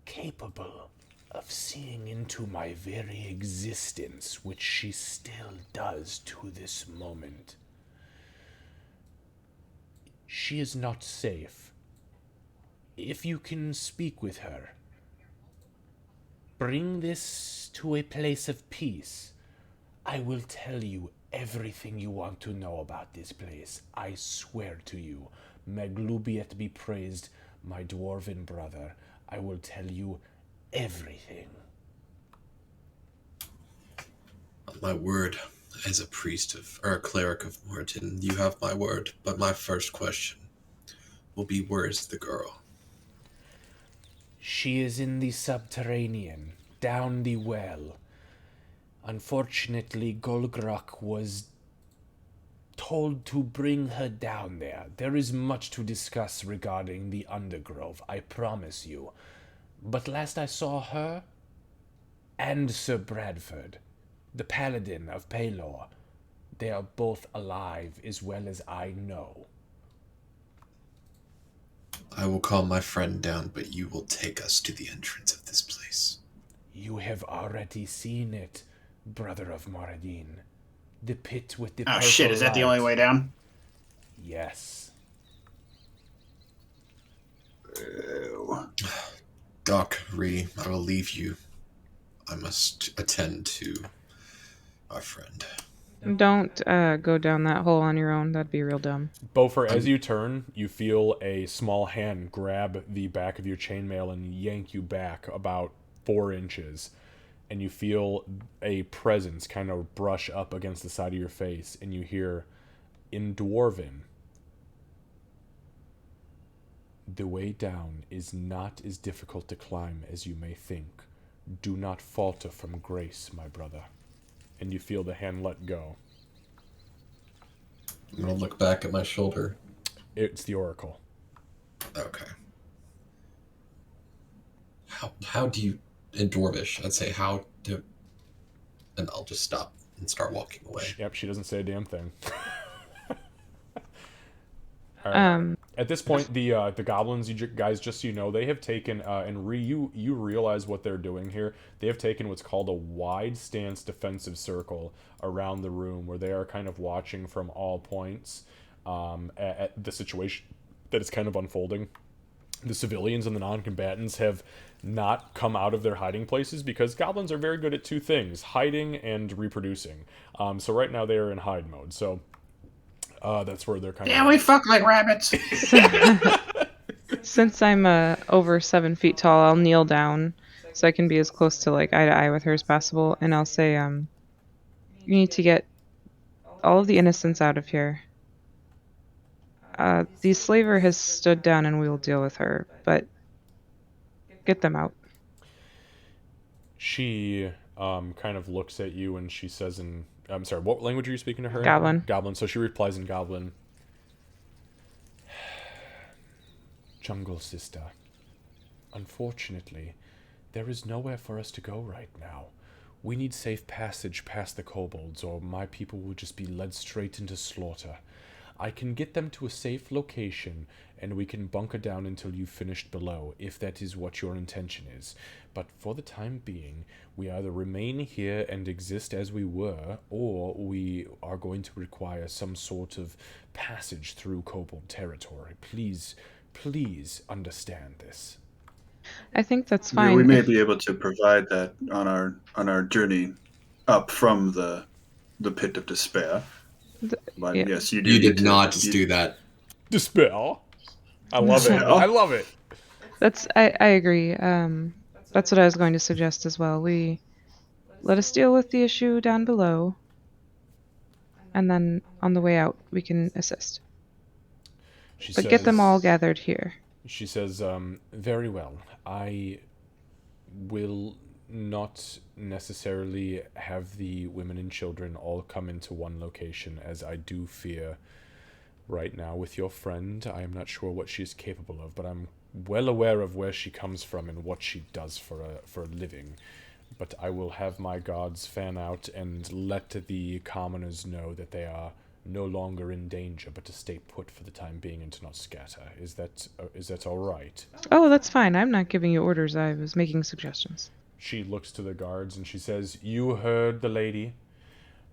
capable of seeing into my very existence, which she still does to this moment. She is not safe. If you can speak with her, bring this to a place of peace. I will tell you everything you want to know about this place. I swear to you, Maglubiet be praised, my dwarven brother. I will tell you everything. My word, as a priest or a cleric of Morden, you have my word. But my first question will be, where is the girl? She is in the subterranean, down the well. Unfortunately, Golgrak was told to bring her down there. There is much to discuss regarding the Undergrove, I promise you. But last I saw her, and Sir Bradford, the paladin of Paylor, They are both alive as well as I know. I will calm my friend down, but you will take us to the entrance of this place. You have already seen it, brother of Moradin. The pit with the Oh purple shit, is that the only light. way down? Yes. Ew. Doc, Ree, I will leave you. I must attend to our friend. Don't go down that hole on your own. That'd be real dumb. Bofer, as you turn, you feel a small hand grab the back of your chainmail and yank you back about 4 inches. And you feel a presence kind of brush up against the side of your face, and you hear, in Dwarven, the way down is not as difficult to climb as you may think. Do not falter from grace, my brother. And you feel the hand let go. I'm going to look back at my shoulder. It's the Oracle. Okay. How do you, in Dwarvish, I'd say how do, and I'll just stop and start walking away. Yep, she doesn't say a damn thing. All right. At this point, the goblins, you guys, just so you know, they have taken, and you realize what they're doing here. They have taken what's called a wide stance defensive circle around the room, where they are kind of watching from all points at the situation that is kind of unfolding. The civilians and the non-combatants have not come out of their hiding places because goblins are very good at 2 things: hiding and reproducing. So right now they are in hide mode. So that's where they're kind of... Yeah, we fuck like rabbits. Since I'm over 7 feet tall, I'll kneel down so I can be as close to like eye to eye with her as possible, and I'll say, you need to get all of the innocents out of here. The slaver has stood down and we will deal with her, but get them out. She kind of looks at you and she says in... I'm sorry, what language are you speaking to her? Goblin. Goblin. So she replies in Goblin. Jungle sister. Unfortunately, there is nowhere for us to go right now. We need safe passage past the kobolds, or my people will just be led straight into slaughter. I can get them to a safe location, and we can bunker down until you've finished below, if that is what your intention is. But for the time being, we either remain here and exist as we were, or we are going to require some sort of passage through kobold territory. Please understand this. I think that's fine. We may be able to provide that on our journey up from the pit of despair. But yeah. yes, you do. You did not just do that. Despair. I love it. I love it. I agree. That's what I was going to suggest as well. We let us deal with the issue down below, and then on the way out we can assist. But get them all gathered here. She says, very well. I will not necessarily have the women and children all come into one location, as I do fear right now with your friend. I am not sure what she is capable of, but I'm well aware of where she comes from and what she does for a living. But I will have my guards fan out and let the commoners know that they are no longer in danger, but to stay put for the time being and to not scatter. Is that all right? Oh, that's fine. I'm not giving you orders. I was making suggestions. She looks to the guards and she says, "You heard the lady.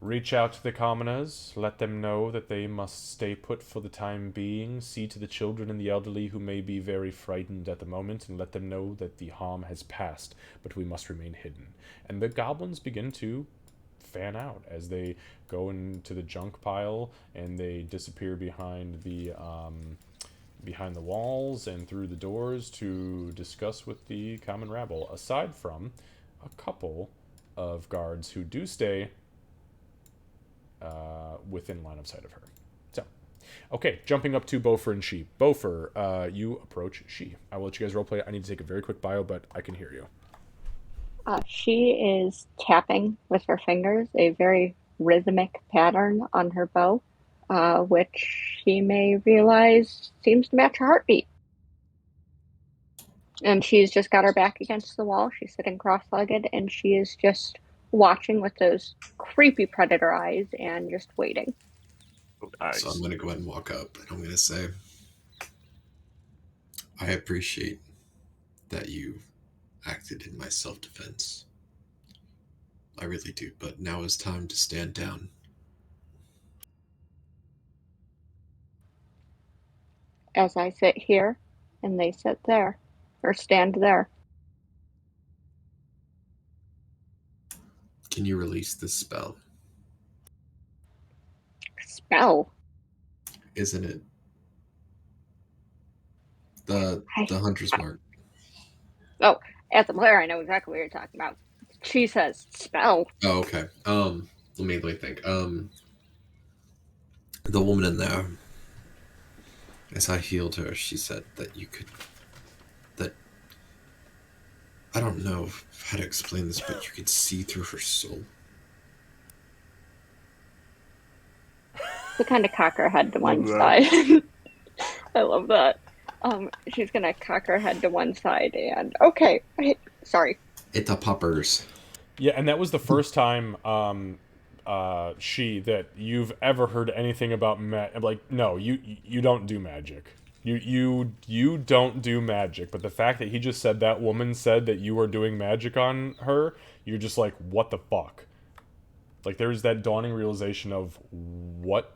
Reach out to the commoners. Let them know that they must stay put for the time being. See to the children and the elderly who may be very frightened at the moment, and let them know that the harm has passed, but we must remain hidden." And the goblins begin to fan out as they go into the junk pile and they disappear behind the walls and through the doors to discuss with the common rabble, aside from a couple of guards who do stay within line of sight of her. So, okay, jumping up to Bofer and She. Bofer, you approach She. I will let you guys roleplay. I need to take a very quick bio, but I can hear you. She is tapping with her fingers a very rhythmic pattern on her bow, which she may realize seems to match her heartbeat. And she's just got her back against the wall. She's sitting cross-legged, and she is just watching with those creepy predator eyes and just waiting. So I'm going to go ahead and walk up, and I'm going to say, I appreciate that you acted in my self-defense. I really do, but now is time to stand down. As I sit here and they sit there, or stand there. Can you release this spell? Spell? Isn't it? The hunter's mark. Oh, as a player, I know exactly what you're talking about. She says spell. Oh, okay. Let me think. The woman in there, as I healed her, she said that you could, that, I don't know how to explain this, but you could see through her soul. To kind of cock her head to one side. I love that. She's gonna cock her head to one side and sorry. It's a poppers. Yeah, and that was the first time that you've ever heard anything about like, no, you don't do magic. You don't do magic. But the fact that he just said that woman said that you were doing magic on her, you're just like, what the fuck? Like, there's that dawning realization of, what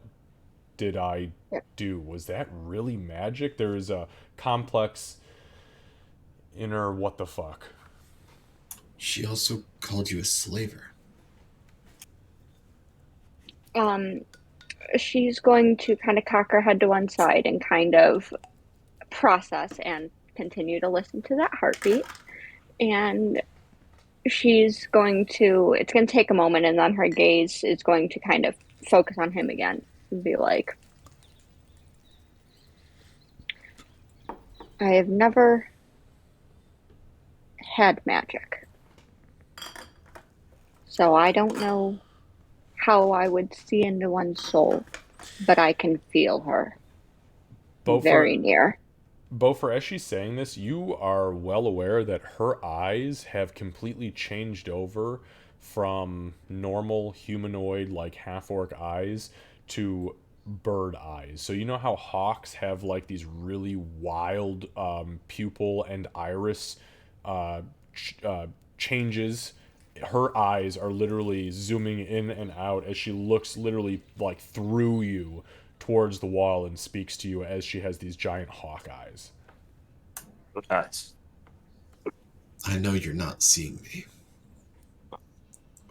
did I do? Was that really magic? There is a complex inner what the fuck. She also called you a slaver. She's going to kind of cock her head to one side and kind of process and continue to listen to that heartbeat. And it's going to take a moment, and then her gaze is going to kind of focus on him again and be like, I have never had magic, so I don't know how I would see into one's soul, but I can feel her very near. Bofer, as she's saying this, you are well aware that her eyes have completely changed over from normal humanoid, like half-orc eyes to bird eyes. So you know how hawks have like these really wild pupil and iris changes? Her eyes are literally zooming in and out as she looks literally like through you towards the wall and speaks to you as she has these giant hawk eyes. Nice. I know you're not seeing me.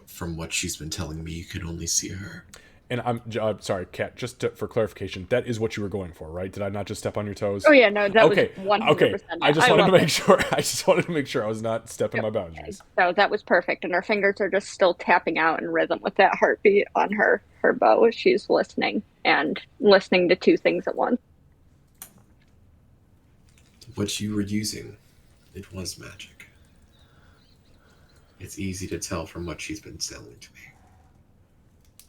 From what she's been telling me, you can only see her. And I'm sorry, Kat, for clarification, that is what you were going for, right? Did I not just step on your toes? Oh yeah, no, that was 100%. Okay, I just wanted to make sure. I just wanted to make sure I was not stepping my boundaries. So that was perfect, and her fingers are just still tapping out in rhythm with that heartbeat on her bow. She's listening to two things at once. What you were using, it was magic. It's easy to tell from what she's been telling to me.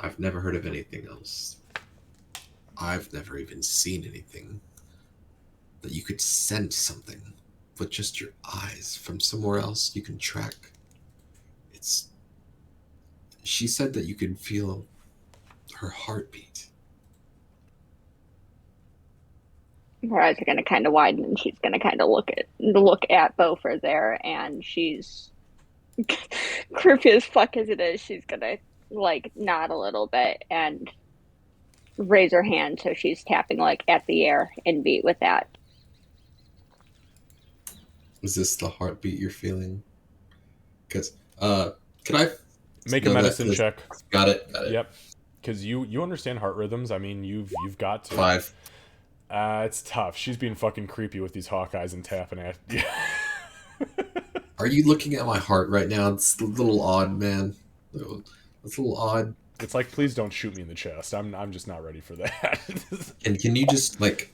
I've never heard of anything else. I've never even seen anything that you could sense something with just your eyes from somewhere else you can track. She said that you could feel her heartbeat. Her eyes are going to kind of widen, and she's going to kind of look at Beaufort there, and she's creepy as fuck as it is. She's going to like nod a little bit and raise her hand so she's tapping like at the air in beat with that. Is this the heartbeat you're feeling? Because can I make a medicine check? Got it. Yep. Because you understand heart rhythms. I mean, you've got to. 5. It's tough. She's being fucking creepy with these hawk eyes and tapping at you. Are you looking at my heart right now? It's a little odd, man. It's a little odd. It's like, please don't shoot me in the chest. I'm just not ready for that. And can you just like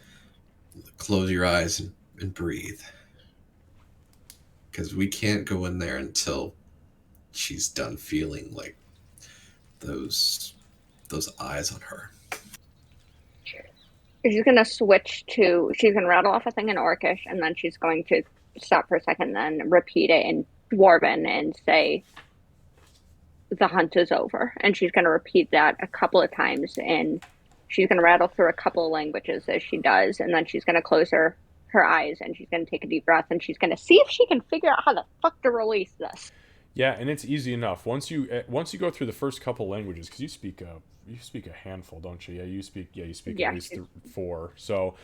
close your eyes and breathe? Because we can't go in there until she's done feeling like those eyes on her. She's going to she's going to rattle off a thing in Orcish, and then she's going to stop for a second, then repeat it in Dwarven and say, the hunt is over. And she's going to repeat that a couple of times, and she's going to rattle through a couple of languages as she does, and then she's going to close her eyes, and she's going to take a deep breath, and she's going to see if she can figure out how the fuck to release this. Yeah, and it's easy enough once you go through the first couple languages, because you speak a handful, don't you? You speak Yeah. at least 4. So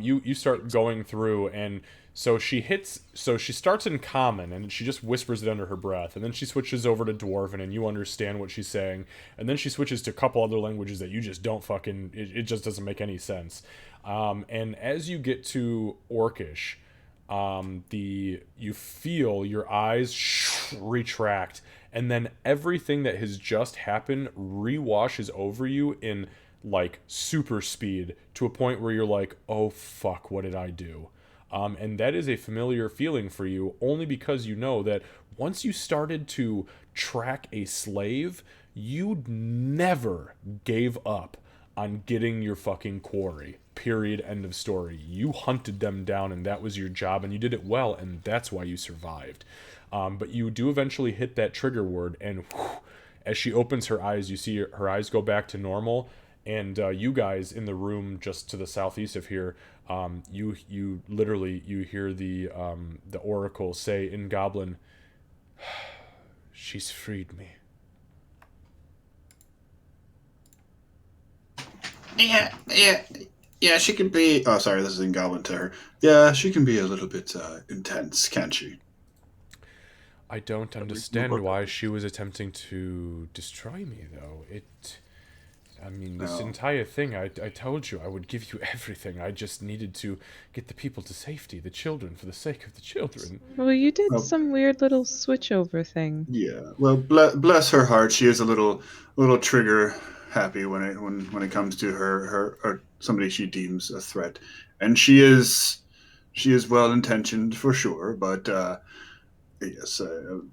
you start going through, and so she starts in common, and she just whispers it under her breath, and then she switches over to dwarven, and you understand what she's saying, and then she switches to a couple other languages that you just don't fucking it just doesn't make any sense. And as you get to Orcish, you feel your eyes retract, and then everything that has just happened rewashes over you in like super speed to a point where you're like, oh fuck, what did I do? And that is a familiar feeling for you, only because you know that once you started to track a slave, you never gave up on getting your fucking quarry. Period. End of story. You hunted them down, and that was your job, and you did it well, and that's why you survived. But you do eventually hit that trigger word, and whew, as she opens her eyes, you see her eyes go back to normal, and you guys in the room just to the southeast of here, you literally hear the oracle say in Goblin, "She's freed me." Yeah, she can be. Oh, sorry, this is in Goblin to her. Yeah, she can be a little bit intense, can't she? I don't understand why she was attempting to destroy me, though. This entire thing, I told you I would give you everything. I just needed to get the people to safety, the children, for the sake of the children. Well, you did some weird little switchover thing. Yeah. Well, bless her heart. She is a little trigger happy when it comes to her or somebody she deems a threat, and she is well intentioned for sure. But yes,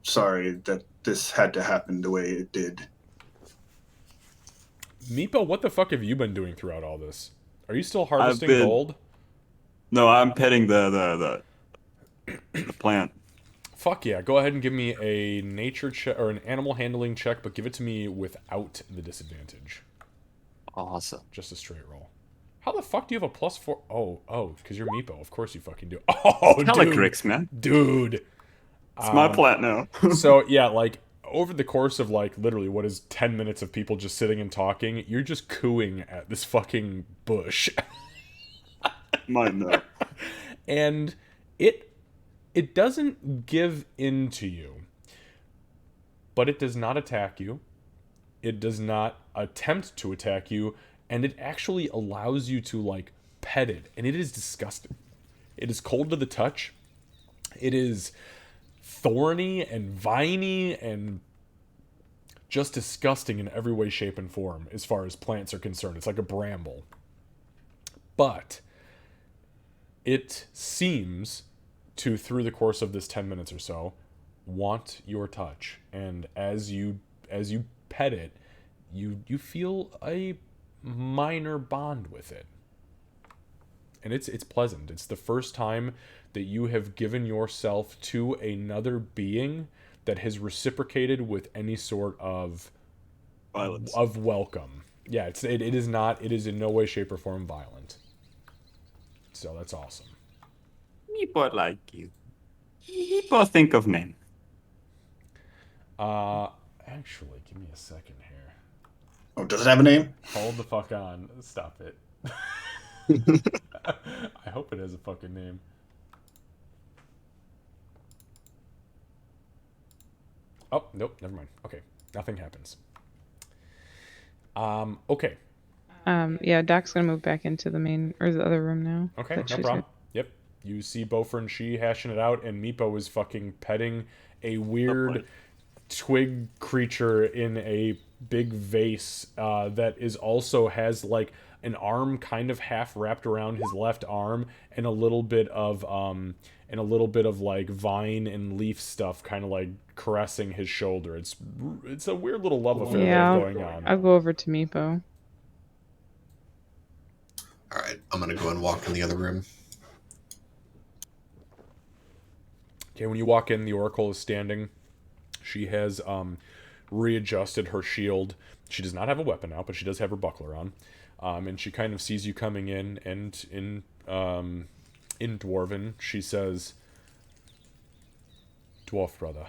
sorry that this had to happen the way it did. Meepo, what the fuck have you been doing throughout all this? Are you still harvesting gold? No, I'm petting the plant. Fuck yeah, go ahead and give me a nature check or an animal handling check, but give it to me without the disadvantage. Awesome. Just a straight roll. How the fuck do you have a +4? Oh, because you're Meepo. Of course you fucking do. Oh, dude. Calycrix, man. Dude. It's my plant now. So, yeah, like, over the course of, like, literally what is 10 minutes of people just sitting and talking, you're just cooing at this fucking bush. Mine, though. And it doesn't give in to you, but it does not attack you. It does not attempt to attack you, and it actually allows you to, like, pet it, and it is disgusting. It is cold to the touch. It is thorny and viney and just disgusting in every way, shape, and form as far as plants are concerned. It's like a bramble. But it seems to, through the course of this 10 minutes or so, want your touch. And as you pet it, you feel a minor bond with it. And it's pleasant. It's the first time that you have given yourself to another being that has reciprocated with any sort of violence, of welcome. Yeah, it is in no way, shape, or form violent. So that's awesome. Meepo like you. Meepo think of men. Actually, give me a second here. Oh, does it have a name? Hold the fuck on. Stop it. I hope it has a fucking name. Oh, nope, never mind. Okay, nothing happens. Okay. Yeah, Doc's gonna move back into the main or the other room now. Okay, no problem. Yep. You see Bofer and she hashing it out, and Meepo is fucking petting a weird twig creature in a big vase that is also has like an arm kind of half wrapped around his left arm, and a little bit of like vine and leaf stuff kind of like caressing his shoulder. It's a weird little love affair going on. I'll go over to Meepo. All right, I'm gonna go and walk in the other room. Okay, when you walk in, the Oracle is standing. She has readjusted her shield. She does not have a weapon out, but she does have her buckler on. And she kind of sees you coming in, and in Dwarven, she says, "Dwarf brother,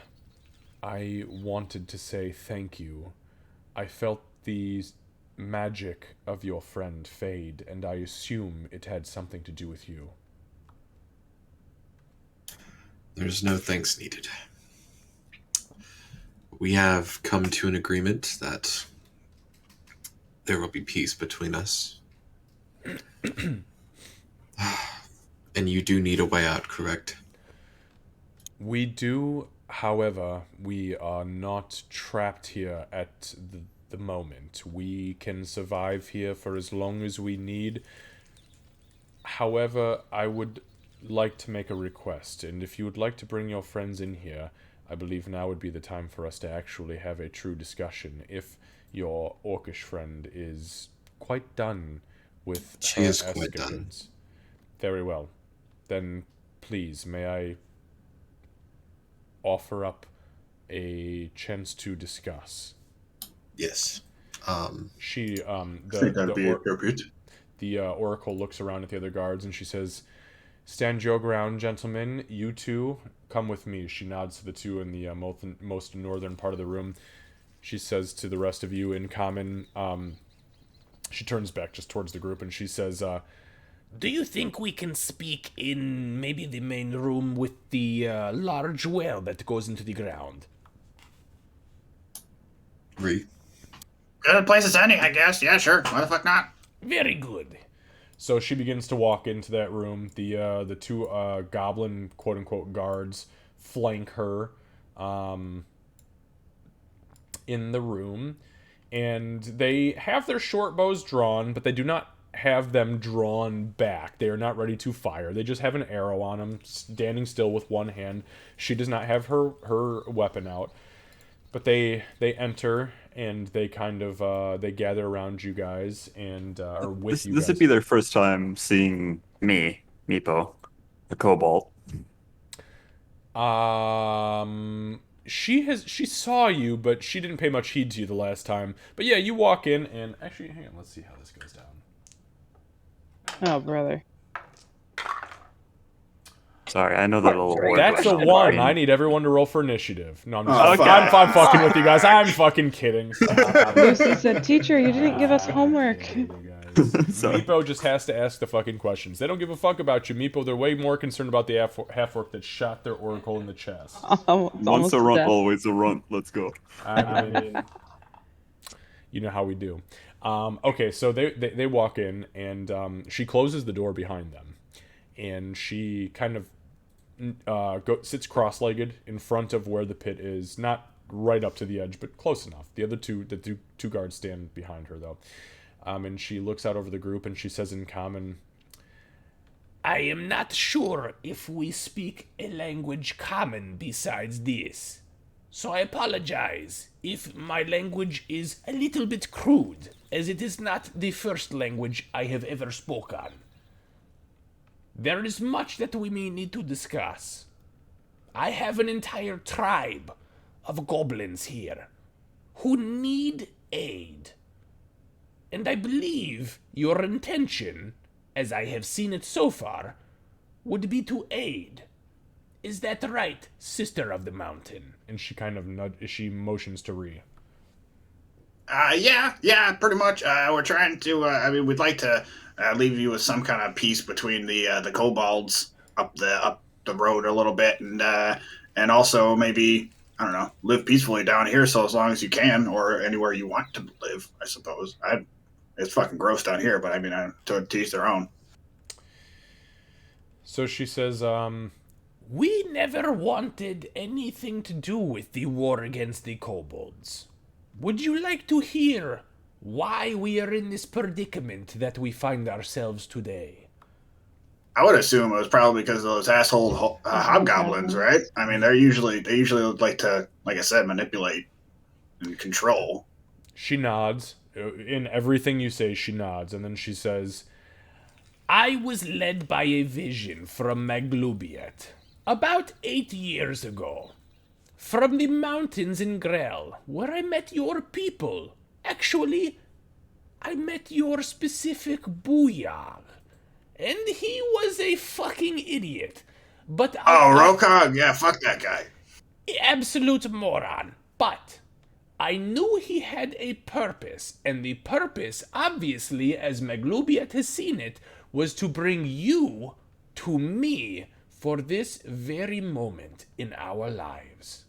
I wanted to say thank you. I felt the magic of your friend fade, and I assume it had something to do with you." There's no thanks needed. We have come to an agreement that there will be peace between us. And you do need a way out, correct? We do, however, we are not trapped here at the moment. We can survive here for as long as we need. However, I would like to make a request, and if you would like to bring your friends in here, I believe now would be the time for us to actually have a true discussion. If your orcish friend is quite done with She her is quite done. escapades. Very well. Then, please, may I offer up a chance to discuss? Yes. She, I think that'd be appropriate. the oracle looks around at the other guards and she says, "Stand your ground, gentlemen. You two, come with me." She nods to the two in the most northern part of the room. She says to the rest of you in common, she turns back just towards the group and she says, Do you think we can speak in maybe the main room with the large well that goes into the ground? Re. Good place is ending, I guess. Yeah, sure. Why the fuck not? Very good. So she begins to walk into that room. The two goblin quote unquote guards flank her in the room, and they have their short bows drawn, but they do not have them drawn back. They are not ready to fire. They just have an arrow on them, standing still with one hand. She does not have her weapon out. But they enter and they kind of they gather around you guys and are with you. This guys. would be their first time seeing me, Meepo, the kobold. She saw you, but she didn't pay much heed to you the last time. But yeah, you walk in and actually, hang on, let's see how this goes down. Oh, brother. Sorry, I know that little. That's a one. I need everyone to roll for initiative. No, I'm just okay. I'm fucking with you guys. I'm fucking kidding. Lucy said, "Teacher, you didn't give us homework." Sorry. Meepo just has to ask the fucking questions. They don't give a fuck about you, Meepo. They're way more concerned about the half-orc that shot their oracle in the chest. Oh, it's Once almost a runt, death. always a runt. Let's go. I mean, you know how we do. Okay, so they walk in, and she closes the door behind them. And she kind of sits cross-legged in front of where the pit is. Not right up to the edge, but close enough. The two guards stand behind her, though. And she looks out over the group, and she says in common, I am not sure if we speak a language common besides this. So I apologize if my language is a little bit crude, as it is not the first language I have ever spoken. There is much that we may need to discuss. I have an entire tribe of goblins here who need aid. And I believe your intention, as I have seen it so far, would be to aid. Is that right, Sister of the Mountain? and she kind of she motions to Ree. Yeah, pretty much. We're trying to. We'd like to leave you with some kind of peace between the kobolds up the road a little bit, and also maybe, I don't know, live peacefully down here. So as long as you can, or anywhere you want to live, I suppose. It's fucking gross down here, but I mean, to each their own. So she says, We never wanted anything to do with the war against the kobolds. Would you like to hear why we are in this predicament that we find ourselves today? I would assume it was probably because of those asshole hobgoblins, right? I mean, they usually like to, like I said, manipulate and control. She nods. In everything you say, she nods, and then she says, I was led by a vision from Maglubiet about 8 years ago. from the mountains in Grell, where I met your people. Actually, I met your specific booyah. And he was a fucking idiot. But Rokog? Yeah, fuck that guy. Absolute moron. But I knew he had a purpose, and the purpose, obviously, as Maglubiat has seen it, was to bring you to me for this very moment in our lives.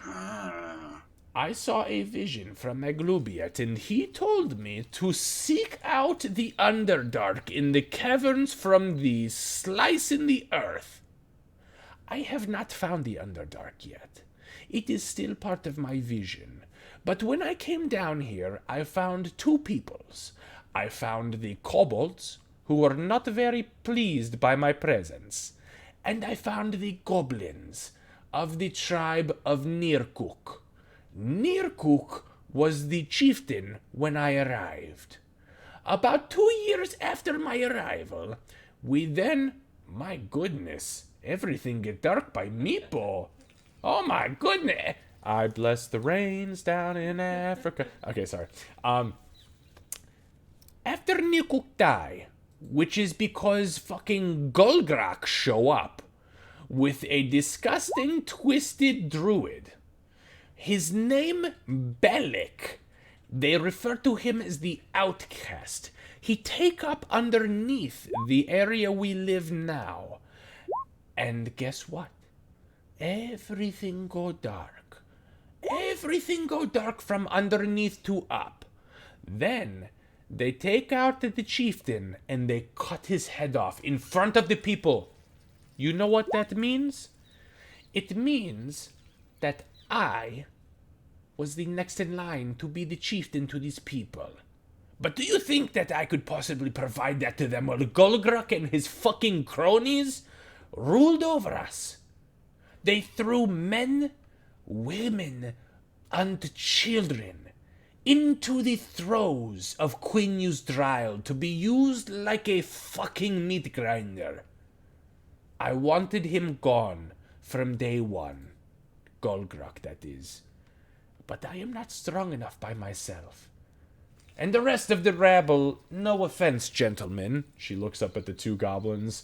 I saw a vision from Maglubiat, and he told me to seek out the Underdark in the caverns from the slice in the earth. I have not found the Underdark yet. It is still part of my vision. But when I came down here, I found two peoples. I found the kobolds, who were not very pleased by my presence, and I found the goblins of the tribe of Nirkuk. Nirkuk was the chieftain when I arrived. About 2 years after my arrival, we then... My goodness, everything get dark by Meepo. Oh my goodness. I bless the rains down in Africa. Okay, sorry. After Nirkuk die, which is because fucking Golgrak show up with a disgusting, twisted druid. His name, Bellic. They refer to him as the outcast. He take up underneath the area we live now. And guess what? Everything go dark. Everything go dark from underneath to up. Then they take out the chieftain and they cut his head off in front of the people. You know what that means? It means that I was the next in line to be the chieftain to these people. But do you think that I could possibly provide that to them while Golgrak and his fucking cronies ruled over us? They threw men, women, and children into the throes of Queen Yusdrael to be used like a fucking meat grinder. I wanted him gone from day one. Golgrak, that is. But I am not strong enough by myself. And the rest of the rabble, no offense, gentlemen, she looks up at the two goblins,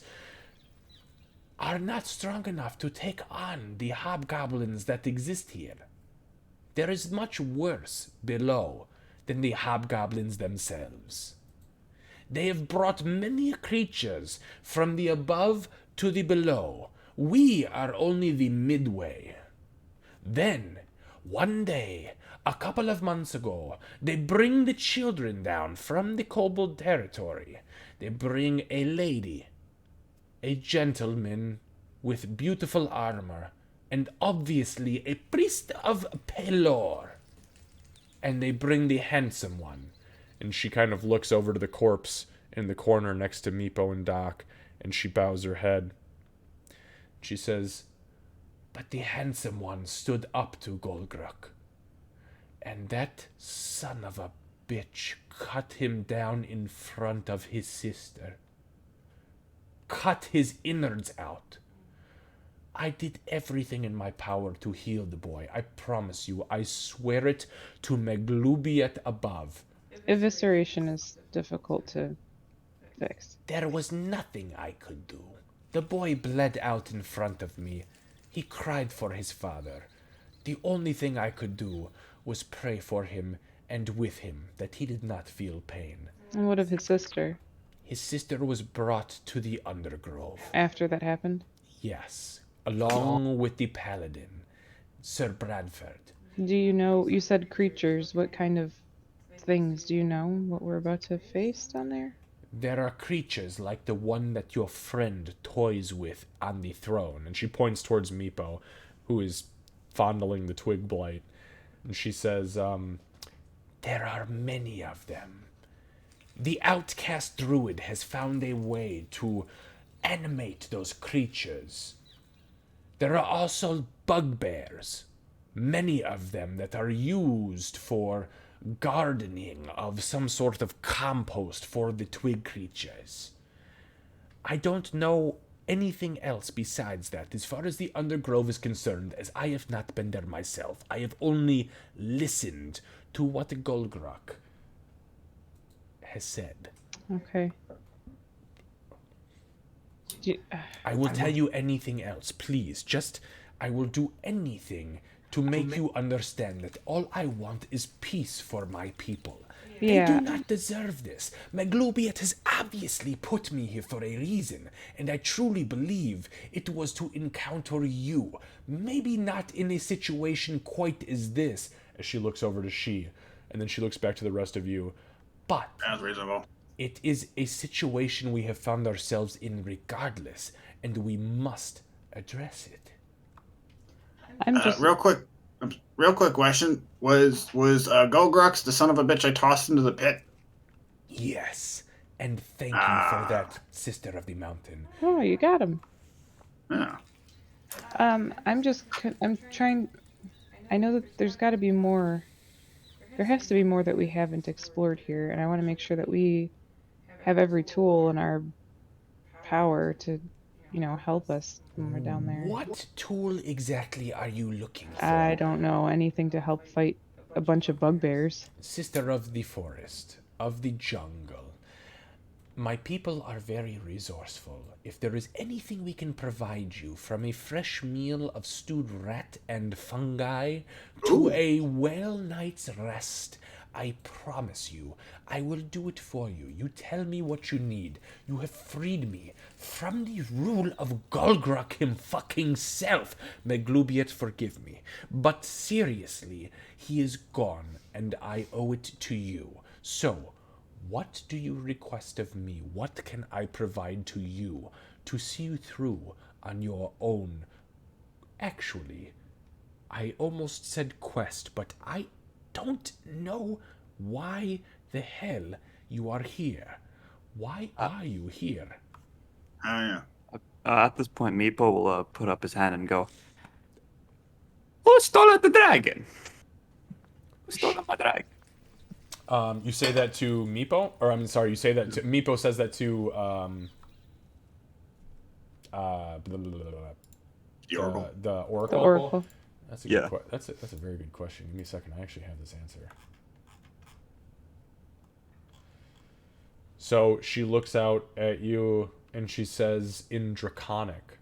are not strong enough to take on the hobgoblins that exist here. There is much worse below than the hobgoblins themselves. They have brought many creatures from the above to the below. We are only the midway. Then, one day, a couple of months ago, they bring the children down from the kobold territory. They bring a lady, a gentleman with beautiful armor, and obviously a priest of Pelor. And they bring the handsome one. And she kind of looks over to the corpse in the corner next to Meepo and Doc, and she bows her head. She says, "But the handsome one stood up to Golgrak. And that son of a bitch cut him down in front of his sister. Cut his innards out. I did everything in my power to heal the boy. I promise you, I swear it to Maglubiat above. Evisceration is difficult to fix. There was nothing I could do. The boy bled out in front of me. He cried for his father. The only thing I could do was pray for him and with him that he did not feel pain. And what of his sister? His sister was brought to the Undergrove. After that happened? Yes, along with the paladin, Sir Bradford. Do you know, you said creatures, what kind of things do you know what we're about to face down there? There are creatures like the one that your friend toys with on the throne. And she points towards Meepo, who is fondling the twig blight. And she says, there are many of them. The outcast druid has found a way to animate those creatures. There are also bugbears, many of them that are used for gardening of some sort of compost for the twig creatures. I don't know anything else besides that. As far as the Undergrove is concerned, as I have not been there myself, I have only listened to what Golgrok has said. Okay. I will tell you anything else, please. Just, I will do anything to make you understand that all I want is peace for my people. They do not deserve this. Maglobiet has obviously put me here for a reason, and I truly believe it was to encounter you. Maybe not in a situation quite as this, as she looks over to she, and then she looks back to the rest of you. But Sounds reasonable. it is a situation we have found ourselves in regardless, and we must address it. I'm just Real quick question: Was Golgrox the son of a bitch I tossed into the pit? Yes, and thank you for that, Sister of the Mountain. Oh, you got him. Yeah. I'm trying. I know that there's got to be more. There has to be more that we haven't explored here, and I want to make sure that we have every tool in our power to, help us when we're down there. What tool exactly are you looking for? I don't know anything to help fight a bunch of bugbears. Sister of the forest, of the jungle. My people are very resourceful. If there is anything we can provide you, from a fresh meal of stewed rat and fungi to a well night's rest, I promise you, I will do it for you. You tell me what you need. You have freed me from the rule of Golgrok him fucking self. Maglubiet, forgive me. But seriously, he is gone, and I owe it to you. So, what do you request of me? What can I provide to you to see you through on your own? Actually, I almost said quest, but I don't know why the hell you are here. Why are you here? Oh yeah. At this point, Meepo will put up his hand and go, "Who stole the dragon? Who stole my dragon?" You say that to Meepo, or I'm sorry, you say that to Meepo says that to The Oracle. the Oracle. The Oracle. That's a Yeah. good that's a very good question. Give me a second. I actually have this answer. So she looks out at you and she says in Draconic,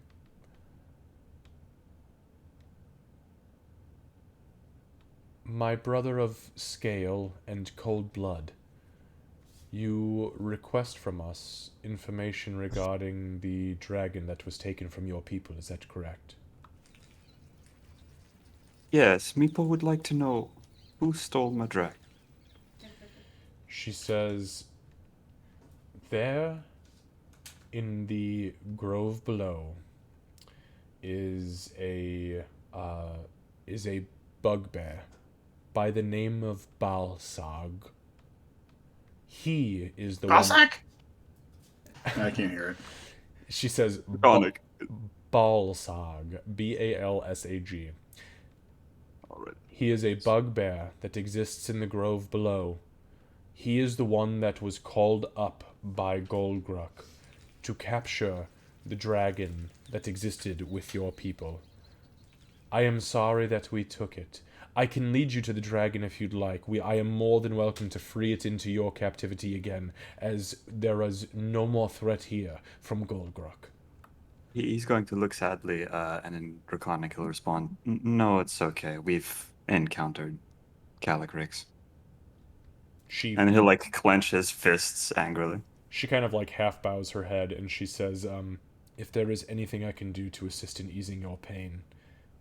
"My brother of scale and cold blood, you request from us information regarding the dragon that was taken from your people, is that correct?" Yes, Meepo would like to know who stole my dragon. She says, "There, in the grove below, is a bugbear by the name of Balsag. He is the one." Balsac? I can't hear it. She says, Draconic. Balsag, Balsag. All right. He is a bugbear that exists in the grove below. He is the one that was called up by Golgrok to capture the dragon that existed with your people. I am sorry that we took it. I can lead you to the dragon if you'd like. I am more than welcome to free it into your captivity again, as there is no more threat here from Golgrok." He's going to look sadly, and in Draconic he'll respond, "No, it's okay. We've encountered Calicrix." And he'll like clench his fists angrily. She kind of like half bows her head and she says, "If there is anything I can do to assist in easing your pain,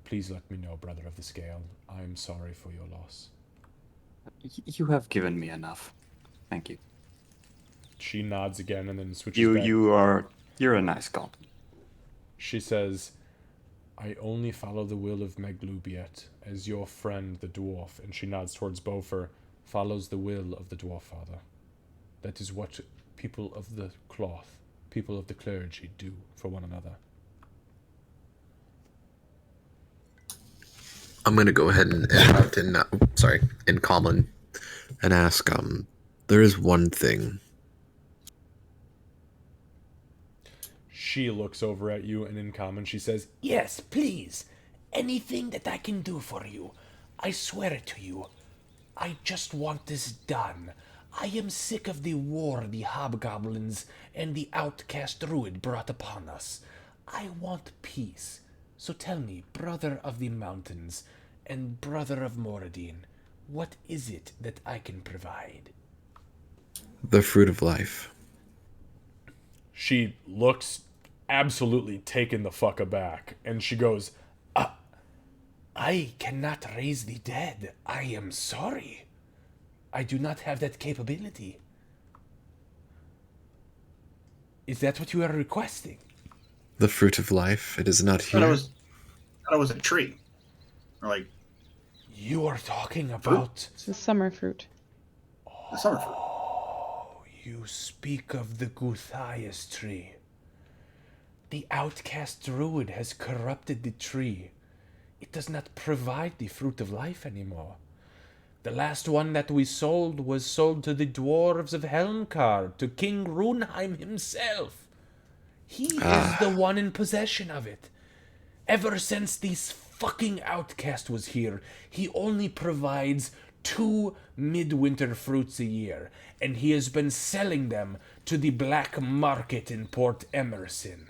please let me know, Brother of the Scale. I am sorry for your loss." You have given me enough. Thank you. She nods again and then switches back. You're a nice goblin. She says, "I only follow the will of Maglubiet, as your friend, the dwarf," and she nods towards Beaufort, "follows the will of the dwarf father. That is what people of the cloth, people of the clergy do for one another." I'm gonna go ahead and interrupt in common and ask, there is one thing. she looks over at you, and in common she says, Yes, please. Anything that I can do for you. I swear it to you. I just want this done. I am sick of the war the hobgoblins and the outcast druid brought upon us. I want peace. So tell me, brother of the mountains and brother of Moradin, what is it that I can provide? The fruit of life. she looks absolutely taken the fuck aback, and she goes, I cannot raise the dead. I am sorry. I do not have that capability. Is that what you are requesting? The fruit of life. It is not I thought here. it was a tree. Or like You are talking about... It's a summer fruit. the summer fruit. You speak of the Guthias tree. The outcast druid has corrupted the tree. It does not provide the fruit of life anymore. The last one that we sold was sold to the dwarves of Helmkar, to King Runheim himself. He is the one in possession of it. Ever since this fucking outcast was here, he only provides 2 midwinter fruits a year, and he has been selling them to the black market in Port Emerson.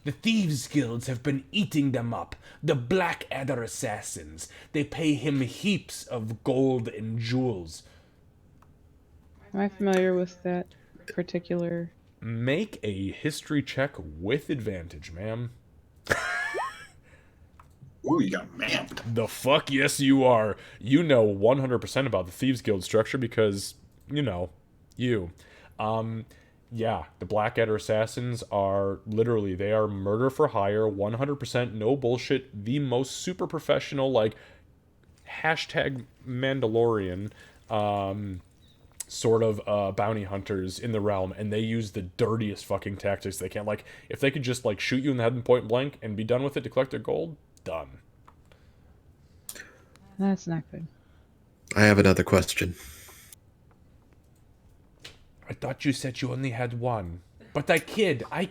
The thieves' guilds have been eating them up, the Blackadder assassins. They pay him heaps of gold and jewels. Am I familiar with that particular? make a history check with advantage, ma'am. Ooh, you got mammed. The fuck yes you are. You know 100% about the Thieves Guild structure because, you know, you. Yeah, the Blackadder Assassins are literally, they are murder for hire, 100% no bullshit, the most super professional, like, hashtag Mandalorian, sort of bounty hunters in the realm, and they use the dirtiest fucking tactics they can. Like, if they could just, like, shoot you in the head and point blank and be done with it to collect their gold, done. That's not good. I have another question. I thought you said you only had one. But I kid. I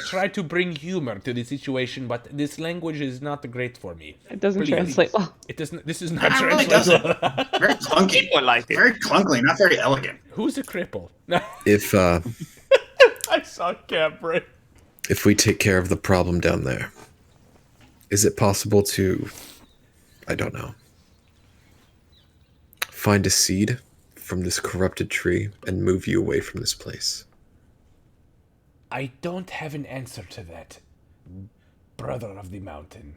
try to bring humor to the situation, but this language is not great for me. It doesn't Please. translate well. It doesn't. This is not It really translated. doesn't. Very clunky. People like it. Very clunkily, not very elegant. Who's a cripple? If I saw Capri. if we take care of the problem down there, is it possible to, I don't know, find a seed from this corrupted tree and move you away from this place? I don't have an answer to that, brother of the mountain.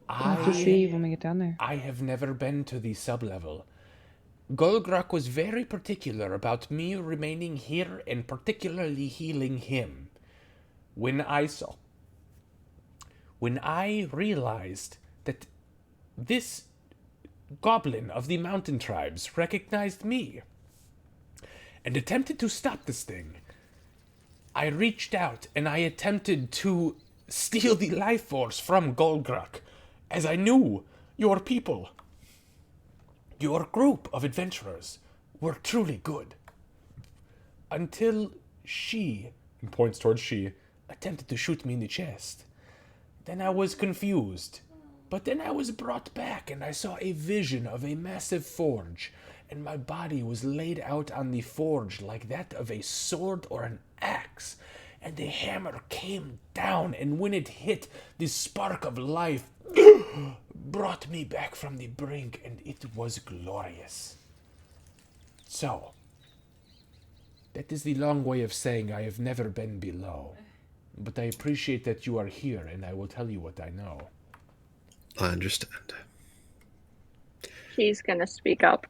We'll have to see when we get down there. I have never been to the sublevel. Golgrok was very particular about me remaining here and particularly healing him. When I realized that this goblin of the mountain tribes recognized me and attempted to stop this thing, I reached out and I attempted to steal the life force from Golgrok, as I knew your people, your group of adventurers, were truly good. Until she, and points towards she, attempted to shoot me in the chest. Then I was confused. But then I was brought back and I saw a vision of a massive forge, and my body was laid out on the forge like that of a sword or an axe, and a hammer came down, and when it hit, the spark of life brought me back from the brink, and it was glorious. So, that is the long way of saying I have never been below. But I appreciate that you are here, and I will tell you what I know. I understand. She's gonna speak up.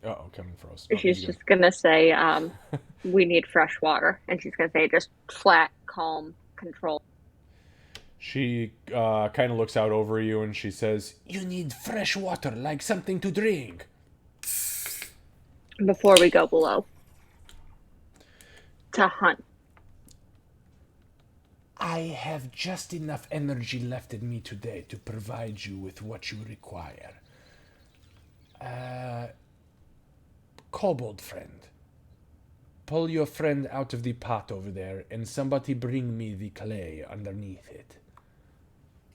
Uh-oh, Kevin froze. She's just gonna say, we need fresh water. And she's gonna say just flat, calm, control. She kind of looks out over you and she says, You need fresh water, like something to drink. Before we go below. To hunt. I have just enough energy left in me today to provide you with what you require. Kobold friend, pull your friend out of the pot over there, and somebody bring me the clay underneath it.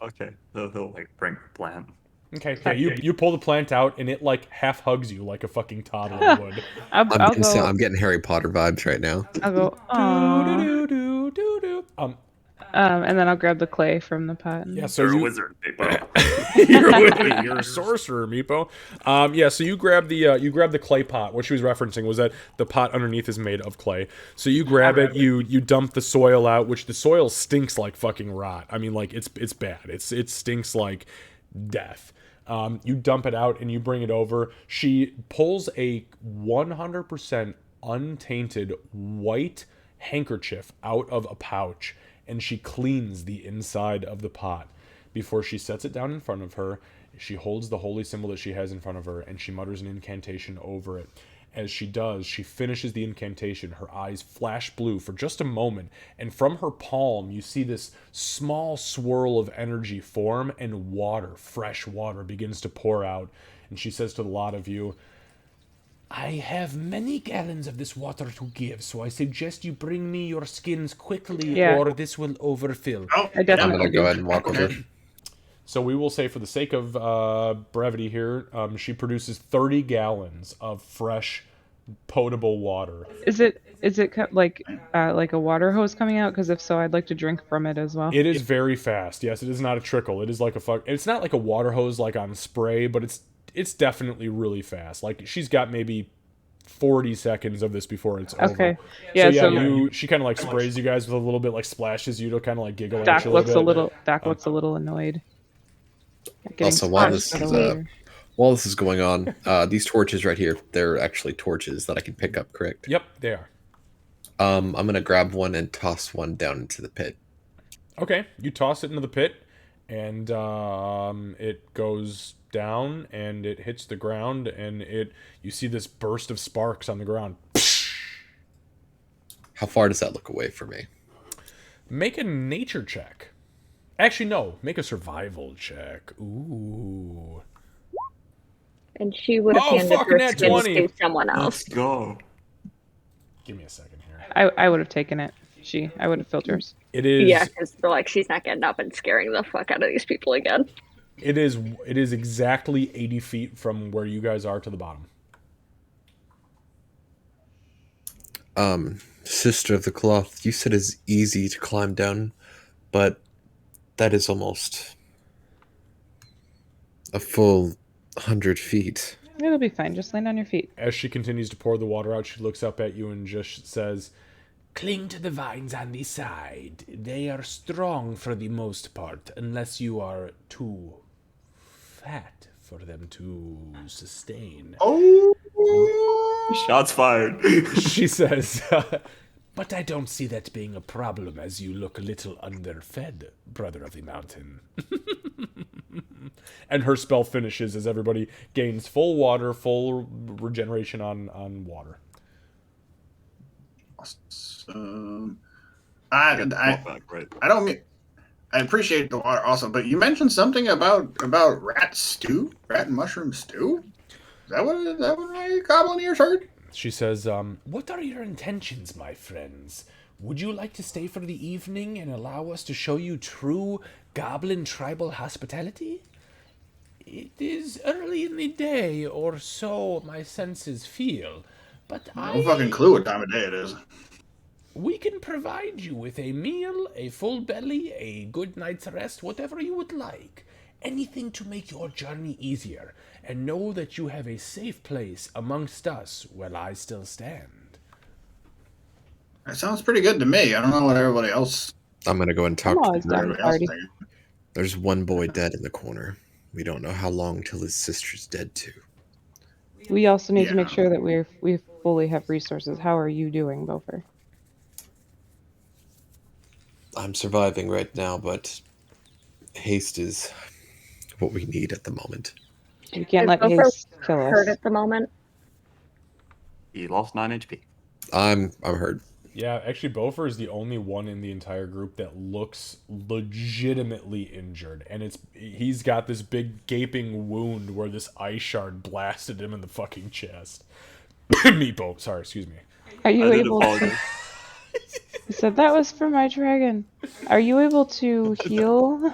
Okay, he'll like bring the plant. Okay, yeah, you pull the plant out, and it like half hugs you like a fucking toddler would. I'm getting Harry Potter vibes right now. I'll go, "Aw." And then I'll grab the clay from the pot. Yeah, so You're you a wizard, Meepo. you're a sorcerer, Meepo. Yeah, so you grab the clay pot. What she was referencing was that the pot underneath is made of clay. So you grab it, you dump the soil out, which the soil stinks like fucking rot. I mean, like it's bad. It stinks like death. You dump it out and you bring it over. She pulls a 100% untainted white handkerchief out of a pouch, and she cleans the inside of the pot. Before she sets it down in front of her, she holds the holy symbol that she has in front of her, and she mutters an incantation over it. As she does, she finishes the incantation. Her eyes flash blue for just a moment, and from her palm, you see this small swirl of energy form, and water, fresh water, begins to pour out. And she says to the lot of you, I have many gallons of this water to give, so I suggest you bring me your skins quickly, or this will overfill. Oh, I definitely I'm gonna go ahead and walk over. So we will say, for the sake of brevity here, she produces 30 gallons of fresh, potable water. Is it like a water hose coming out? Because if so, I'd like to drink from it as well. It is very fast. Yes, it is not a trickle. It is like it's not like a water hose like on spray, but it's definitely really fast. Like she's got maybe 40 seconds of this before it's over. Okay. Yeah. So she kind of like sprays you guys with a little bit, like splashes you to kind of like giggle at Doc you looks a little bit. Doc looks a little annoyed. Also, while this is going on, these torches right here, they're actually torches that I can pick up, correct? Yep, they are. I'm gonna grab one and toss one down into the pit. Okay, you toss it into the pit, and it goes down, and it hits the ground, and you see this burst of sparks on the ground. How far does that look away from me? Make a nature check. Actually, no. Make a survival check. Ooh. And she would have handed her nat skins 20. to someone else. Let's go. Give me a second here. I would have taken it. I would have filled yours. It is. Yeah, because they're like, she's not getting up and scaring the fuck out of these people again. It is exactly 80 feet from where you guys are to the bottom. Sister of the Cloth, you said it's easy to climb down, but that is almost a full 100 feet. It'll be fine. Just land on your feet. As she continues to pour the water out, she looks up at you and just says, Cling to the vines on the side. They are strong for the most part, unless you are too fat for them to sustain. Oh, Shots fired. she says, But I don't see that being a problem, as you look a little underfed, brother of the mountain. and her spell finishes as everybody gains full regeneration on water. I don't mean. I appreciate the water also, but you mentioned something about rat and mushroom stew. Is that what my goblin ears heard? She says, What are your intentions, my friends? Would you like to stay for the evening and allow us to show you true goblin tribal hospitality? It is early in the day, or so my senses feel, but No fucking clue what time of day it is. We can provide you with a meal, a full belly, a good night's rest, whatever you would like. Anything to make your journey easier, and know that you have a safe place amongst us while I still stand. That sounds pretty good to me. I don't know what everybody else. I'm gonna go and talk I'm to always down to everybody else party. thinking. There's one boy dead in the corner. We don't know how long till his sister's dead too. We also need to make Yeah. sure that we fully have resources. How are you doing, Bofer? I'm surviving right now, but haste is what we need at the moment. We can't Is let Gopher haste kill hurt us. at the moment? He lost 9 HP. I'm hurt. yeah, actually, Bofer is the only one in the entire group that looks legitimately injured. And he's got this big gaping wound where this ice shard blasted him in the fucking chest. Meepo, sorry, excuse me. Are you I did able to? apologize. He said that was for my dragon. Are you able to heal?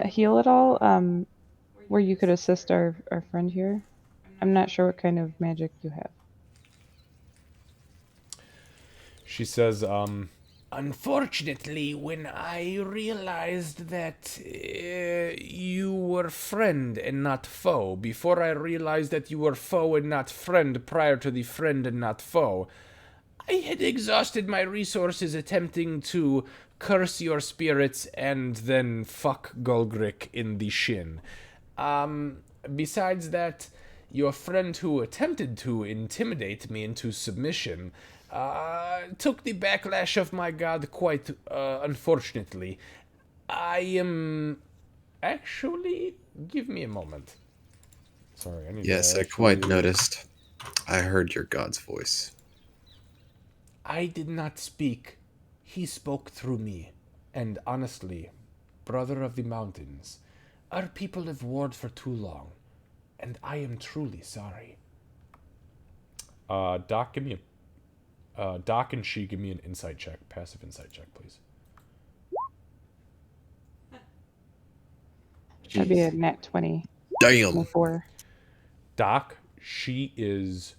Heal at all? Where you could assist our friend here? I'm not sure what kind of magic you have. She says, Unfortunately, when I realized that you were friend and not foe, before I realized that you were foe and not friend prior to the friend and not foe, I had exhausted my resources attempting to curse your spirits and then fuck Golgrick in the shin. Besides that, your friend who attempted to intimidate me into submission took the backlash of my god quite unfortunately. I am... Actually, give me a moment. sorry, I need Yes, to I quite actually- noticed. I heard your god's voice. I did not speak. He spoke through me. And honestly, brother of the mountains, our people have warred for too long, and I am truly sorry. Doc, give me a... Doc and she, give me an insight check. Passive insight check, please. That'd be a Jeez. nat 20. Damn! 4. Doc, she is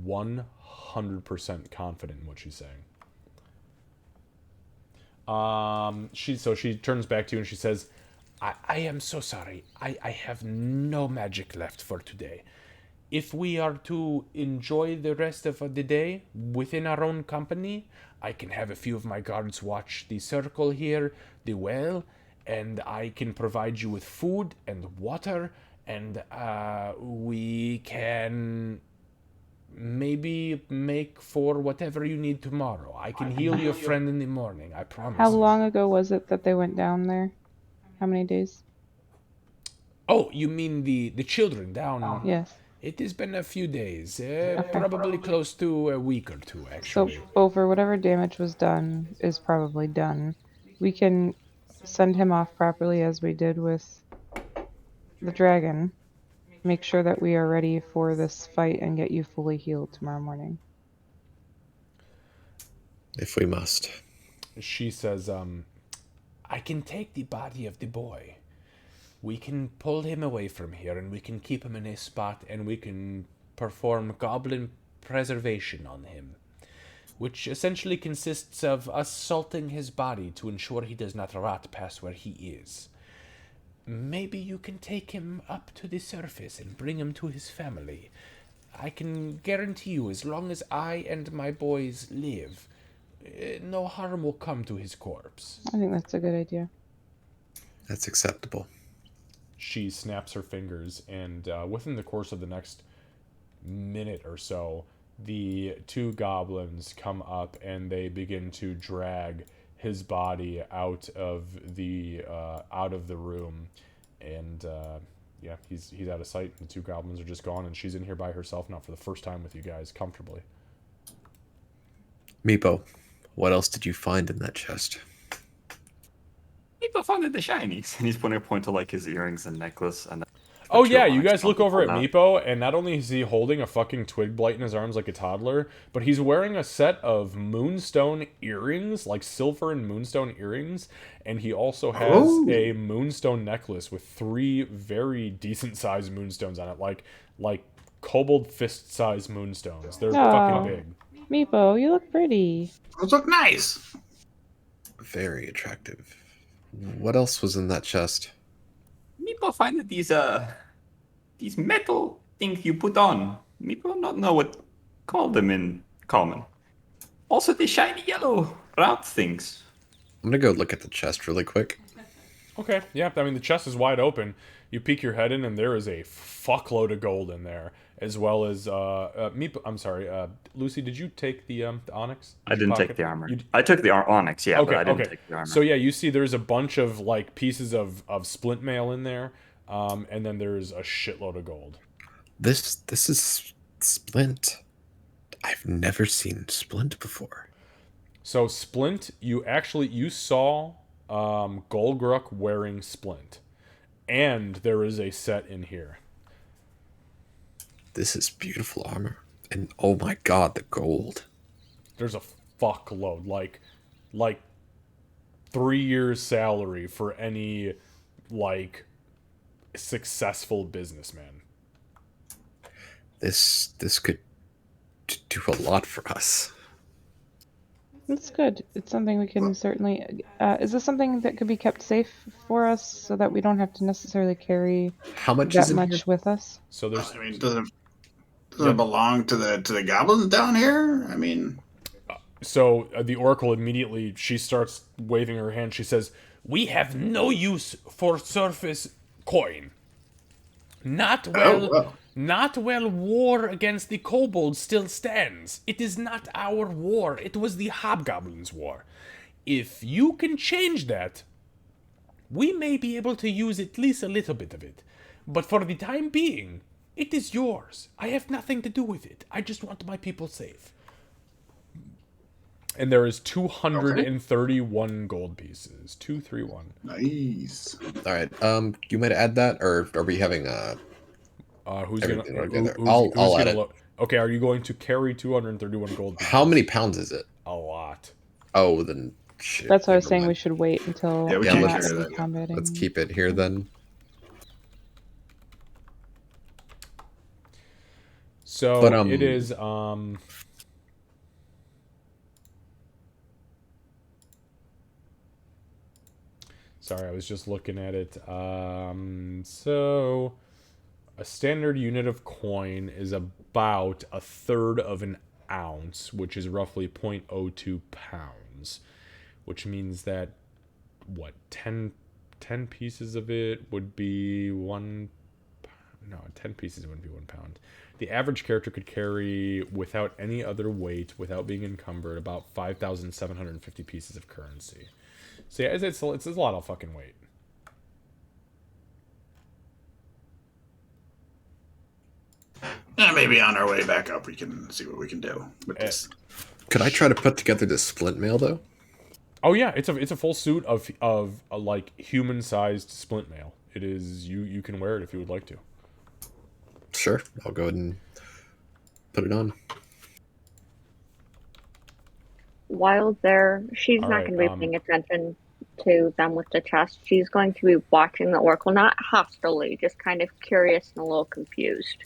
100% confident in what she's saying. She turns back to you and she says, I am so sorry. I have no magic left for today. If we are to enjoy the rest of the day within our own company, I can have a few of my guards watch the circle here, the well, and I can provide you with food and water, and we can maybe make for whatever you need tomorrow. I can heal your friend in the morning, I promise. How long ago was it that they went down there? How many days? Oh, you mean the children down? Yes. It has been a few days, probably close to a week or two, So, actually. over whatever damage was done is probably done. We can send him off properly as we did with the dragon. Make sure that we are ready for this fight and get you fully healed tomorrow morning. If we must. she says, I can take the body of the boy. We can pull him away from here, and we can keep him in a spot, and we can perform goblin preservation on him, which essentially consists of us salting his body to ensure he does not rot past where he is. Maybe you can take him up to the surface and bring him to his family. I can guarantee you, as long as I and my boys live, no harm will come to his corpse. I think that's a good idea. That's acceptable. she snaps her fingers, and within the course of the next minute or so, the two goblins come up and they begin to drag his body out of the room, and yeah, he's out of sight. The two goblins are just gone, and she's in here by herself now for the first time with you guys comfortably. Meepo, what else did you find in that chest? People found the shinies. And he's pointing a point to like his earrings and necklace. And Oh two yeah, you onyx guys look over at pulled out. Meepo, and not only is he holding a fucking twig blight in his arms like a toddler, but he's wearing a set of moonstone earrings, like silver and moonstone earrings, and he also has a moonstone necklace with 3 very decent-sized moonstones on it, like kobold fist-sized moonstones. They're Aw. fucking big. Meepo, you look pretty. Those look nice. Very attractive. What else was in that chest? Meepo find that these metal things you put on. Meepo not know what call them in common. Also the shiny yellow round things. I'm gonna go look at the chest really quick. Okay, yeah, I mean, the chest is wide open. You peek your head in, and there is a fuckload of gold in there, as well as, Meepo, I'm sorry, Lucy, did you take the onyx? I Did you didn't pocket take the it? armor. You I took the onyx, yeah, but I didn't take the armor. So yeah, you see there's a bunch of like pieces of splint mail in there, and then there's a shitload of gold. This is Splint. I've never seen Splint before. So Splint, you saw Golgruk wearing Splint, and there is a set in here. This is beautiful armor. And oh my god, the gold. There's a fuckload, like 3 years salary for any like successful businessman. This could do a lot for us. That's good. It's something we can certainly. Is this something that could be kept safe for us so that we don't have to necessarily carry How much that is in much here? with us? So there's I mean, doesn't it belong to the goblins down here? I mean, the oracle immediately, she starts waving her hand. She says, "We have no use for surface coin. Not well war against the kobolds still stands. It is not our war. It was the hobgoblins' war. If you can change that, we may be able to use at least a little bit of it. But for the time being, it is yours. I have nothing to do with it. I just want my people safe." And there is 231 gold pieces. 231. Nice. All right. You might add that, or are we having Who's gonna? everything together? Who's I'll add gonna it. Okay, are you going to carry 231 gold pieces? How many pounds is it? A lot. Oh, then shit. That's why I was never saying we mind. should wait until Yeah, we we're can't not carry really that. combating. Let's keep it here then. So But, it is sorry, I was just looking at it. So a standard unit of coin is about a third of an ounce, which is roughly 0.02 pounds, which means that what 10 pieces of it would be 1 no, 10 pieces wouldn't be 1 pound. The average character could carry, without any other weight, without being encumbered, about 5,750 pieces of currency. So yeah, it's a lot of fucking weight. maybe on our way back up, we can see what we can do with this. Could I try to put together this splint mail though? Oh yeah, it's a full suit of like human-sized splint mail. It is you can wear it if you would like to. Sure, I'll go ahead and put it on. While she's All not right, going to be paying attention to them with the chest. She's going to be watching the oracle, not hostilely, just kind of curious and a little confused.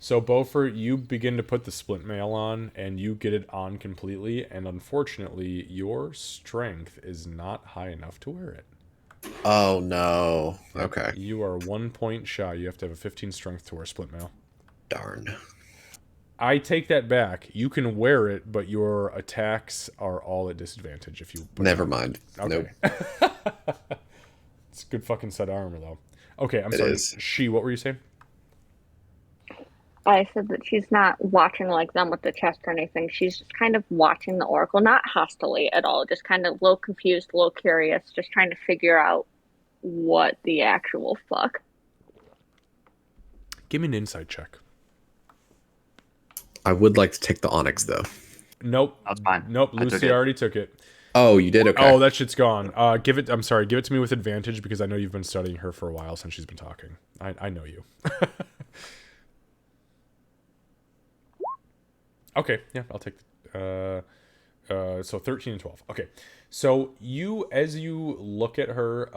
So Beaufort, you begin to put the splint mail on, and you get it on completely, and unfortunately, your strength is not high enough to wear it. Oh no. Okay. You are 1 point shy. You have to have a 15 strength to wear splint mail. Darn. I take that back. You can wear it, but your attacks are all at disadvantage if you put Never mind. Okay. Nope. It's a good fucking set of armor, though. Okay, I'm It sorry. is. What were you saying? I said that she's not watching like them with the chest or anything. She's just kind of watching the oracle, not hostilely at all, just kind of a little confused, a little curious, just trying to figure out what the actual fuck. Give me an insight check. I would like to take the onyx though. Nope. That's fine. Nope. I took Lucy it. already took it. Oh, you did? Okay. Oh, that shit's gone. Give it to me with advantage because I know you've been studying her for a while since she's been talking. I know you. Okay, yeah, I'll take so 13 and 12. Okay. So as you look at her,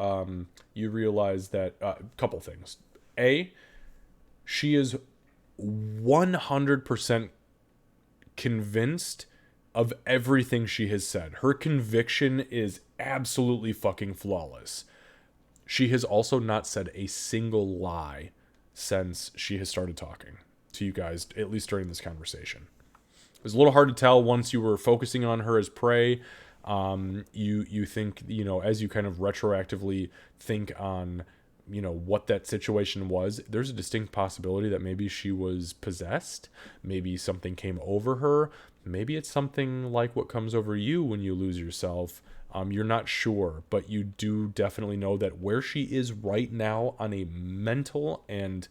you realize that a couple things. A, she is 100% convinced of everything she has said. Her conviction is absolutely fucking flawless. She has also not said a single lie since she has started talking to you guys, at least during this conversation. It was a little hard to tell once you were focusing on her as prey. You think, as you kind of retroactively think on, what that situation was, there's a distinct possibility that maybe she was possessed. Maybe something came over her. Maybe it's something like what comes over you when you lose yourself. You're not sure, but you do definitely know that where she is right now on a mental and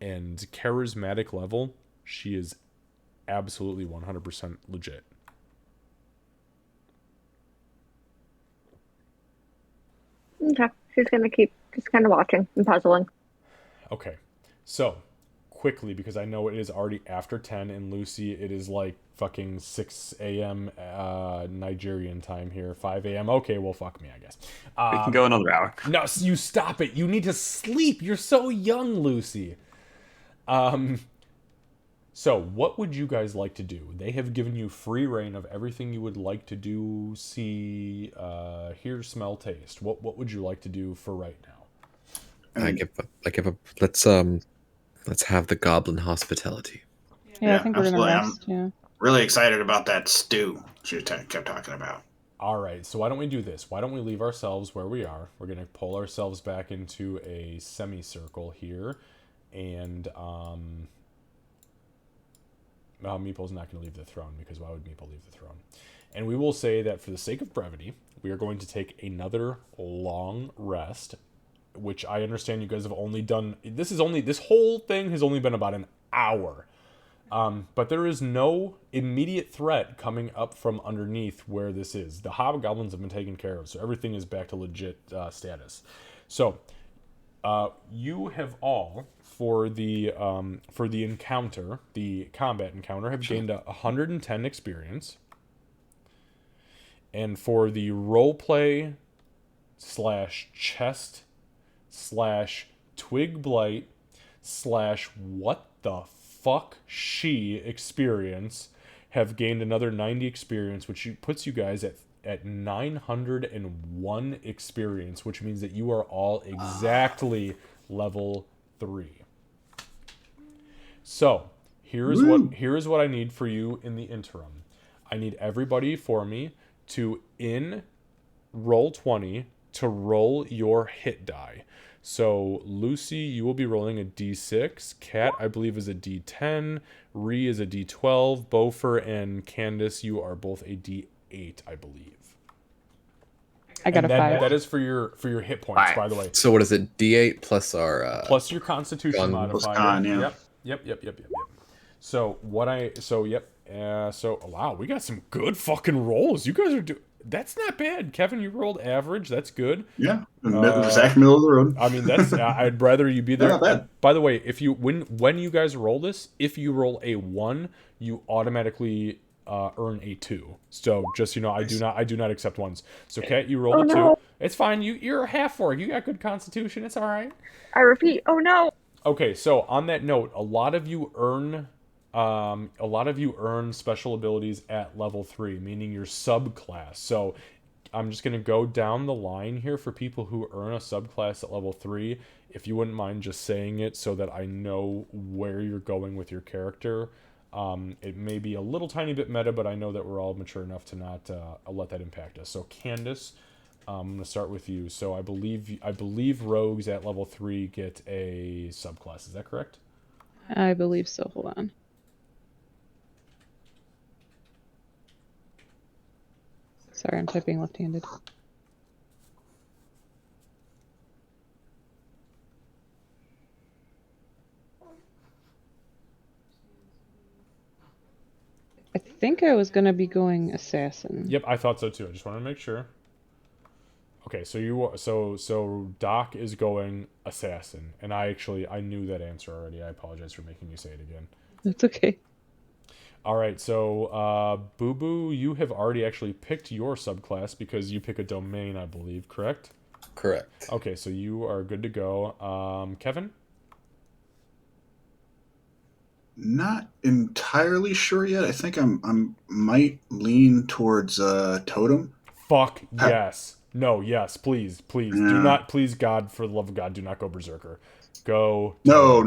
charismatic level, she is absolutely 100% legit. Okay. She's going to keep just kind of watching and puzzling. Okay, so quickly because I know it is already after 10, and Lucy, it is like fucking 6 a.m. Nigerian time here, 5 a.m. Okay, well, fuck me, I guess. We can go another hour. No, you stop it. You need to sleep. You're so young, Lucy. So, what would you guys like to do? They have given you free reign of everything you would like to do, see, hear, smell, taste. What would you like to do for right now? I give up. Let's have the goblin hospitality. Yeah, I think we're gonna absolutely. rest. Yeah. Really excited about that stew she kept talking about. All right, so why don't we do this? Why don't we leave ourselves where we are? We're going to pull ourselves back into a semicircle here, and Meeple's not going to leave the throne, because why would Meeple leave the throne? And we will say that for the sake of brevity, we are going to take another long rest, which I understand you guys have only done... This whole thing has only been about an hour. But there is no immediate threat coming up from underneath where this is. The hobgoblins have been taken care of, so everything is back to legit status. So, you have all, for the encounter, the combat encounter, have gained 110 experience. And for the roleplay / chest / twig blight / what the fuck she experience, have gained another 90 experience, which puts you guys at 901 experience, which means that you are all exactly level 3. So here is what I need for you in the interim. I need everybody for me to, in Roll20, to roll your hit die. So, Lucy, you will be rolling a d6. Kat, I believe, is a d10. Ree is a d12. Beaufort and Candace, you are both a d8, I believe. I got a 5. That is for your hit points, by the way. So what is it? D8 plus our... plus your Constitution modifier. Con, yeah. Yep. So, wow, we got some good fucking rolls. You guys are doing... That's not bad. Kevin, you rolled average. That's good. Yeah, exact middle of the road. I mean, that's. I'd rather you be there. Not bad. By the way, if you when you guys roll this, if you roll a 1, you automatically earn a 2. So just I do not accept 1s. So Kat, you rolled a 2. No. It's fine. You're a half orc. You got good constitution. It's all right. I repeat, oh no. Okay, so on that note, a lot of you earn special abilities at level 3, meaning your subclass. So I'm just going to go down the line here for people who earn a subclass at level 3. If you wouldn't mind just saying it so that I know where you're going with your character. It may be a little tiny bit meta, but I know that we're all mature enough to not let that impact us. So Candace, I'm going to start with you. So I believe rogues at level 3 get a subclass. Is that correct? I believe so. Hold on. Sorry, I'm typing left-handed. I think I was going to be going assassin. Yep, I thought so too. I just wanted to make sure. Okay, so Doc is going assassin, and I knew that answer already. I apologize for making you say it again. That's okay. All right, so Boo Boo, you have already actually picked your subclass because you pick a domain, I believe, correct? Correct. Okay, so you are good to go. Kevin? Not entirely sure yet. I think I might lean towards totem. Fuck yes. No, yes, please. Yeah. Do not, please, God, for the love of God, do not go berserker. Go No.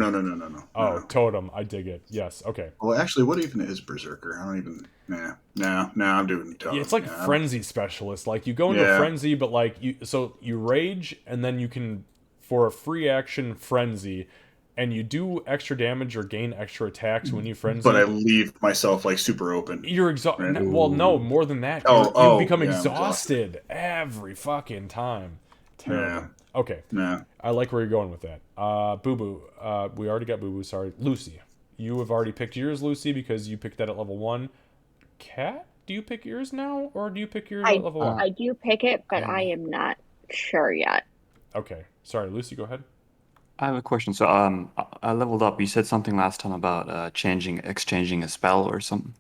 Oh, totem. I dig it. Yes. Okay. Well, actually, what even is berserker? I don't even. I'm doing totem. Yeah, it's like frenzy specialist. Like you go into frenzy, but like you rage, and then you can, for a free action, frenzy, and you do extra damage or gain extra attacks when you frenzy. But I leave myself like super open. You're exhausted. Right? Well, no, more than that. You become exhausted every fucking time. Terrible. Yeah. Okay. Yeah. I like where you're going with that. Boo Boo. We already got Boo Boo. Sorry. Lucy. You have already picked yours, Lucy, because you picked that at level 1. Kat, do you pick yours now, or do you pick yours at level 1? I do pick it, but I am not sure yet. Okay. Sorry, Lucy, go ahead. I have a question. So, I leveled up. You said something last time about exchanging a spell or something.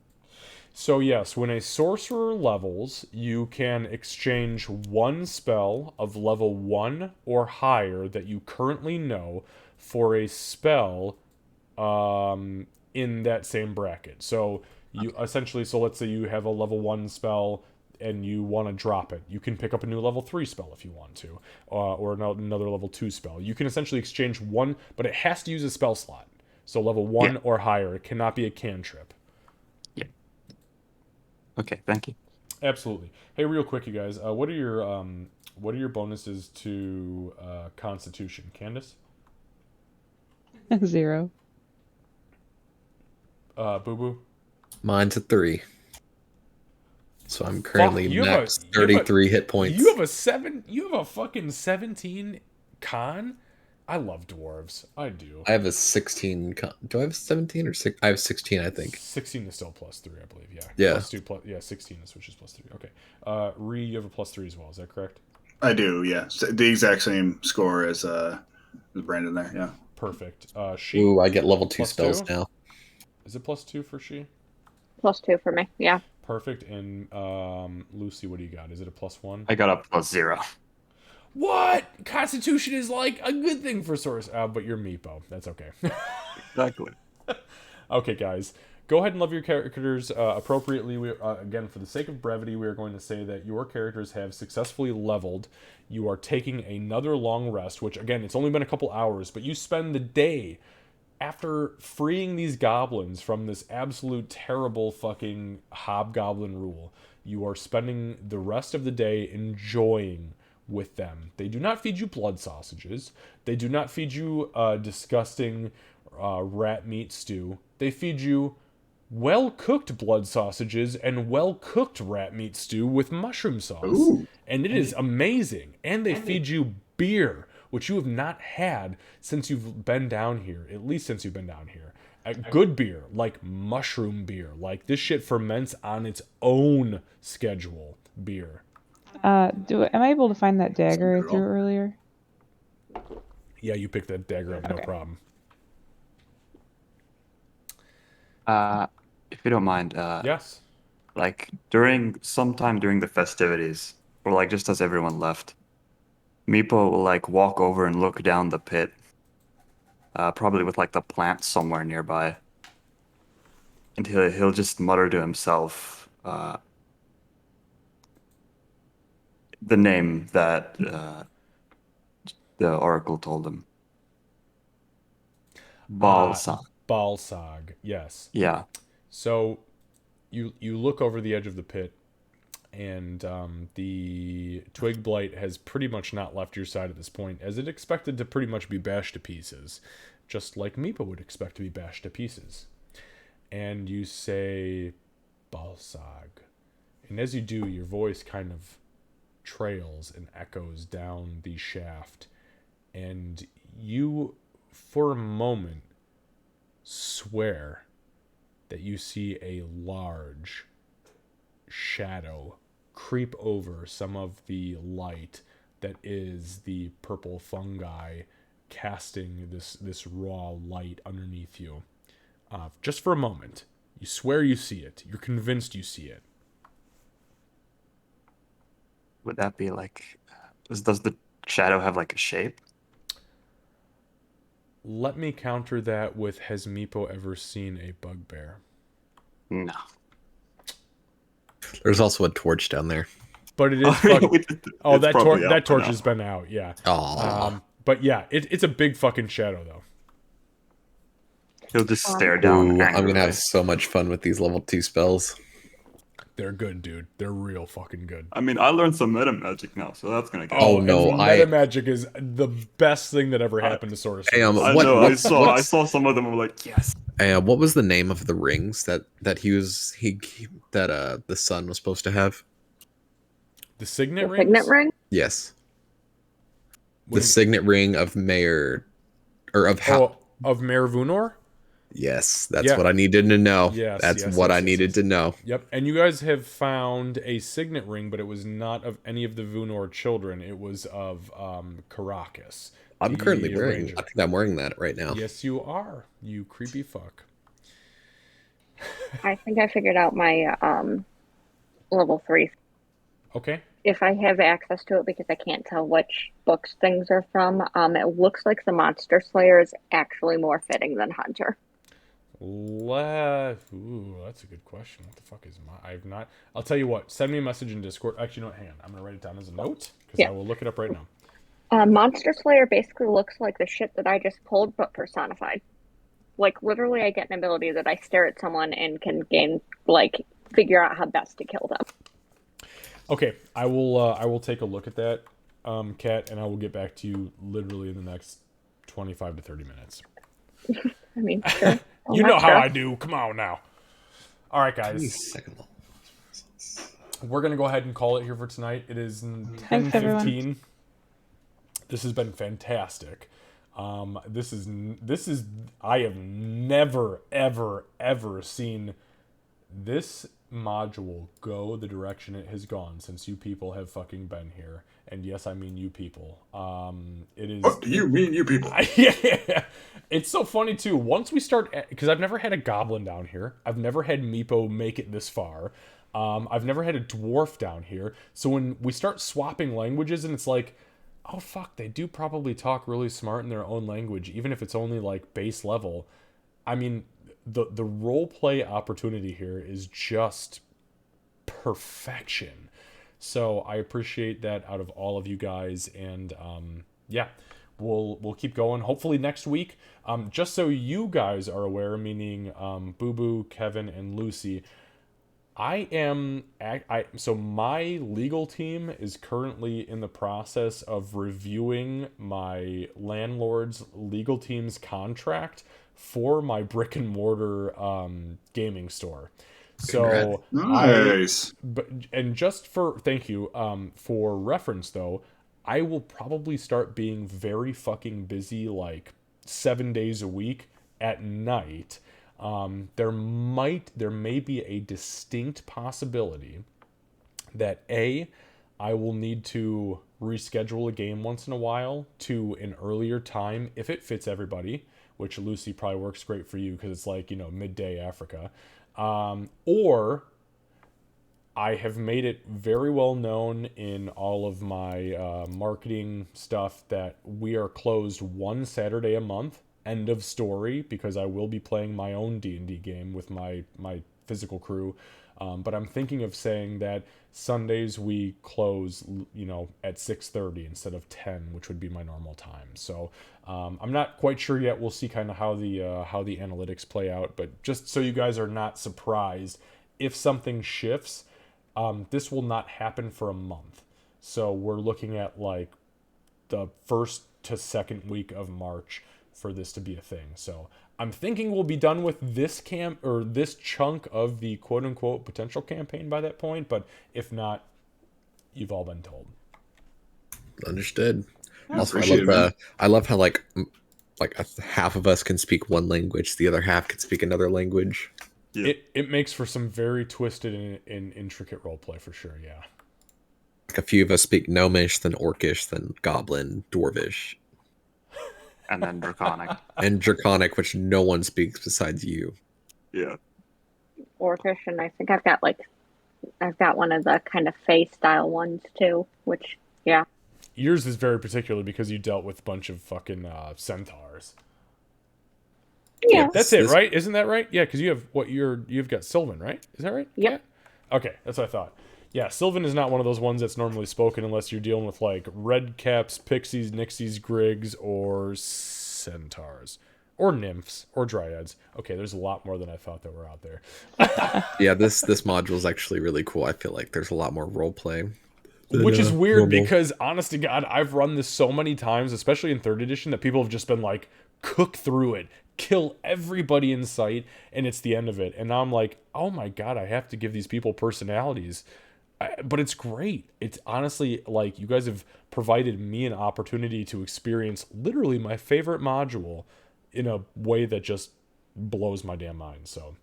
So yes, when a sorcerer levels, you can exchange one spell of level 1 or higher that you currently know for a spell in that same bracket. So you essentially, so let's say you have a level 1 spell and you want to drop it. You can pick up a new level 3 spell if you want to, or another level 2 spell. You can essentially exchange one, but it has to use a spell slot. So level 1 Yeah. or higher. It cannot be a cantrip. Yeah. Okay, thank you. Absolutely. Hey, real quick, you guys. What are your bonuses to Constitution, Candace? 0. Boo Boo. Mine's a 3. So I'm currently you have max 33 hit points. You have a fucking 17 con. I love dwarves. I do. I have a 16. Do I have 17 or 6? I have 16, I think. 16 is still +3, I believe. Yeah. Yeah. Plus 2 plus. Yeah, 16 is which is +3. Okay. Ree, you have a +3 as well. Is that correct? I do, yeah. The exact same score as Brandon there, yeah. Perfect. She. Ooh, I get level 2 plus spells 2? now. Is it +2 for she? +2 for me. Yeah. Perfect. And Lucy, what do you got? Is it a +1? I got a +0. What? Constitution is like a good thing for source. But you're Meepo. That's okay. Exactly. Okay, guys. Go ahead and love your characters appropriately. We, again, for the sake of brevity, we are going to say that your characters have successfully leveled. You are taking another long rest, which, again, it's only been a couple hours, but you spend the day after freeing these goblins from this absolute terrible fucking hobgoblin rule. You are spending the rest of the day enjoying with them. They do not feed you blood sausages. They do not feed you disgusting rat meat stew. They feed you well-cooked blood sausages and well-cooked rat meat stew with mushroom sauce. Ooh. And it is amazing. And they feed you beer, which you have not had since you've been down here, at least since you've been down here. Good beer, like mushroom beer. Like, this shit ferments on its own schedule beer. Am I able to find that dagger I Good threw roll. earlier? Yeah, you picked that dagger up, no Okay. problem. If you don't mind, Yes. like sometime during the festivities, or like just as everyone left, Meepo will like walk over and look down the pit, probably with like the plant somewhere nearby, and he'll just mutter to himself the name that the oracle told him. Balsa. Balsag, yes. Yeah. So you look over the edge of the pit, and the twig blight has pretty much not left your side at this point, as it expected to pretty much be bashed to pieces, just like Meepo would expect to be bashed to pieces. And you say, Balsag. And as you do, your voice kind of trails and echoes down the shaft, and you, for a moment, swear that you see a large shadow creep over some of the light that is the purple fungi casting this raw light underneath you. Just for a moment. You swear you see it. You're convinced you see it. Would that be like, does the shadow have like a shape? Let me counter that with, has Meepo ever seen a bugbear? No. There's also a torch down there. But it is fucking... It's that probably out by torch now. has been out, yeah. Aww. But yeah, it's a big fucking shadow, though. He'll just stare down. Ooh, I'm angrily. gonna have so much fun with these level 2 spells. They're good, dude. They're real fucking good. I mean, I learned some meta magic now, so that's gonna get. Oh, no, and meta magic is the best thing that ever happened to sorcerers. Hey, I what- know. what's- I what's- saw some of them. Were like, yes. What was the name of the rings that the son was supposed to have? The signet The rings? signet ring? Yes, What the do you- signet ring of Mayor, or of how? of Mayor Vunor? Yes, that's Yeah. what I needed to know. Yes, that's yes, what yes, I yes, needed yes. to know. Yep. And you guys have found a signet ring, but it was not of any of the Vunor children. It was of Caracas, I'm currently The wearing. ranger. I think I'm wearing that right now. Yes, you are. You creepy fuck. I think I figured out my level 3. Okay. If I have access to it, because I can't tell which books things are from, it looks like the Monster Slayer is actually more fitting than Hunter. Ooh, that's a good question. What the fuck is my? I've not. I'll tell you what. Send me a message in Discord. Actually, no, hang on. I'm gonna write it down as a note because Yeah. I will look it up right now. Monster Slayer basically looks like the shit that I just pulled, but personified. Like, literally, I get an ability that I stare at someone and can figure out how best to kill them. Okay, I will take a look at that, Kat, and I will get back to you literally in the next 25 to 30 minutes. I mean, sure. You know how I do. Come on now. All right, guys. Second level. We're gonna go ahead and call it here for tonight. It is Thanks, 10:15. This has been fantastic. This is I have never ever seen this module go the direction it has gone since you people have fucking been here. And yes, I mean you people. It is. What do you mean, you people? Yeah, it's so funny too. Once we start, because I've never had a goblin down here. I've never had Meepo make it this far. I've never had a dwarf down here. So when we start swapping languages, and it's like, oh fuck, they do probably talk really smart in their own language, even if it's only like base level. I mean, the role play opportunity here is just perfection. So I appreciate that out of all of you guys, and yeah, we'll keep going. Hopefully next week, just so you guys are aware, meaning Boo Boo, Kevin, and Lucy, so my legal team is currently in the process of reviewing my landlord's legal team's contract for my brick and mortar gaming store. So nice. and just for thank you for reference though, I will probably start being very fucking busy like 7 days a week at night. There may be a distinct possibility that I will need to reschedule a game once in a while to an earlier time if it fits everybody, which Lucy probably works great for you because it's like, midday Africa. Or I have made it very well known in all of my marketing stuff that we are closed one Saturday a month. End of story, because I will be playing my own D&D game with my physical crew. But I'm thinking of saying that Sundays we close, at 6:30 instead of 10, which would be my normal time. So I'm not quite sure yet. We'll see kind of how the analytics play out. But just so you guys are not surprised, if something shifts, this will not happen for a month. So we're looking at like the first to second week of March for this to be a thing. So I'm thinking we'll be done with this this chunk of the quote unquote potential campaign by that point, but if not, you've all been told. Understood. Yeah, Also, appreciate I love how like half of us can speak one language, the other half can speak another language. Yeah. It makes for some very twisted and intricate roleplay for sure, yeah. Like a few of us speak Gnomish, then Orcish, then Goblin, Dwarvish. And then Draconic. And Draconic, which no one speaks besides you. Yeah. Orcish, and I think I've got one of the kind of Fey style ones too, which, yeah. Yours is very particular because you dealt with a bunch of fucking centaurs. Yeah. That's it, right? Isn't that right? Yeah, because you've got Sylvan, right? Is that right? Yep. Yeah? Okay, that's what I thought. Yeah, Sylvan is not one of those ones that's normally spoken unless you're dealing with like red caps, pixies, nixies, grigs, or centaurs, or nymphs, or dryads. Okay, there's a lot more than I thought that were out there. Yeah, this module is actually really cool. I feel like there's a lot more role play. Which is weird normal. because, honest to God, I've run this so many times, especially in 3rd edition, that people have just been like, cook through it, kill everybody in sight, and it's the end of it. And now I'm like, oh my God, I have to give these people personalities. But it's great. It's honestly like you guys have provided me an opportunity to experience literally my favorite module in a way that just blows my damn mind. So,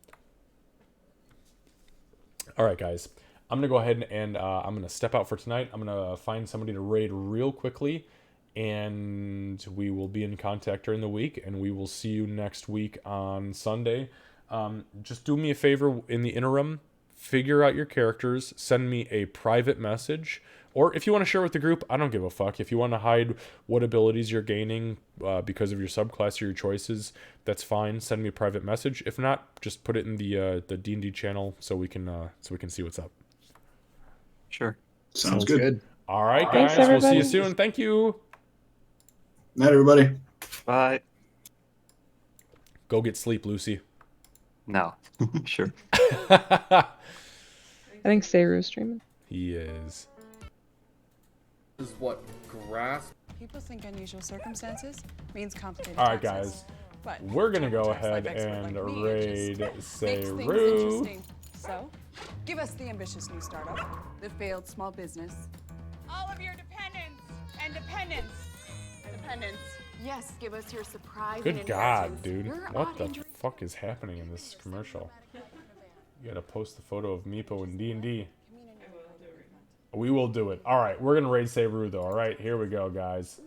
all right, guys, I'm going to go ahead and I'm going to step out for tonight. I'm going to find somebody to raid real quickly. and we will be in contact during the week, and we will see you next week on Sunday. Just do me a favor in the interim, figure out your characters, send me a private message, or if you want to share with the group, I don't give a fuck. If you want to hide what abilities you're gaining because of your subclass or your choices, that's fine. Send me a private message. If not, just put it in the D&D channel so we can see what's up. Sure. Sounds good. All right, Thanks, guys. We'll see you everybody. soon. Thank you. Night, everybody. Bye. Go get sleep, Lucy. No. Sure. I think Sayru's streaming. He is. This is what grass. People think unusual circumstances means complicated All right, taxes. guys. But We're gonna go tax ahead life expert and like me, raid it just makes things Sayru. interesting. So, give us the ambitious new startup, the failed small business. All of your dependents and dependents. Dependents. Yes, give us your surprise and Good God, inheritance. dude. Your What odd the injury- fuck is happening in this commercial? You gotta post the photo of Meepo and D&D. We will do it. All right, we're gonna raid Sayru though. All right, here we go, guys.